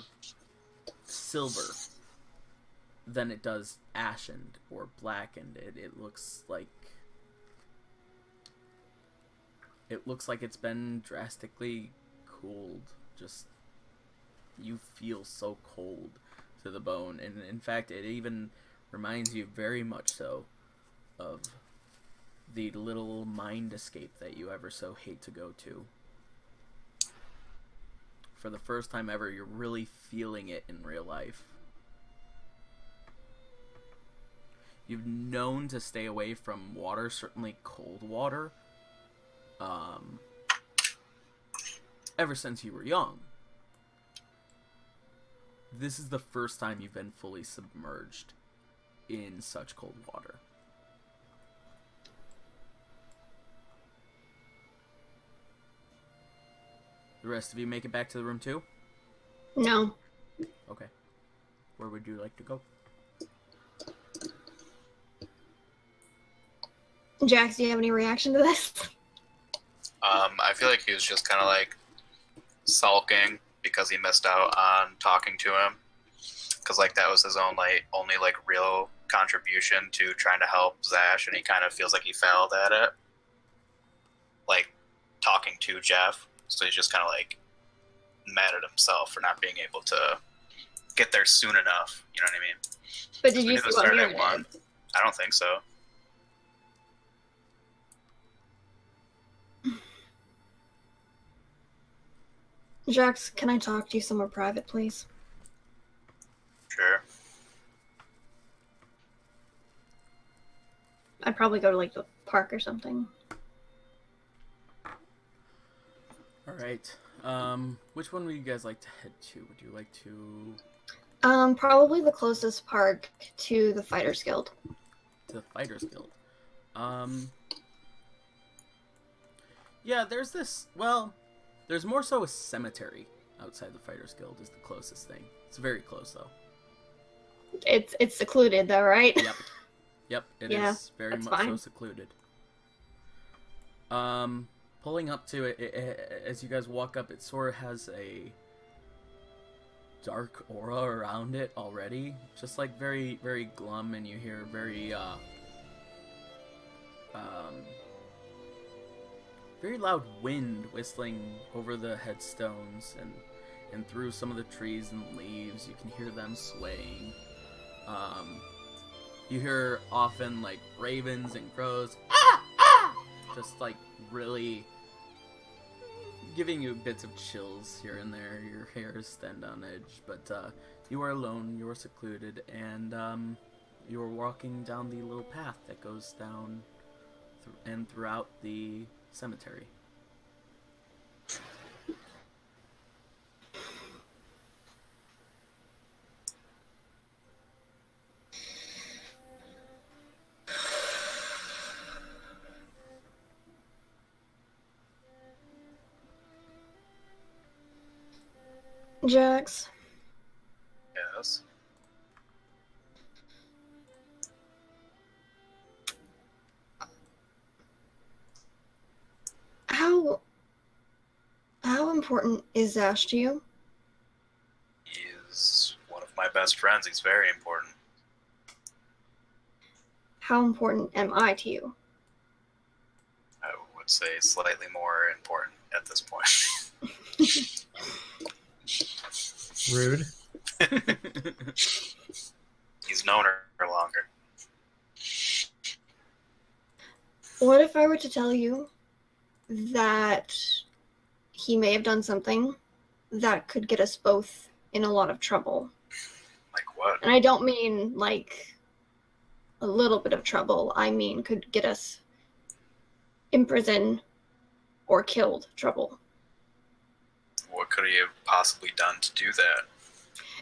silver than it does ashened or blackened. It looks like it's been drastically cooled. Just, you feel so cold to the bone, and in fact it even reminds you very much so of the little mind escape that you ever so hate to go to. For the first time ever, you're really feeling it in real life. You've known to stay away from water, certainly cold water, ever since you were young. This is the first time you've been fully submerged in such cold water. The rest of you make it back to the room too? No. Okay. Where would you like to go? Jax, do you have any reaction to this? I feel like he was just kind of like sulking because he missed out on talking to him, because like that was his own only real contribution to trying to help Zash, and he kind of feels like he failed at it, like talking to Jeff. So he's just kind of like mad at himself for not being able to get there soon enough. You know what I mean? But did you We see knew what this Mira started at 1. did? I don't think so. Jax, can I talk to you somewhere private, please? Sure. I'd probably go to like the park or something. Alright. Which one would you guys like to head to? Would you like to... Probably the closest park to the Fighters Guild. to the Fighters Guild? Yeah, there's this... Well, there's more so a cemetery outside the Fighters Guild is the closest thing. It's very close, though. It's secluded, though, right? Yep. Yep, it Yeah, is very that's much so fine. secluded. Pulling up to it, as you guys walk up, it sort of has a dark aura around it already. Just like very, very glum, and you hear very, very loud wind whistling over the headstones and through some of the trees and leaves. You can hear them swaying. You hear often like ravens and crows, just like really giving you bits of chills here and there. Your hairs stand on edge, but you are alone, you are secluded, and you are walking down the little path that goes down and throughout the cemetery. Jax, Yes. how important is Ash to you? He's one of my best friends. He's very important. How important am I to you? I would say slightly more important at this point. Rude. He's known her longer. What if I were to tell you that he may have done something that could get us both in a lot of trouble? Like what? And I don't mean like a little bit of trouble. I mean could get us in prison or killed Trouble. What could he have possibly done to do that?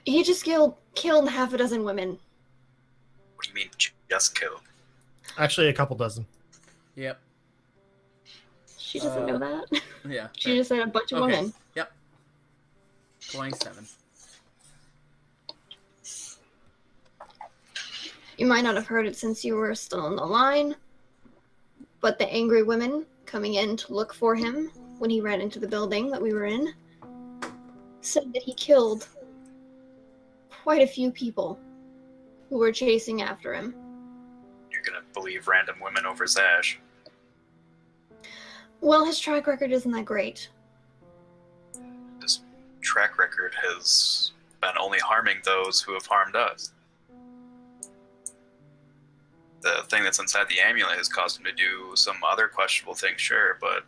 He just killed half a dozen women. What do you mean, just killed? Actually, a couple dozen. Yep. She doesn't know that. Yeah. She just said a bunch of women. Yep. 27. You might not have heard it since you were still on the line, but the angry women coming in to look for him when he ran into the building that we were in said that he killed quite a few people who were chasing after him. You're gonna believe random women over Zash? Well, his track record isn't that great. His track record has been only harming those who have harmed us. The thing that's inside the amulet has caused him to do some other questionable things, sure, but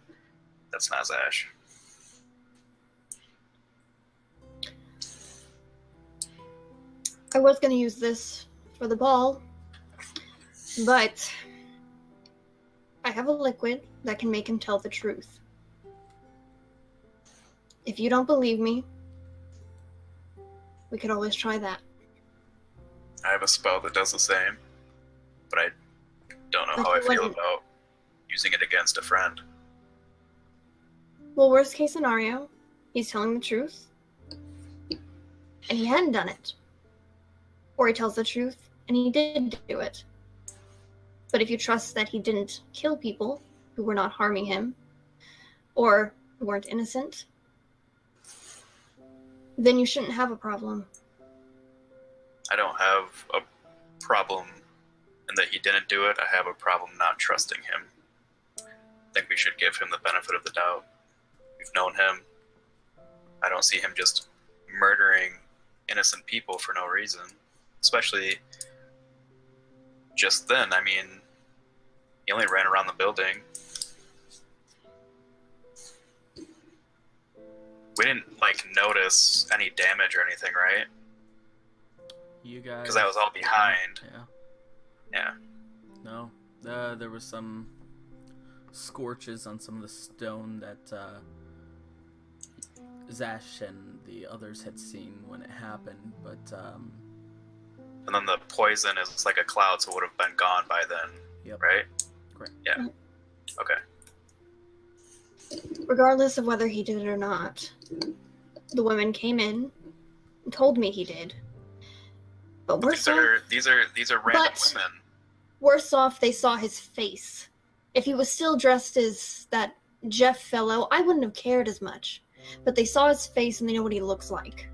that's not Zash. I was going to use this for the ball, but I have a liquid that can make him tell the truth. If you don't believe me, we could always try that. I have a spell that does the same, but I don't know But how I he feel wouldn't. about using it against a friend. Well, worst case scenario, he's telling the truth, and he hadn't done it. Or he tells the truth, and he did do it. But if you trust that he didn't kill people who were not harming him, or who weren't innocent, then you shouldn't have a problem. I don't have a problem in that he didn't do it. I have a problem not trusting him. I think we should give him the benefit of the doubt. We've known him. I don't see him just murdering innocent people for no reason. Especially just then. I mean, he only ran around the building. We didn't, notice any damage or anything, right? You guys. Because that was all behind. Yeah. Yeah. No. There was some scorches on some of the stone that Zash and the others had seen when it happened, but And then the poison is like a cloud, so it would have been gone by then, Yep. right? Correct. Yeah. Okay. Regardless of whether he did it or not, the women came in and told me he did. But These are random women. Worse off, they saw his face. If he was still dressed as that Jeff fellow, I wouldn't have cared as much. But they saw his face and they know what he looks like.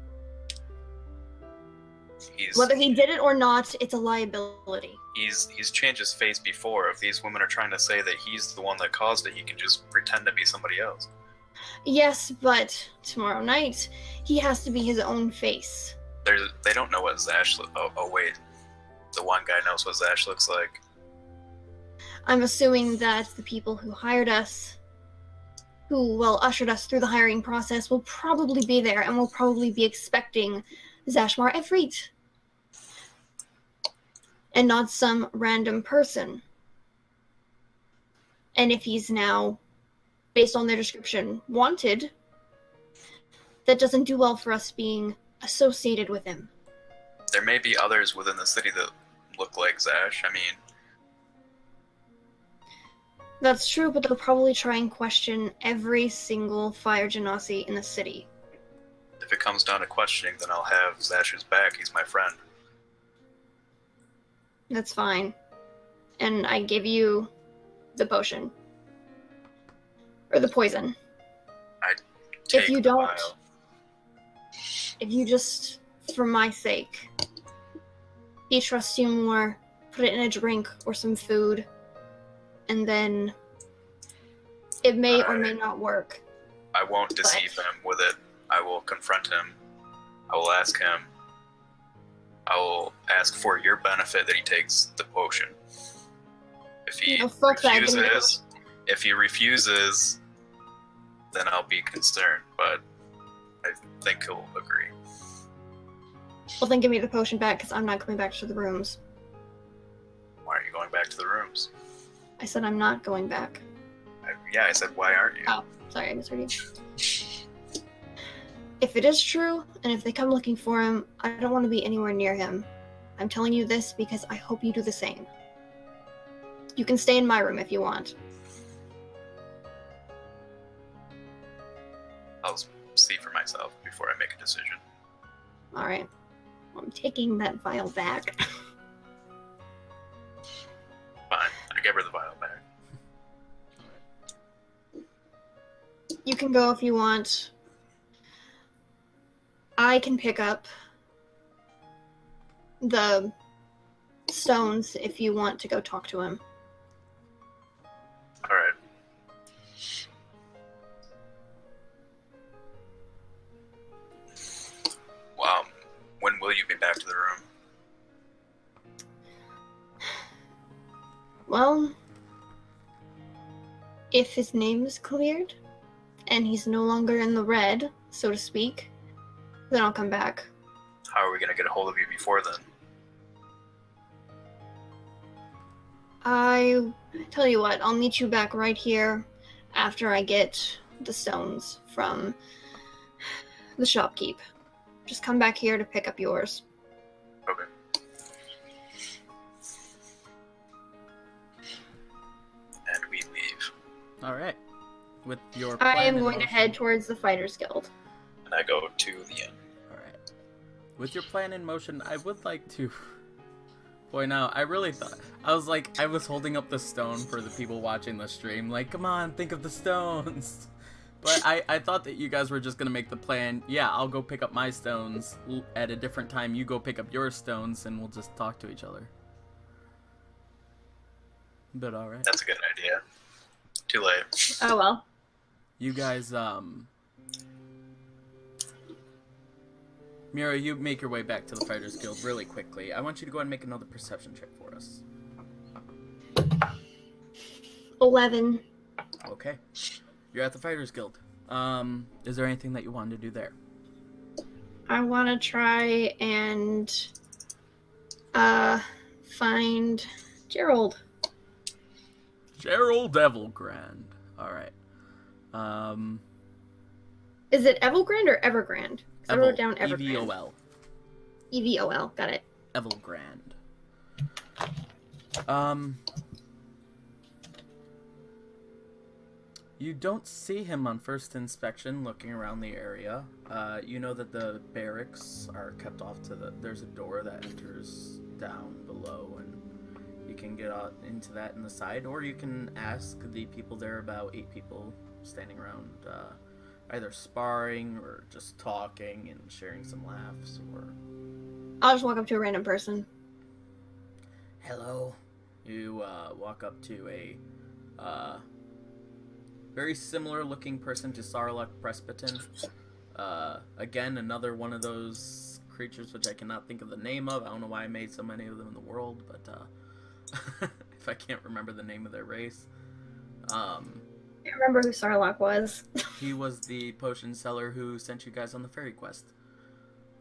Whether he did it or not, it's a liability. He's changed his face before. If these women are trying to say that he's the one that caused it, he can just pretend to be somebody else. Yes, but tomorrow night, he has to be his own face. They don't know what Zash oh wait. The one guy knows what Zash looks like. I'm assuming that the people who hired us, who ushered us through the hiring process, will probably be there and will probably be expecting Zashmar Efreet. And not some random person. And if he's now, based on their description, wanted, that doesn't do well for us being associated with him. There may be others within the city that look like Zash. I mean, That's true, but they'll probably try and question every single fire genasi in the city. if it comes down to questioning, then I'll have Zash's back. He's my friend. That's fine. And I give you the potion. Or the poison. Take If you the don't, vial. if you just, for my sake, he trusts you more, put it in a drink or some food, and then it may or may not work. I won't deceive him with it. I will confront him. I will ask him. I will ask for your benefit that he takes the potion. If he Fuck that, give me the refuses, then I'll be concerned. But I think he'll agree. Well, then give me the potion back, because I'm not coming back to the rooms. Why are you going back to the rooms? I said I'm not going back. Yeah, I said, why aren't you? Oh, sorry, I misheard you. If it is true, and if they come looking for him, I don't want to be anywhere near him. I'm telling you this because I hope you do the same. You can stay in my room if you want. I'll see for myself before I make a decision. Alright. I'm taking that vial back. Fine, I give her the vial back. You can go if you want. I can pick up the stones if you want to go talk to him. Alright. Wow. When will you be back to the room? Well, if his name is cleared, and he's no longer in the red, so to speak, then I'll come back. How are we gonna get a hold of you before then? I tell you what, I'll meet you back right here after I get the stones from the shopkeep. Just come back here to pick up yours. Okay. And we leave. All right. With your plan I am in going to motion- head towards the Fighters Guild. And I go to the inn. All right. With your plan in motion, I would like to point out, I was holding up the stone for the people watching the stream. Like, come on, think of the stones. But I thought that you guys were just going to make the plan. Yeah, I'll go pick up my stones. At a different time, you go pick up your stones, and we'll just talk to each other. But all right. That's a good idea. Too late. Oh well. You guys, Mira, you make your way back to the Fighters Guild really quickly. I want you to go ahead and make another perception check for us. 11. Okay. You're at the Fighters Guild. Is there anything that you wanted to do there? I want to try and find Gerald. Gerald Evergrande. Alright. Is it Evergrande or Evergrande? 'Cause I wrote down Evergrande. EVOL. EVOL, got it. Evergrande. You don't see him on first inspection looking around the area. You know that the barracks are kept off to there's a door that enters down below, and you can get out into that in the side, or you can ask the people there, about 8 people standing around, either sparring or just talking and sharing some laughs, or... I'll just walk up to a random person. Hello. You walk up to a very similar looking person to Sarlacc Presbyterian. Again, another one of those creatures which I cannot think of the name of. I don't know why I made so many of them in the world, but if I can't remember the name of their race. I can't remember who Sarlacc was. He was the potion seller who sent you guys on the fairy quest.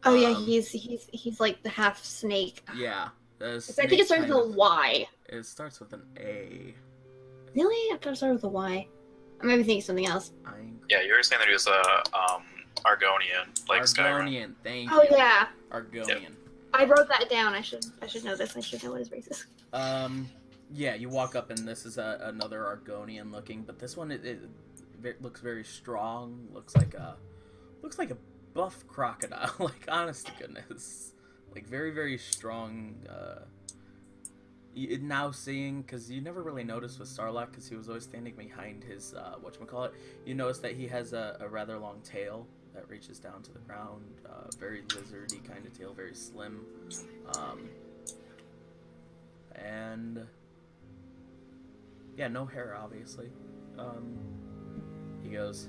Oh yeah, he's like the half snake. Yeah. I think it starts with a Y. It starts with an A. Really? I thought it started with a Y. I might be thinking something else. Yeah, you were saying that he was Argonian, like Skyrim. Argonian, thank Oh you. yeah. Argonian. I wrote that down. I should know this. I should know what his race is. Yeah, you walk up and this is another Argonian looking, but this one it looks very strong. Looks like a buff crocodile. Like, honest to goodness, like very very strong. Now seeing, because you never really noticed with Sarlacc, because he was always standing behind his whatchamacallit, you notice that he has a rather long tail that reaches down to the ground. Very lizardy kind of tail, very slim. And yeah, no hair, obviously. He goes,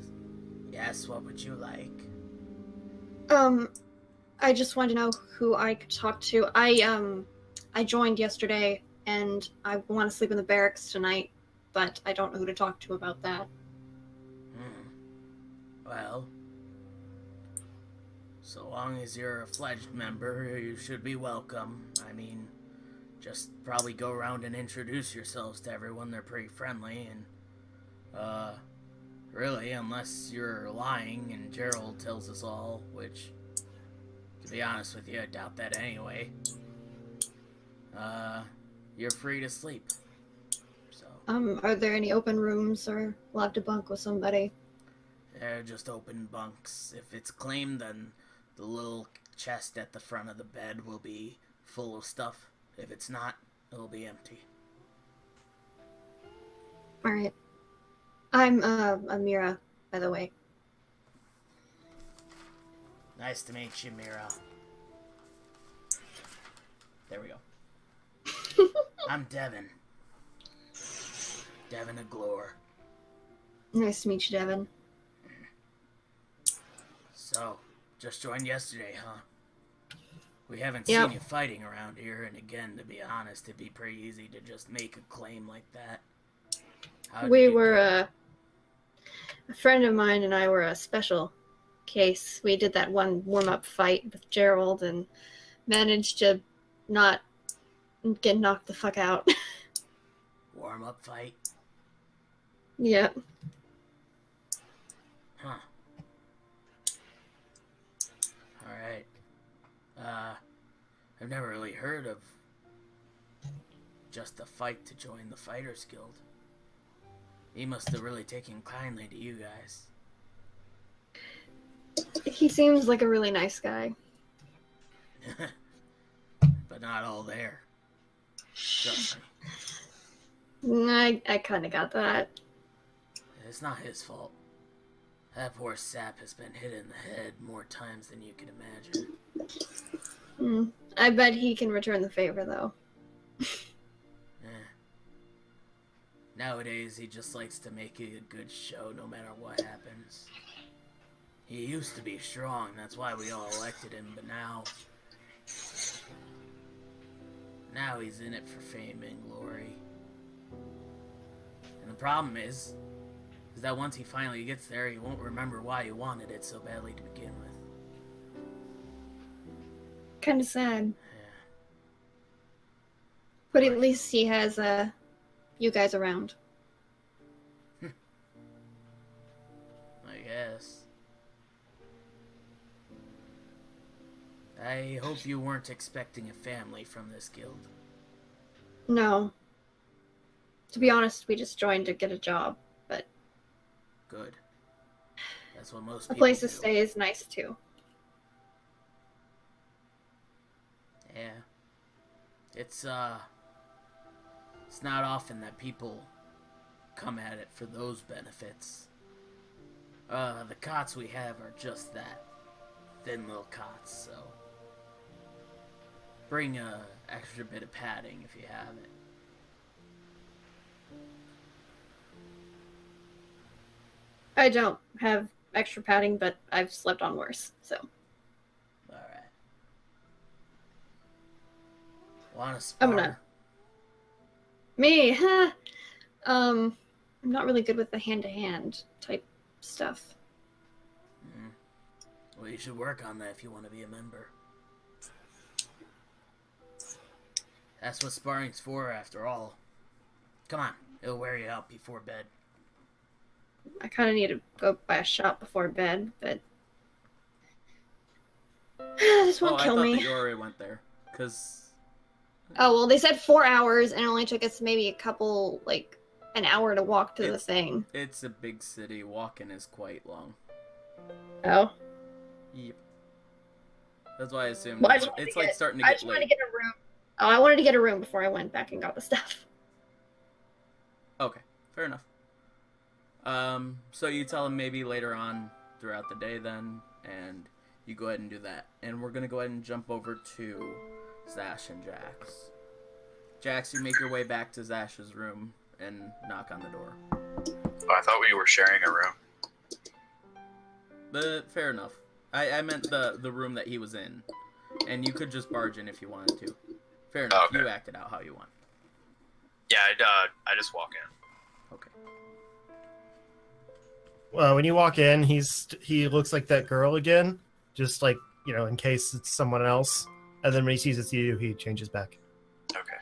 "Yes, what would you like?" I just wanted to know who I could talk to. I joined yesterday, and I want to sleep in the barracks tonight, but I don't know who to talk to about that. Well, so long as you're a fledged member, you should be welcome. I mean, just probably go around and introduce yourselves to everyone. They're pretty friendly, and Really, unless you're lying and Gerald tells us all, which, to be honest with you, I doubt that anyway. You're free to sleep. So. Are there any open rooms, or we'll have to bunk with somebody? They're just open bunks. If it's claimed, then the little chest at the front of the bed will be full of stuff. If it's not, it'll be empty. Alright. I'm, Amira, by the way. Nice to meet you, Mira. There we go. I'm Devin. Devin Aglor. Nice to meet you, Devin. So, just joined yesterday, huh? We haven't Yep. seen you fighting around here, and again, to be honest, it'd be pretty easy to just make a claim like that. We were, a friend of mine and I were a special case. We did that one warm-up fight with Gerald and managed to not get knocked the fuck out. Warm-up fight? Yep. Huh. Alright. I've never really heard of just a fight to join the Fighters Guild. He must have really taken kindly to you guys. He seems like a really nice guy. But not all there. Trust me. I kind of got that. It's not his fault. That poor sap has been hit in the head more times than you can imagine. I bet he can return the favor, though. Nowadays, he just likes to make it a good show no matter what happens. He used to be strong, that's why we all elected him, but now he's in it for fame and glory. And the problem is that once he finally gets there, he won't remember why he wanted it so badly to begin with. Kind of sad. Yeah. But at least he has, you guys around. I guess. I hope you weren't expecting a family from this guild. No. To be honest, we just joined to get a job, but... Good. That's what most a people place to do. stay is nice, too. Yeah. It's not often that people come at it for those benefits. The cots we have are just that. Thin little cots, so... Bring a extra bit of padding if you have it. I don't have extra padding, but I've slept on worse, so... Alright. Wanna spar? I'm gonna... Me, huh? I'm not really good with the hand-to-hand type stuff. Well, you should work on that if you want to be a member. That's what sparring's for, after all. Come on, it'll wear you out before bed. I kind of need to go buy a shot before bed, but... this won't kill I thought me. that you already went there, because... Oh, well, they said 4 hours, and it only took us maybe a couple, like, an hour to walk to the thing. It's a big city. Walking is quite long. Oh. Yep. That's why I assumed Well, I just it's wanted like to starting to I get just wanted to late. get a room. Oh, I wanted to get a room before I went back and got the stuff. Okay, fair enough. So you tell him maybe later on throughout the day then, and you go ahead and do that. And we're gonna go ahead and jump over to Zash and Jax. Jax, you make your way back to Zash's room and knock on the door. Oh, I thought we were sharing a room. But fair enough. I meant the room that he was in. And you could just barge in if you wanted to. Fair enough. Okay. You acted out how you want. Yeah, I just walk in. Okay. Well, when you walk in, he looks like that girl again, just like, in case it's someone else. And then when he sees it's you, he changes back. Okay.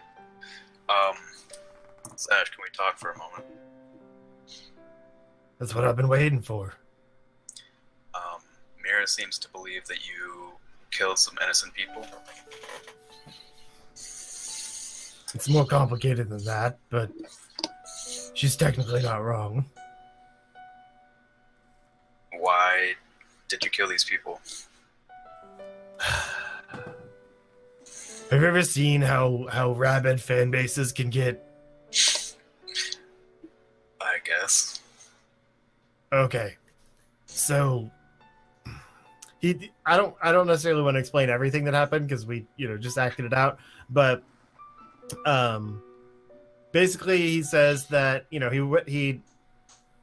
Sash, can we talk for a moment? That's what I've been waiting for. Mira seems to believe that you killed some innocent people. It's more complicated than that, but she's technically not wrong. Why did you kill these people? Have you ever seen how rabid fan bases can get? I guess. Okay, so I don't necessarily want to explain everything that happened because we just acted it out, but basically he says that he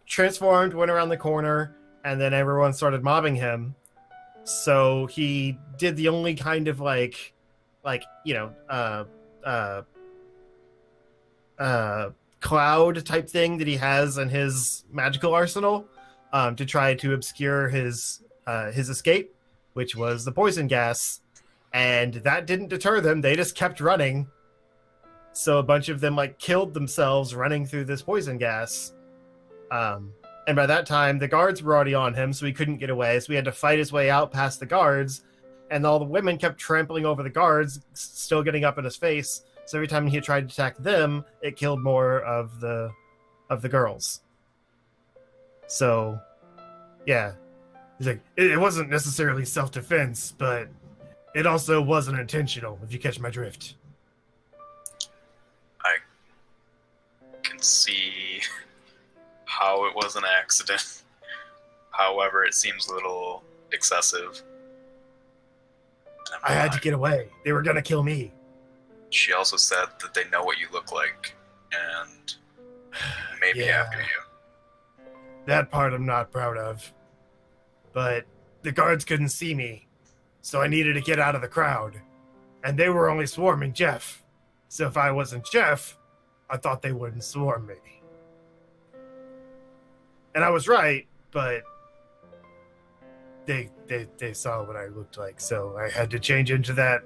transformed, went around the corner, and then everyone started mobbing him. So he did the only kind of cloud type thing that he has in his magical arsenal, to try to obscure his escape, which was the poison gas, and that didn't deter them. They just kept running. So a bunch of them killed themselves running through this poison gas. And by that time, the guards were already on him, so he couldn't get away. So he had to fight his way out past the guards, and all the women kept trampling over the guards, still getting up in his face. So every time he tried to attack them, it killed more of the girls. So, yeah. He's like, it wasn't necessarily self-defense, but it also wasn't intentional, if you catch my drift. I can see how it was an accident. However, it seems a little excessive. I had to get away. They were gonna kill me. She also said that they know what you look like, and maybe Yeah. after you. That part I'm not proud of. But the guards couldn't see me, so I needed to get out of the crowd. And they were only swarming Jeff. So if I wasn't Jeff, I thought they wouldn't swarm me. And I was right, but they saw what I looked like, so I had to change into that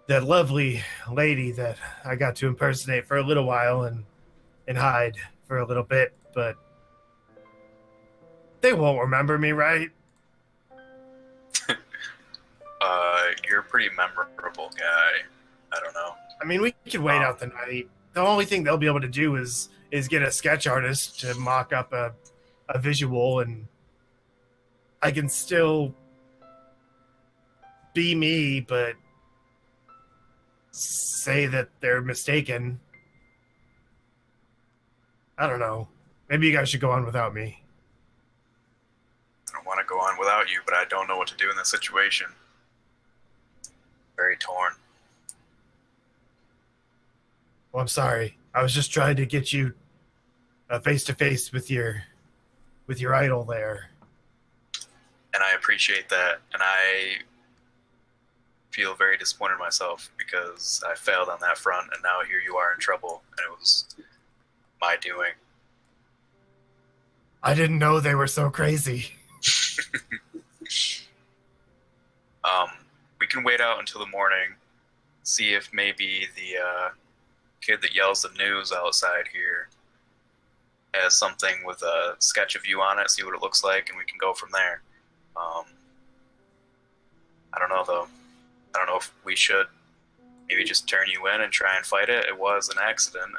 lovely lady that I got to impersonate for a little while and hide for a little bit, but they won't remember me, right? You're a pretty memorable guy. I don't know. I mean, we could wait out the night. The only thing they'll be able to do is get a sketch artist to mock up a visual, and I can still be me, but say that they're mistaken. I don't know. Maybe you guys should go on without me. I don't want to go on without you, but I don't know what to do in this situation. Very torn. Well, I'm sorry. I was just trying to get you face to face with your idol there. And I appreciate that, and I feel very disappointed in myself because I failed on that front, and now here you are in trouble, and it was my doing. I didn't know they were so crazy. We can wait out until the morning, see if maybe the kid that yells the news outside here has something with a sketch of you on it, see what it looks like, and we can go from there. I don't know, though. I don't know if we should maybe just turn you in and try and fight it. It was an accident.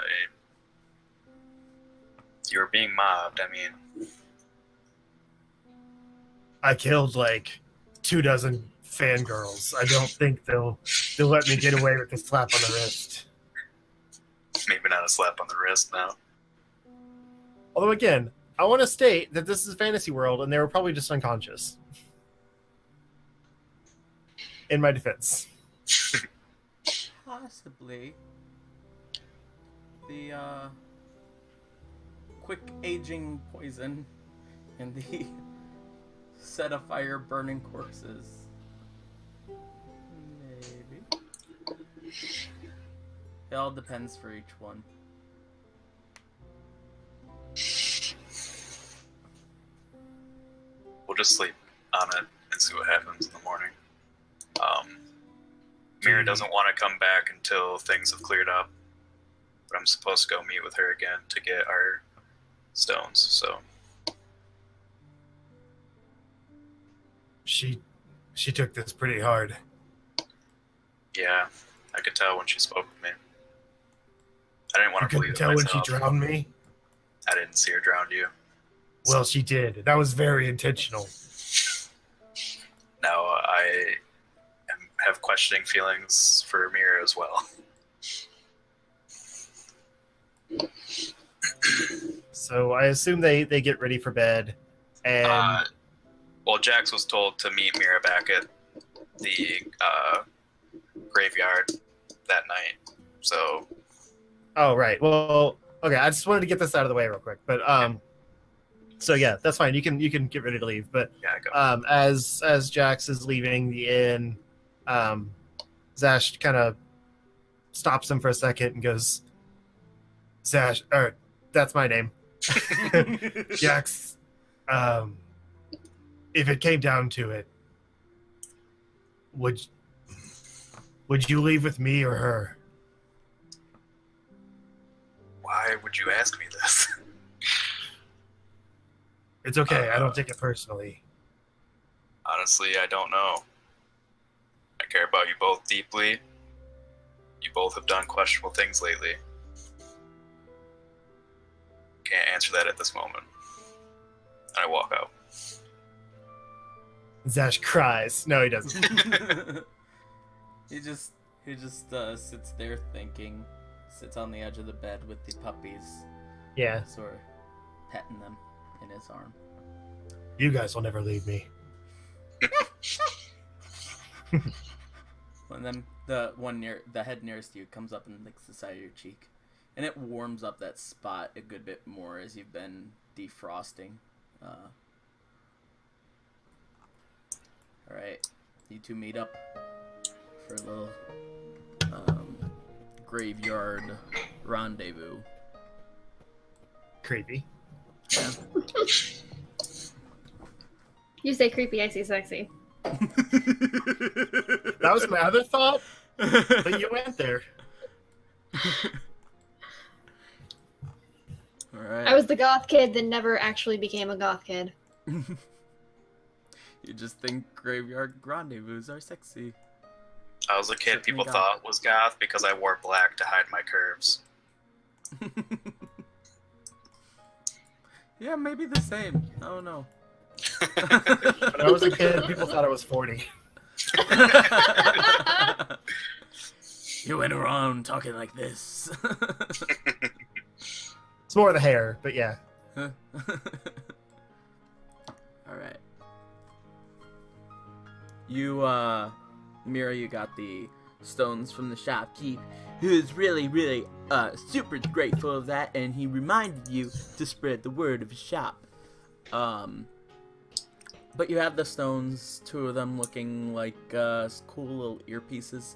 You were being mobbed. I mean, I killed 24 fangirls. I don't think they'll let me get away with a slap on the wrist. maybe not a slap on the wrist now. Although again, I want to state that this is a fantasy world, and they were probably just unconscious. In my defense. Possibly. The quick aging poison and the set afire burning corpses. Maybe. It all depends for each one. We'll just sleep on it and see what happens in the morning. Mira doesn't want to come back until things have cleared up, but I'm supposed to go meet with her again to get our stones. So She took this pretty hard. yeah, I could tell when she spoke with me. I didn't want You to believe couldn't it tell when she myself. drowned me? I didn't see her drown you. Well, she did. That was very intentional. Now I have questioning feelings for Mira as well. So I assume they get ready for bed, and Well, Jax was told to meet Mira back at the graveyard that night. So oh right. Well, okay. I just wanted to get this out of the way real quick, but so yeah, that's fine. You can get ready to leave. But yeah, go. as Jax is leaving the inn, Zash kind of stops him for a second and goes, "Zash, or that's my name, Jax. If it came down to it, would you leave with me or her?" Why would you ask me this? It's okay. I don't take it personally. Honestly, I don't know. I care about you both deeply. You both have done questionable things lately. Can't answer that at this moment. And I walk out. Zash cries. No, he doesn't. He just sits there thinking, sits on the edge of the bed with the puppies, Yeah. sort of petting them in his arm. You guys will never leave me. And then the head nearest you comes up and licks the side of your cheek, and it warms up that spot a good bit more as you've been defrosting. All right, you two meet up for a little graveyard rendezvous. Creepy. Yeah. You say creepy, I say sexy. That was my other thought, but you went there. All right. I was the goth kid that never actually became a goth kid. You just think graveyard rendezvous are sexy. I was a kid Certainly people goth. thought was goth because I wore black to hide my curves. Yeah, maybe the same. I don't know. When I was a kid, people thought I was 40. You went around talking like this. It's more the hair, but yeah. All right. You, Mira, you got the stones from the shopkeep, who is really, really, super grateful of that, and he reminded you to spread the word of his shop. But you have the stones, 2 of them looking like, cool little earpieces,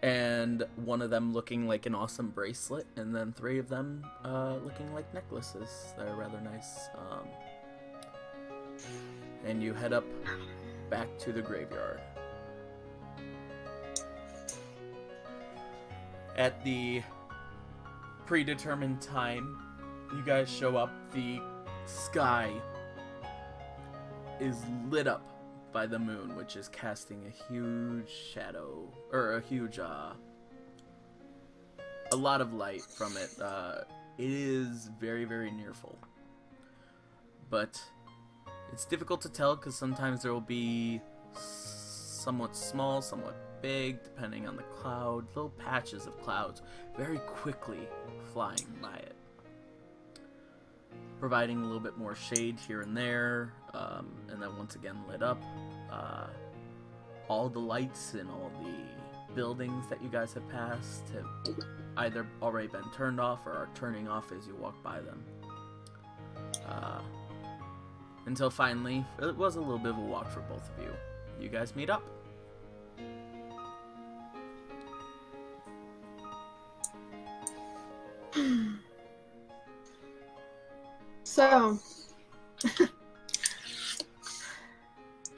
and 1 of them looking like an awesome bracelet, and then 3 of them, looking like necklaces that are rather nice. And you head up back to the graveyard. At the predetermined time, you guys show up. The sky is lit up by the moon, which is casting a huge shadow, or a huge, a lot of light from it. It is very, very near full. But it's difficult to tell because sometimes there will be somewhat small, somewhat big, depending on the cloud, little patches of clouds very quickly flying by it, providing a little bit more shade here and there, and then once again lit up. All the lights in all the buildings that you guys have passed have either already been turned off or are turning off as you walk by them. Until finally, it was a little bit of a walk for both of you. You guys meet up. So,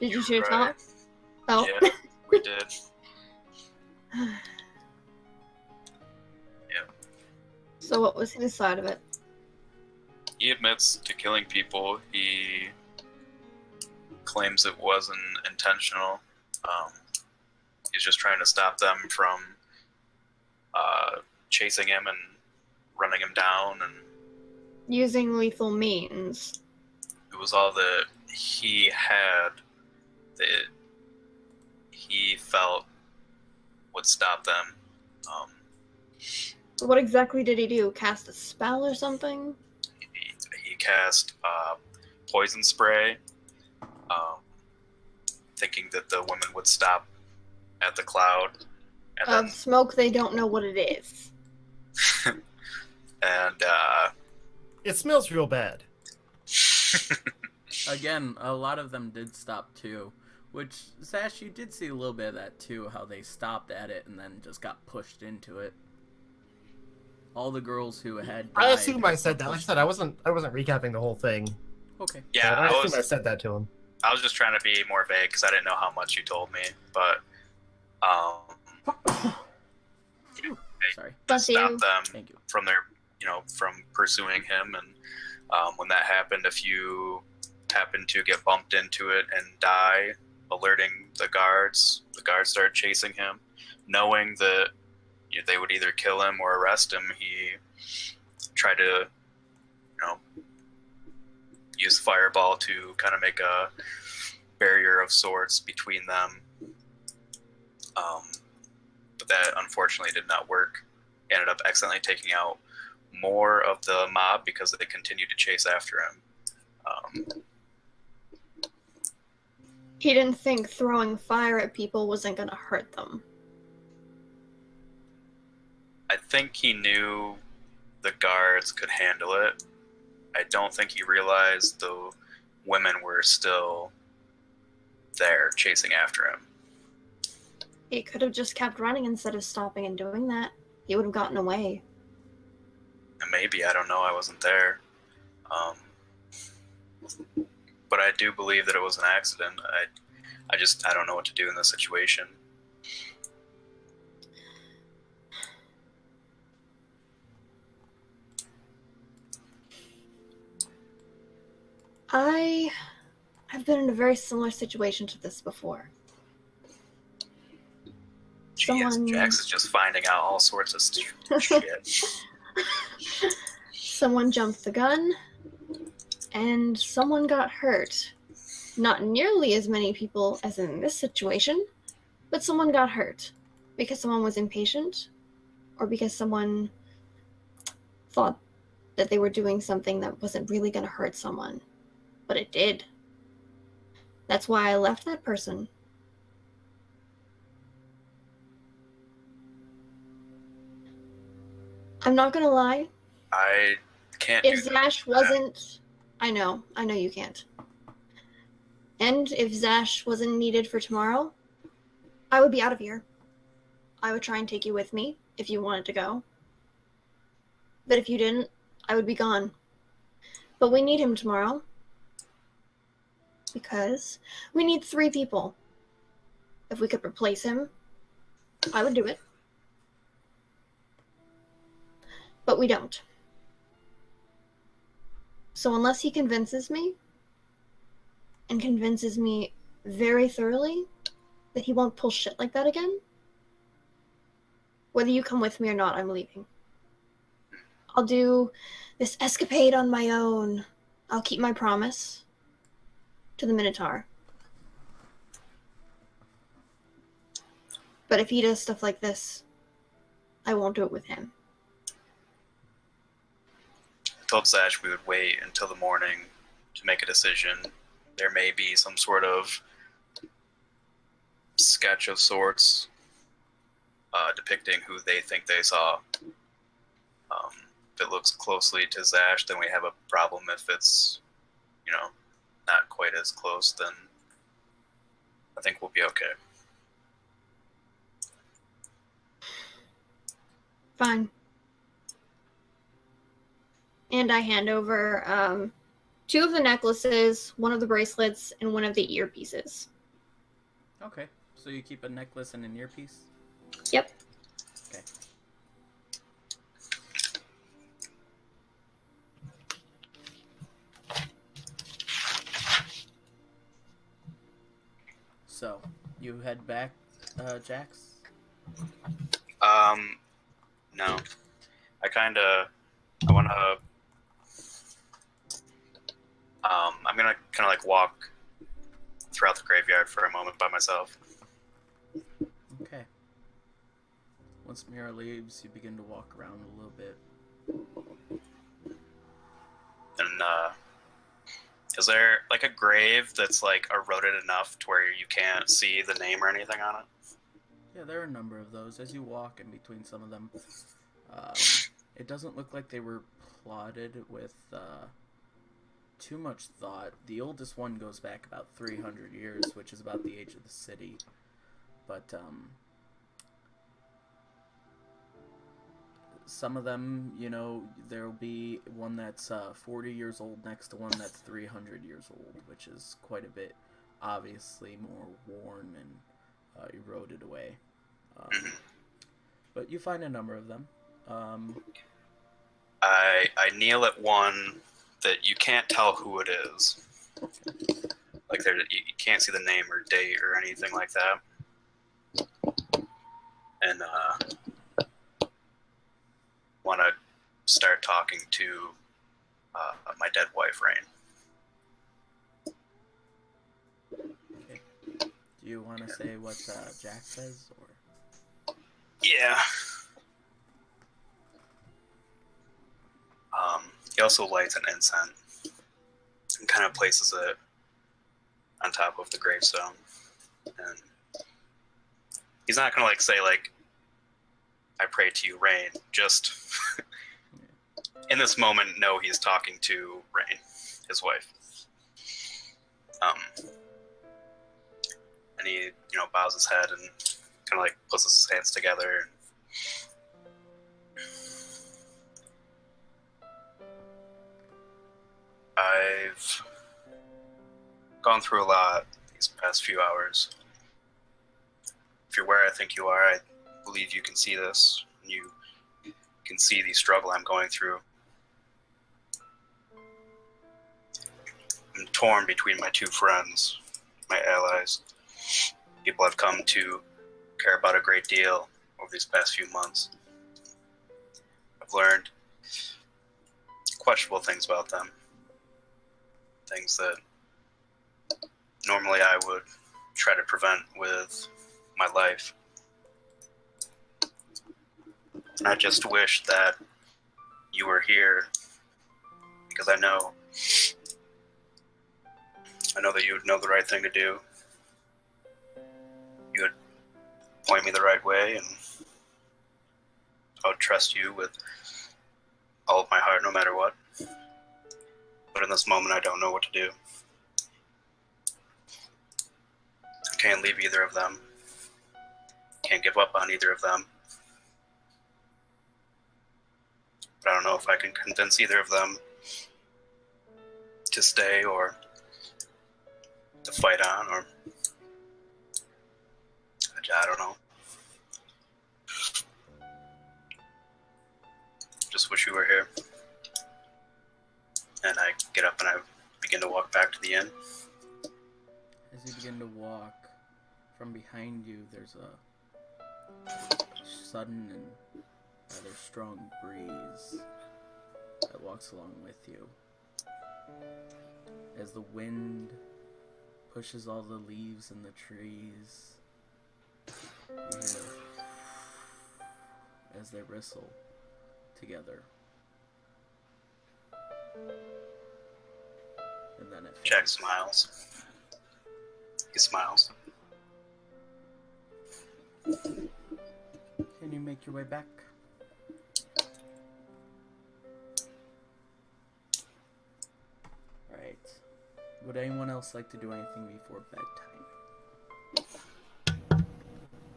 did you shoot Right. top? Oh, Yeah, we did. so what was his side of it? He admits to killing people. He claims it wasn't intentional. He's just trying to stop them from chasing him and running him down, and Using lethal means. it was all that he had that he felt would stop them. What exactly did he do? Cast a spell or something? He cast poison spray, thinking that the women would stop at the cloud, and Of smoke they don't know what it is. and It smells real bad. Again, a lot of them did stop too. Which, Sash, you did see a little bit of that too, how they stopped at it and then just got pushed into it. All the girls who had died. I assume I said that. Like I said, I wasn't recapping the whole thing. Okay. yeah, I assume I said that to him. I was just trying to be more vague because I didn't know how much you told me, but Sorry. Bless you. stop them Thank you. from their, from pursuing him. And when that happened, a few happened to get bumped into it and die, alerting the guards. The guards started chasing him, knowing that they would either kill him or arrest him. He tried to, use fireball to kind of make a barrier of sorts between them. But that unfortunately did not work. He ended up accidentally taking out more of the mob because they continued to chase after him. He didn't think throwing fire at people wasn't going to hurt them. I think he knew the guards could handle it. I don't think he realized the women were still there chasing after him. He could have just kept running instead of stopping and doing that. He would have gotten away. And maybe, I don't know, I wasn't there. But I do believe that it was an accident. I don't know what to do in this situation. I've been in a very similar situation to this before. Jeez, Jax is just finding out all sorts of shit. Someone jumped the gun, and someone got hurt. Not nearly as many people as in this situation, but someone got hurt because someone was impatient, or because someone thought that they were doing something that wasn't really going to hurt someone, but it did. That's why I left that person. I'm not going to lie. I can't If do Zash wasn't... I know you can't. And if Zash wasn't needed for tomorrow, I would be out of here. I would try and take you with me if you wanted to go. But if you didn't, I would be gone. But we need him tomorrow. Because we need 3 people. If we could replace him, I would do it. But we don't. So unless he convinces me, and convinces me very thoroughly that he won't pull shit like that again, whether you come with me or not, I'm leaving. I'll do this escapade on my own. I'll keep my promise to the Minotaur. But if he does stuff like this, I won't do it with him. I told Zash we would wait until the morning to make a decision. There may be some sort of sketch of sorts depicting who they think they saw. If it looks closely to Zash, then we have a problem. If it's, not quite as close, then I think we'll be okay. Fine. And I hand over 2 of the necklaces, 1 of the bracelets, and 1 of the earpieces. Okay. So you keep a necklace and an earpiece? Yep. So, you head back, Jax? No. I wanna, I'm gonna kind of like walk throughout the graveyard for a moment by myself. Okay. Once Mira leaves, you begin to walk around a little bit. And, is there like a grave that's like eroded enough to where you can't see the name or anything on it? Yeah, there are a number of those. As you walk in between some of them, it doesn't look like they were plotted with too much thought. The oldest one goes back about 300 years, which is about the age of the city. But some of them, you know, there'll be one that's 40 years old next to one that's 300 years old, which is quite a bit, obviously, more worn and eroded away. But you find a number of them. I kneel at one that you can't tell who it is. Like you can't see the name or date or anything like that. And want to start talking to my dead wife, Rain. Okay. Do you want to say what Jack says, or? Yeah. He also lights an incense and kind of places it on top of the gravestone. And he's not going to like say like, I pray to you, Rain. Just in this moment, know he's talking to Rain, his wife. And he, bows his head and kind of like puts his hands together. I've gone through a lot these past few hours. If you're where I think you are, I believe you can see this. You can see the struggle I'm going through. I'm torn between my two friends, my allies, people I've come to care about a great deal over these past few months. I've learned questionable things about them. Things that normally I would try to prevent with my life. And I just wish that you were here, because I know that you would know the right thing to do. You would point me the right way, and I would trust you with all of my heart no matter what. But in this moment, I don't know what to do. I can't leave either of them. Can't give up on either of them. But I don't know if I can convince either of them to stay or to fight on, or I don't know. Just wish you were here. And I get up and I begin to walk back to the inn. As you begin to walk, from behind you, there's a sudden and rather strong breeze that walks along with you. As the wind pushes all the leaves in the trees, you hear as they bristle together. And then it fades. Jack smiles. He smiles. Can you make your way back? Alright. Would anyone else like to do anything before bedtime?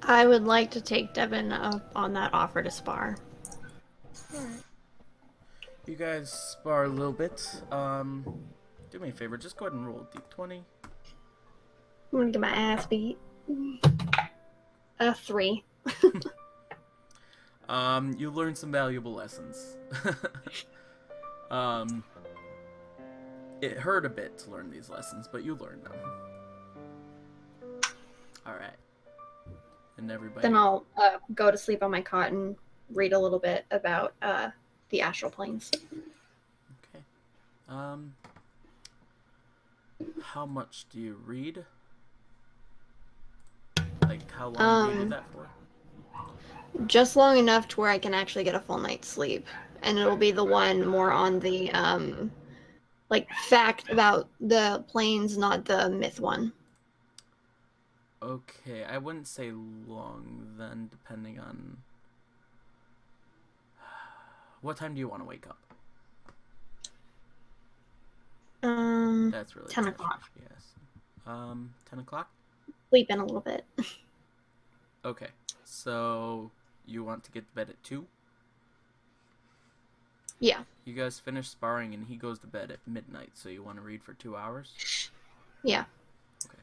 I would like to take Devin up on that offer to spar. Alright. You guys spar a little bit. Do me a favor, just go ahead and roll a d20. I'm gonna get my ass beat. 3. You learn some valuable lessons. It hurt a bit to learn these lessons, but you learned them. All right. And everybody. Then I'll go to sleep on my cot and read a little bit about the astral planes. Okay. How much do you read? Like, how long do you do that for? Just long enough to where I can actually get a full night's sleep. And it'll be the one more on the, like, fact about the planes, not the myth one. Okay, I wouldn't say long then, depending on... What time do you want to wake up? That's really 10 o'clock. Yes. 10 o'clock? Sleep in a little bit. Okay, so you want to get to bed at 2? Yeah. You guys finish sparring and he goes to bed at midnight, so you want to read for 2 hours? Yeah. Okay.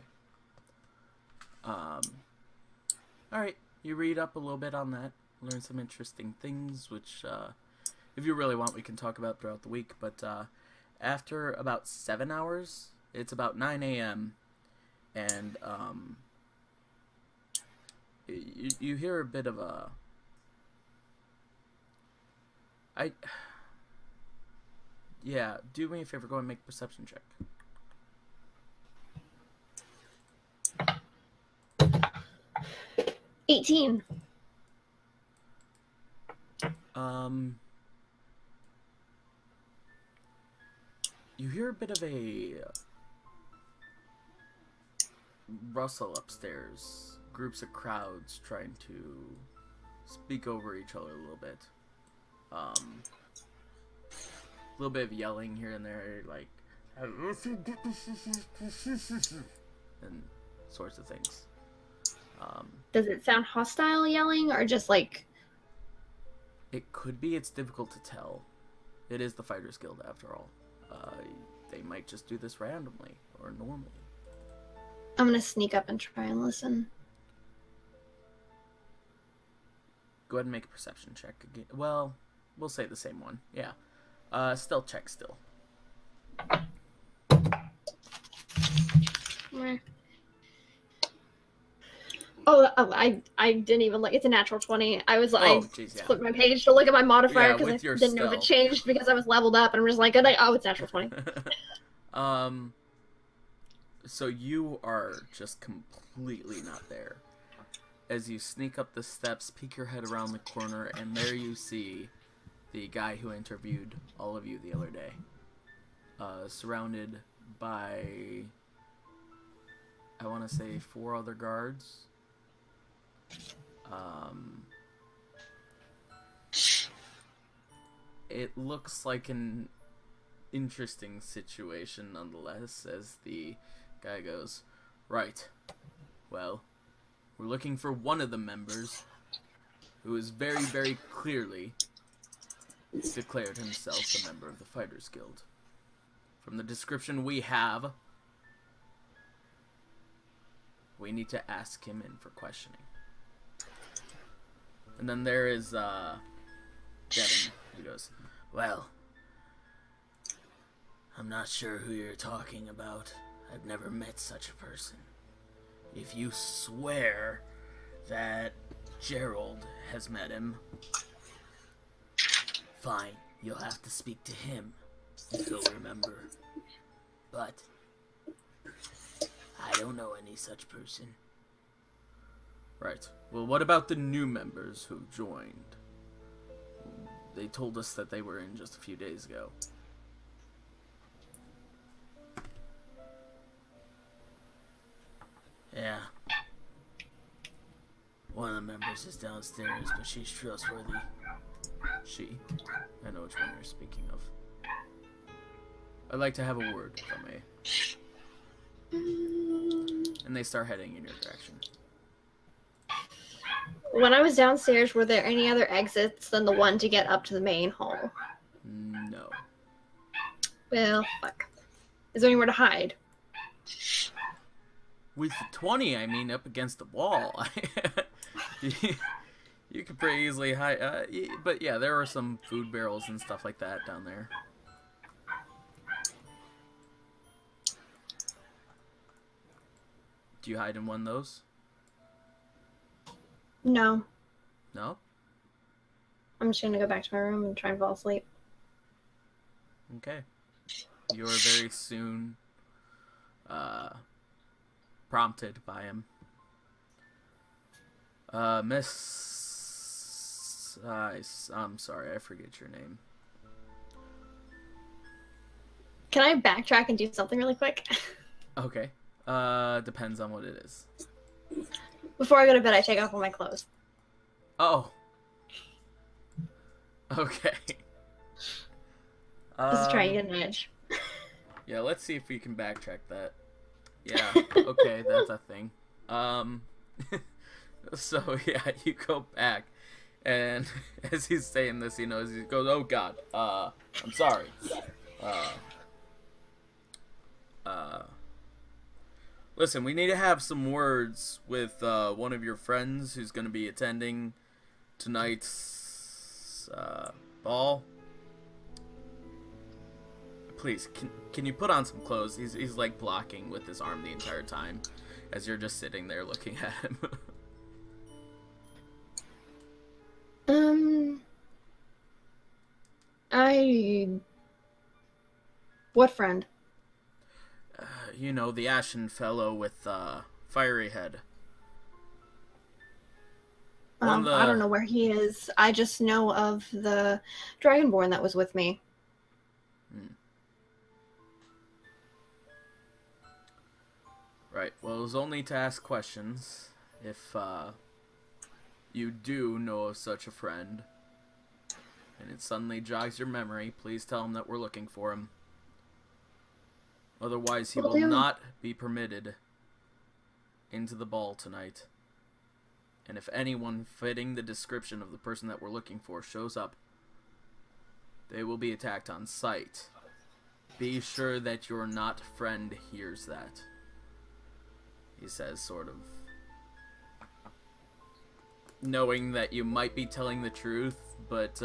Alright, you read up a little bit on that, learn some interesting things, which, if you really want, we can talk about throughout the week, but, after about 7 hours, it's about 9 a.m., and, you hear a bit of a... Yeah, do me a favor, go and make a perception check. $18. You hear a bit of a rustle upstairs. Groups of crowds trying to speak over each other a little bit. A little bit of yelling here and there, like, and sorts of things. Does it sound hostile yelling or just like... It could be. It's difficult to tell. It is the Fighters Guild after all. They might just do this randomly or normally. I'm gonna sneak up and try and listen. Go ahead and make a perception check again. Well, we'll say the same one. Yeah. Stealth check still. Meh. Oh, I didn't even look. It's a natural 20. I flipped my page to look at my modifier because I didn't know if it changed because I was leveled up, and I'm just like, oh, it's natural 20. So you are just completely not there. As you sneak up the steps, peek your head around the corner, and there you see the guy who interviewed all of you the other day. Surrounded by, I want to say, 4 other guards. It looks like an interesting situation nonetheless, as the guy goes, right, well, we're looking for one of the members who is very, very clearly declared himself a member of the Fighters Guild. From the description we have, we need to ask him in for questioning. And then there is, Devin, who goes, well, I'm not sure who you're talking about. I've never met such a person. If you swear that Gerald has met him, fine, you'll have to speak to him, if he'll remember. But I don't know any such person. Right. Well, what about the new members who joined? They told us that they were in just a few days ago. Yeah. One of the members is downstairs, but she's trustworthy. She? I know which one you're speaking of. I'd like to have a word, if I may. And they start heading in your direction. When I was downstairs, were there any other exits than the one to get up to the main hall? No. Well, fuck. Is there anywhere to hide? With the 20, I mean, up against the wall. You could pretty easily hide. But yeah, there are some food barrels and stuff like that down there. Do you hide in one of those? No. No? I'm just gonna go back to my room and try and fall asleep. Okay. You are very soon prompted by him. Miss... I'm sorry, I forget your name. Can I backtrack and do something really quick? Okay. Depends on what it is. Before I go to bed, I take off all my clothes. Oh. Okay. Just to try and get an edge. Yeah, let's see if we can backtrack that. Yeah, okay, that's a thing. So yeah, you go back, and as he's saying this, he knows, he goes, "Oh God, I'm sorry. Listen, we need to have some words with one of your friends who's going to be attending tonight's ball. Please, can you put on some clothes?" He's like blocking with his arm the entire time, as you're just sitting there looking at him. What friend? You know, the ashen fellow with fiery head. I don't know where he is. I just know of the Dragonborn that was with me. Right. Well, it was only to ask questions. If you do know of such a friend, and it suddenly jogs your memory, please tell him that we're looking for him. Otherwise, he will not be permitted into the ball tonight. And if anyone fitting the description of the person that we're looking for shows up, they will be attacked on sight. Be sure that your not friend hears that. He says, sort of knowing that you might be telling the truth, but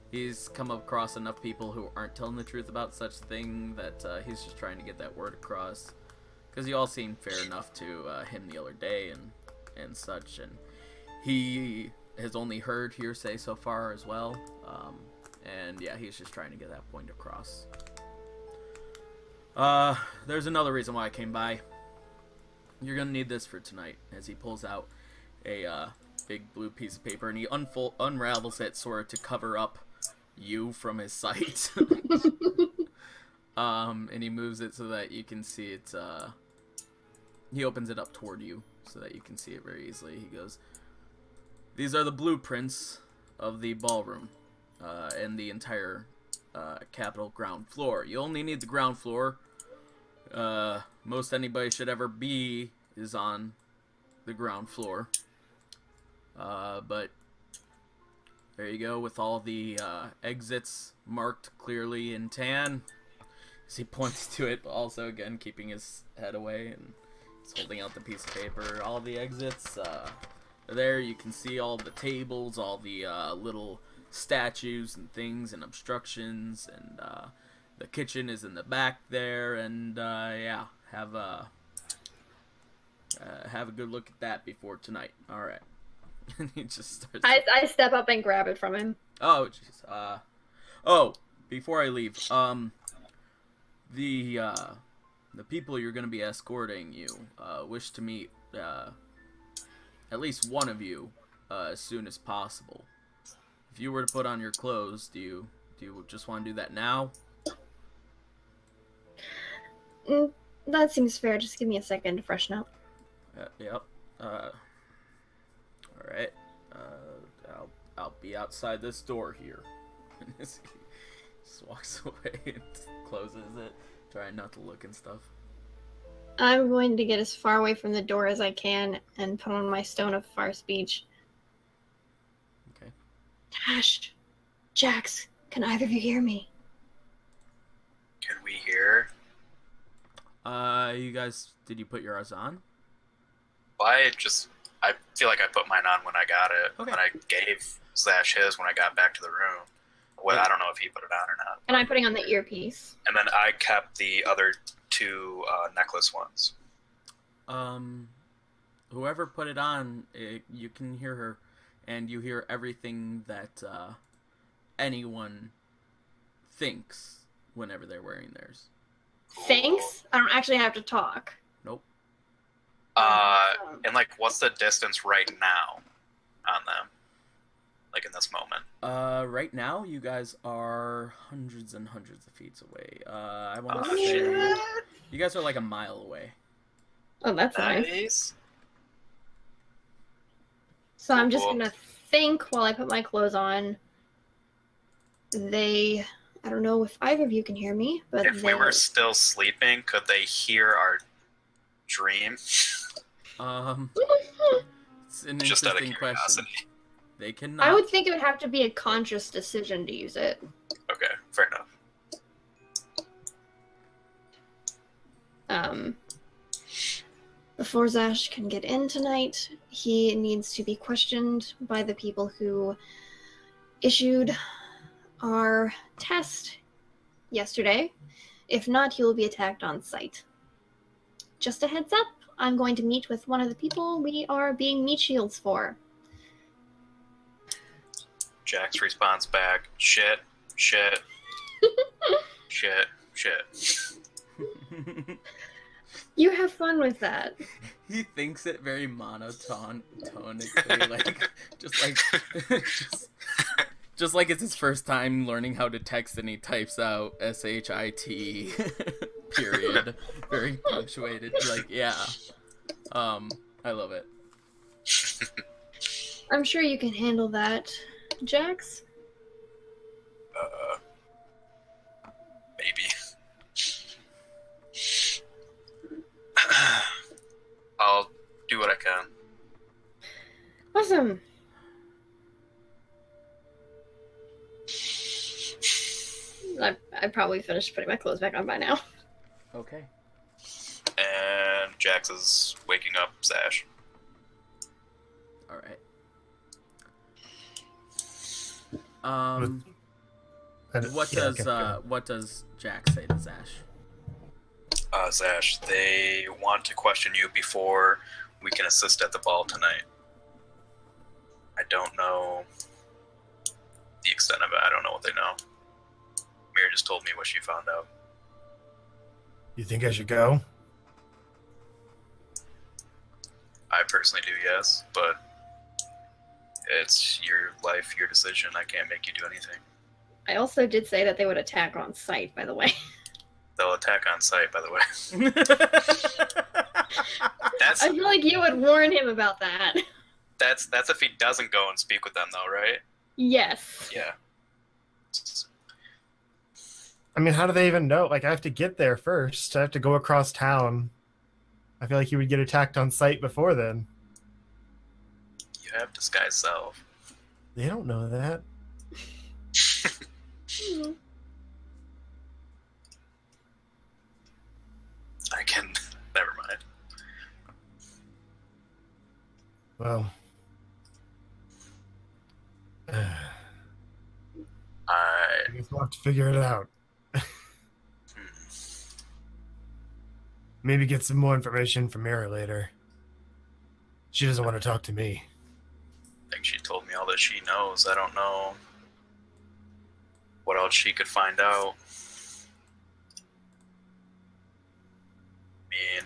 he's come across enough people who aren't telling the truth about such thing that he's just trying to get that word across. Because you all seemed fair enough to him the other day and such, and he has only heard hearsay so far as well. And yeah, he's just trying to get that point across. There's another reason why I came by. You're gonna need this for tonight. As he pulls out a big blue piece of paper, and he unravels it sort of to cover up you from his sight. And he moves it so that you can see it. He opens it up toward you so that you can see it very easily. He goes, "These are the blueprints of the ballroom and the entire Capitol ground floor. You only need the ground floor. Most anybody should ever be is on the ground floor. But there you go, with all the exits marked clearly in tan." As he points to it, also again keeping his head away, and he's holding out the piece of paper. All the exits are there. You can see all the tables, all the little statues and things and obstructions, and the kitchen is in the back there. And yeah, have a good look at that before tonight. All right. And he just starts. I step up and grab it from him. Oh, jeez. Oh, before I leave, the people you're going to be escorting you wish to meet at least one of you as soon as possible. If you were to put on your clothes, do you just want to do that now? That seems fair. Just give me a second to freshen up. Yep. All right. I'll be outside this door here. And he just walks away and closes it, trying not to look and stuff. I'm going to get as far away from the door as I can and put on my stone of far speech. Okay. Tash, Jax, can either of you hear me? Can we hear? You guys, did you put yours on? I feel like I put mine on when I got it. Okay. When I gave Slash his when I got back to the room. Well, I don't know if he put it on or not. And I'm putting on the earpiece. And then I kept the other two necklace ones. whoever put it on, you can hear her, and you hear everything that anyone thinks whenever they're wearing theirs. Thanks. I don't actually have to talk. Nope. And like, what's the distance right now on them? Like in this moment? Right now, you guys are hundreds and hundreds of feet away. I want to Oh, say shit. you guys are like a mile away. Oh, that's nice. Nice. So I'm just Cool. gonna think while I put my clothes on. I don't know if either of you can hear me, but If we were still sleeping, could they hear our dream? It's an Just out of interesting question. curiosity. They cannot. I would think it would have to be a conscious decision to use it. Okay, fair enough. Before Zash can get in tonight, he needs to be questioned by the people who issued our test yesterday. If not, he will be attacked on sight. Just a heads up, I'm going to meet with one of the people we are being meat shields for. Jax responds back, shit, shit, shit, shit. You have fun with that. He thinks it very monotonically, like just like it's his first time learning how to text, and he types out SHIT period, very punctuated. Like, yeah, I love it. I'm sure you can handle that, Jax. Maybe. I'll do what I can. Awesome. I probably finished putting my clothes back on by now. Okay. And Jax is waking up Zash. All right. What does Jack say to Zash? Zash, they want to question you before we can assist at the ball tonight. I don't know the extent of it. I don't know what they know. Mira just told me what she found out. You think I should go? I personally do, yes, but it's your life, your decision. I can't make you do anything. I also did say that they would attack on sight, by the way. They'll attack on sight, by the way. I feel like you would warn him about that. That's if he doesn't go and speak with them, though, right? Yes. Yeah. I mean, how do they even know? Like, I have to get there first. I have to go across town. I feel like he would get attacked on sight before then. You have disguised self. They don't know that. I can. Never mind. Well. I guess we'll have to figure it out. Maybe get some more information from Mira later. She doesn't want to talk to me. I think she told me all that she knows. I don't know what else she could find out. I mean,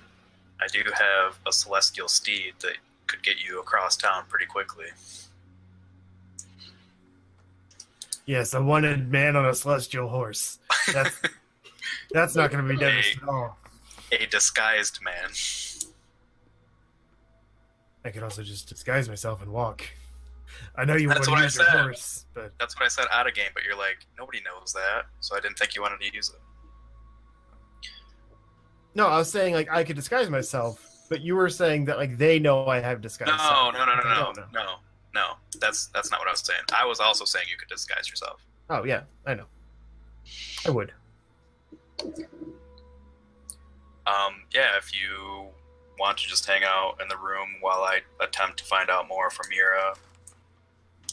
I do have a celestial steed that could get you across town pretty quickly. Yes, a one-headed man on a celestial horse. That's not going to be devastating at all. A disguised man. I could also just disguise myself and walk. I know you That's want what to I use your said. horse, but That's what I said out of game, but you're like, nobody knows that, so I didn't think you wanted to use it. no, I was saying like I could disguise myself, but you were saying that like they know I have disguise. No. No. That's not what I was saying. I was also saying you could disguise yourself. Oh yeah, I know. I would. Yeah, if you want to just hang out in the room while I attempt to find out more from Mira,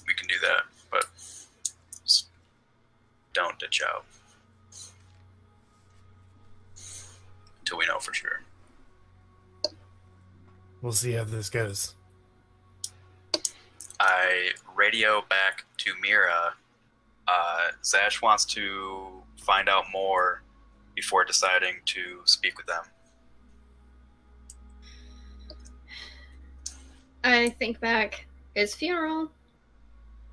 we can do that, but just don't ditch out until we know for sure. We'll see how this goes. I radio back to Mira. Zash wants to find out more before deciding to speak with them. I think back his funeral,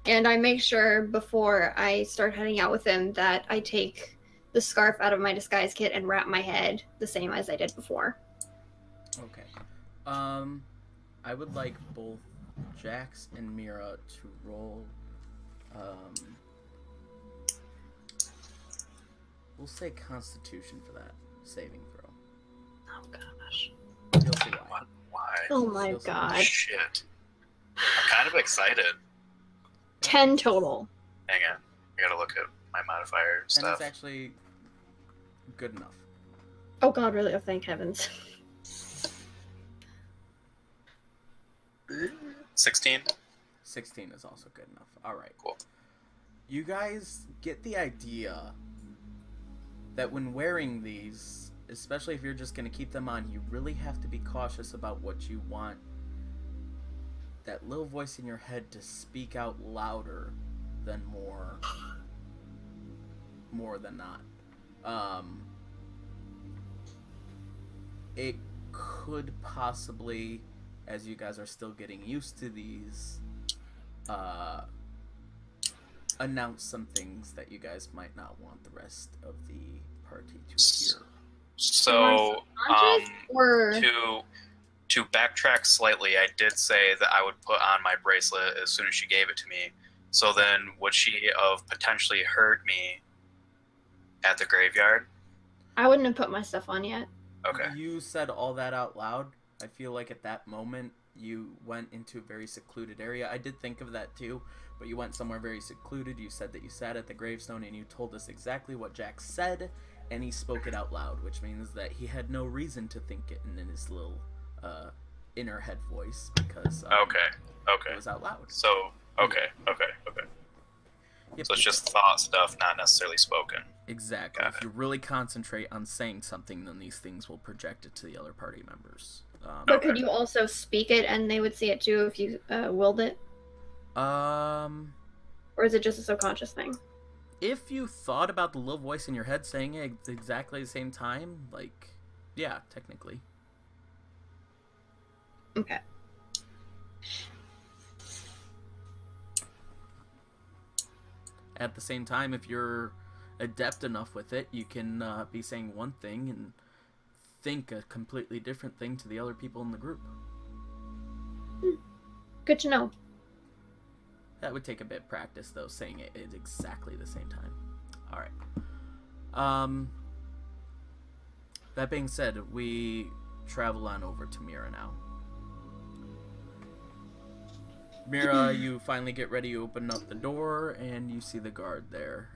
and I make sure before I start heading out with him that I take the scarf out of my disguise kit and wrap my head the same as I did before. Okay. I would like both Jax and Mira to roll. We'll say Constitution for that saving throw. Oh gosh. You'll see why. Why? Oh my god. Shit. I'm kind of excited. 10 total. Hang on. I gotta look at my modifier And stuff. it's actually good enough. Oh god, really? Oh, thank heavens. 16? 16 is also good enough. Alright. Cool. You guys get the idea that when wearing these, especially if you're just going to keep them on, you really have to be cautious about what you want that little voice in your head to speak out louder than more than not. It could possibly, as you guys are still getting used to these, announce some things that you guys might not want the rest of the party to hear. So, Or to backtrack slightly, I did say that I would put on my bracelet as soon as she gave it to me. So then, would she have potentially heard me at the graveyard? I wouldn't have put my stuff on yet. Okay. You said all that out loud. I feel like at that moment you went into a very secluded area. I did think of that too, but you went somewhere very secluded. You said that you sat at the gravestone and you told us exactly what Jack said, and he spoke it out loud, which means that he had no reason to think it in his little inner head voice because it was out loud. So, okay. Yep. So it's just thought stuff, not necessarily spoken. Exactly. Got If you really concentrate on saying something, then these things will project it to the other party members. But could you also speak it and they would see it too if you willed it? Or is it just a subconscious thing? If you thought about the little voice in your head saying it at exactly the same time, like, yeah, technically. Okay. At the same time, if you're adept enough with it, you can be saying one thing and think a completely different thing to the other people in the group. Good to know. That would take a bit of practice, though, saying it at exactly the same time. Alright. That being said, we travel on over to Mira now. Mira, you finally get ready to open up the door, and you see the guard there.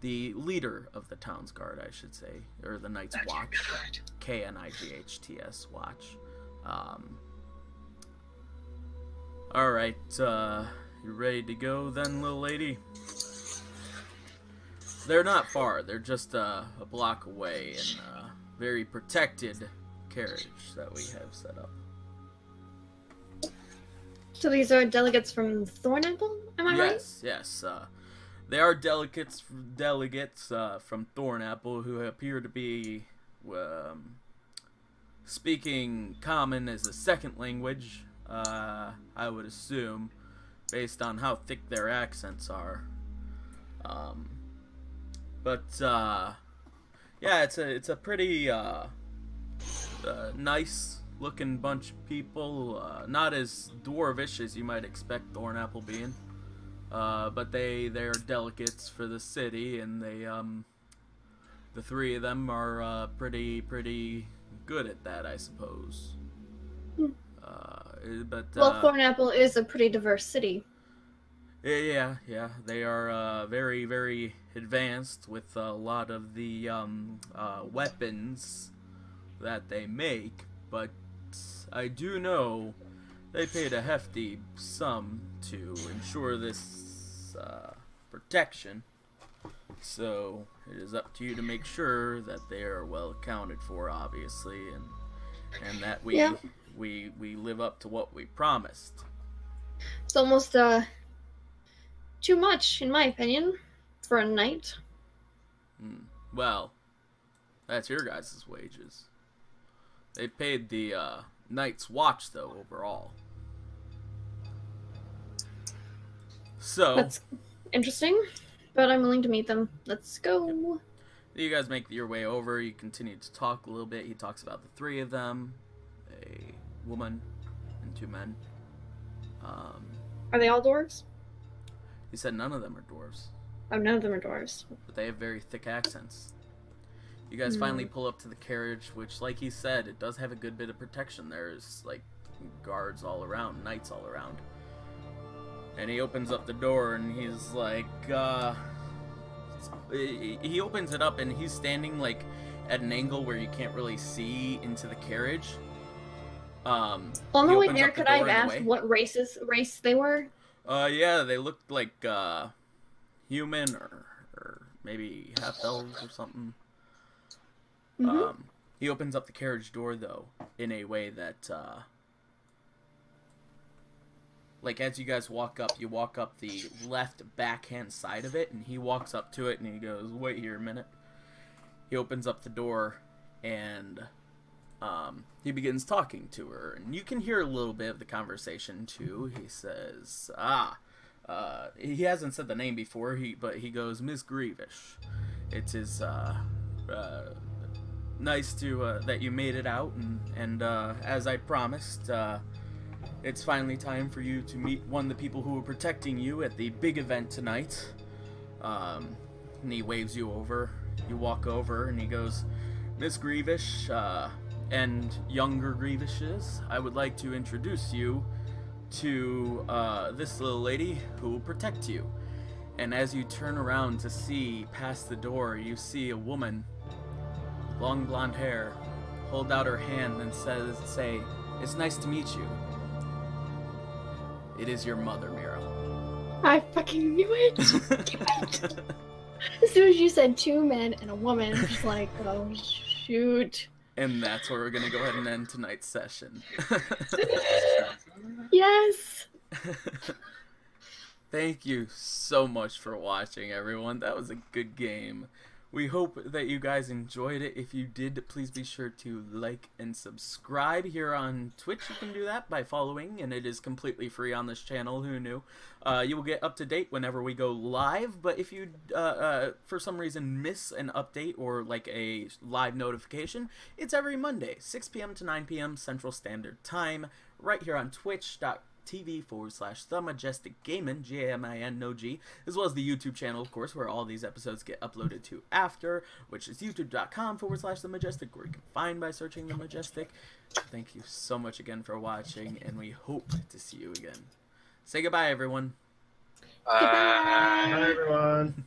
The leader of the town's guard, I should say, or the Knight's Watch. KNIGHTS Watch. Alright, you ready to go then, little lady? They're not far. They're just a block away in a very protected carriage that we have set up. So these are delegates from Thornapple, am I right? Yes. They are delegates from Thornapple who appear to be speaking Common as a second language, I would assume, based on how thick their accents are. Yeah, it's a pretty nice looking bunch of people, not as dwarvish as you might expect Thornapple being, but they're delegates for the city, and the three of them are pretty good at that, I suppose. Well, Thornapple is a pretty diverse city. Yeah, they are very, very advanced with a lot of the weapons that they make, but I do know they paid a hefty sum to ensure this protection, so it is up to you to make sure that they are well accounted for, obviously, and that we we live up to what we promised. It's almost too much, in my opinion, for a night. Well, that's your guys' wages. They paid the night's watch, though, overall. So That's interesting, but I'm willing to meet them. Let's go. you guys make your way over. You continue to talk a little bit. He talks about the three of them, a woman and two men. Are they all dwarves? He said none of them are dwarves, Oh, none of them are dwarves. but they have very thick accents. You guys finally pull up to the carriage, which, like he said, it does have a good bit of protection. There's, like, guards all around, knights all around. And he opens up the door, and he's like, he opens it up, and he's standing, like, at an angle where you can't really see into the carriage. On he the way opens there, up the could I door have in the asked way. what race they were? Yeah, they looked like, human, or maybe half-elves or something. He opens up the carriage door, though, in a way that, like, as you guys walk up, you walk up the left backhand side of it, and he walks up to it, and he goes, wait here a minute. He opens up the door, and, he begins talking to her, and you can hear a little bit of the conversation, too. He says, he hasn't said the name before, but he goes, Miss Grievish. It is, nice to that you made it out, and as I promised, it's finally time for you to meet one of the people who are protecting you at the big event tonight. And he waves you over. You walk over, and he goes, Miss Grievish, and younger Grievishes, I would like to introduce you to this little lady who will protect you. And as you turn around to see past the door, you see a woman, long blonde hair, hold out her hand and say, it's nice to meet you. It is your mother, Mira. I fucking knew it! Damn it! As soon as you said two men and a woman, I'm just like, oh shoot. And that's where we're going to go ahead and end tonight's session. Yes! Thank you so much for watching, everyone. That was a good game. We hope that you guys enjoyed it. If you did, please be sure to like and subscribe here on Twitch. You can do that by following, and it is completely free on this channel. Who knew? You will get up to date whenever we go live, but if you, for some reason, miss an update or like a live notification, it's every Monday, 6 p.m. to 9 p.m. Central Standard Time, right here on twitch.tv/themajesticgamin, G-A-M-I-N, no G, as well as the YouTube channel, of course, where all these episodes get uploaded to after, which is youtube.com/themajestic, where you can find by searching The Majestic. Thank you so much again for watching, and we hope to see you again. Say goodbye, everyone. Bye. Hi, everyone.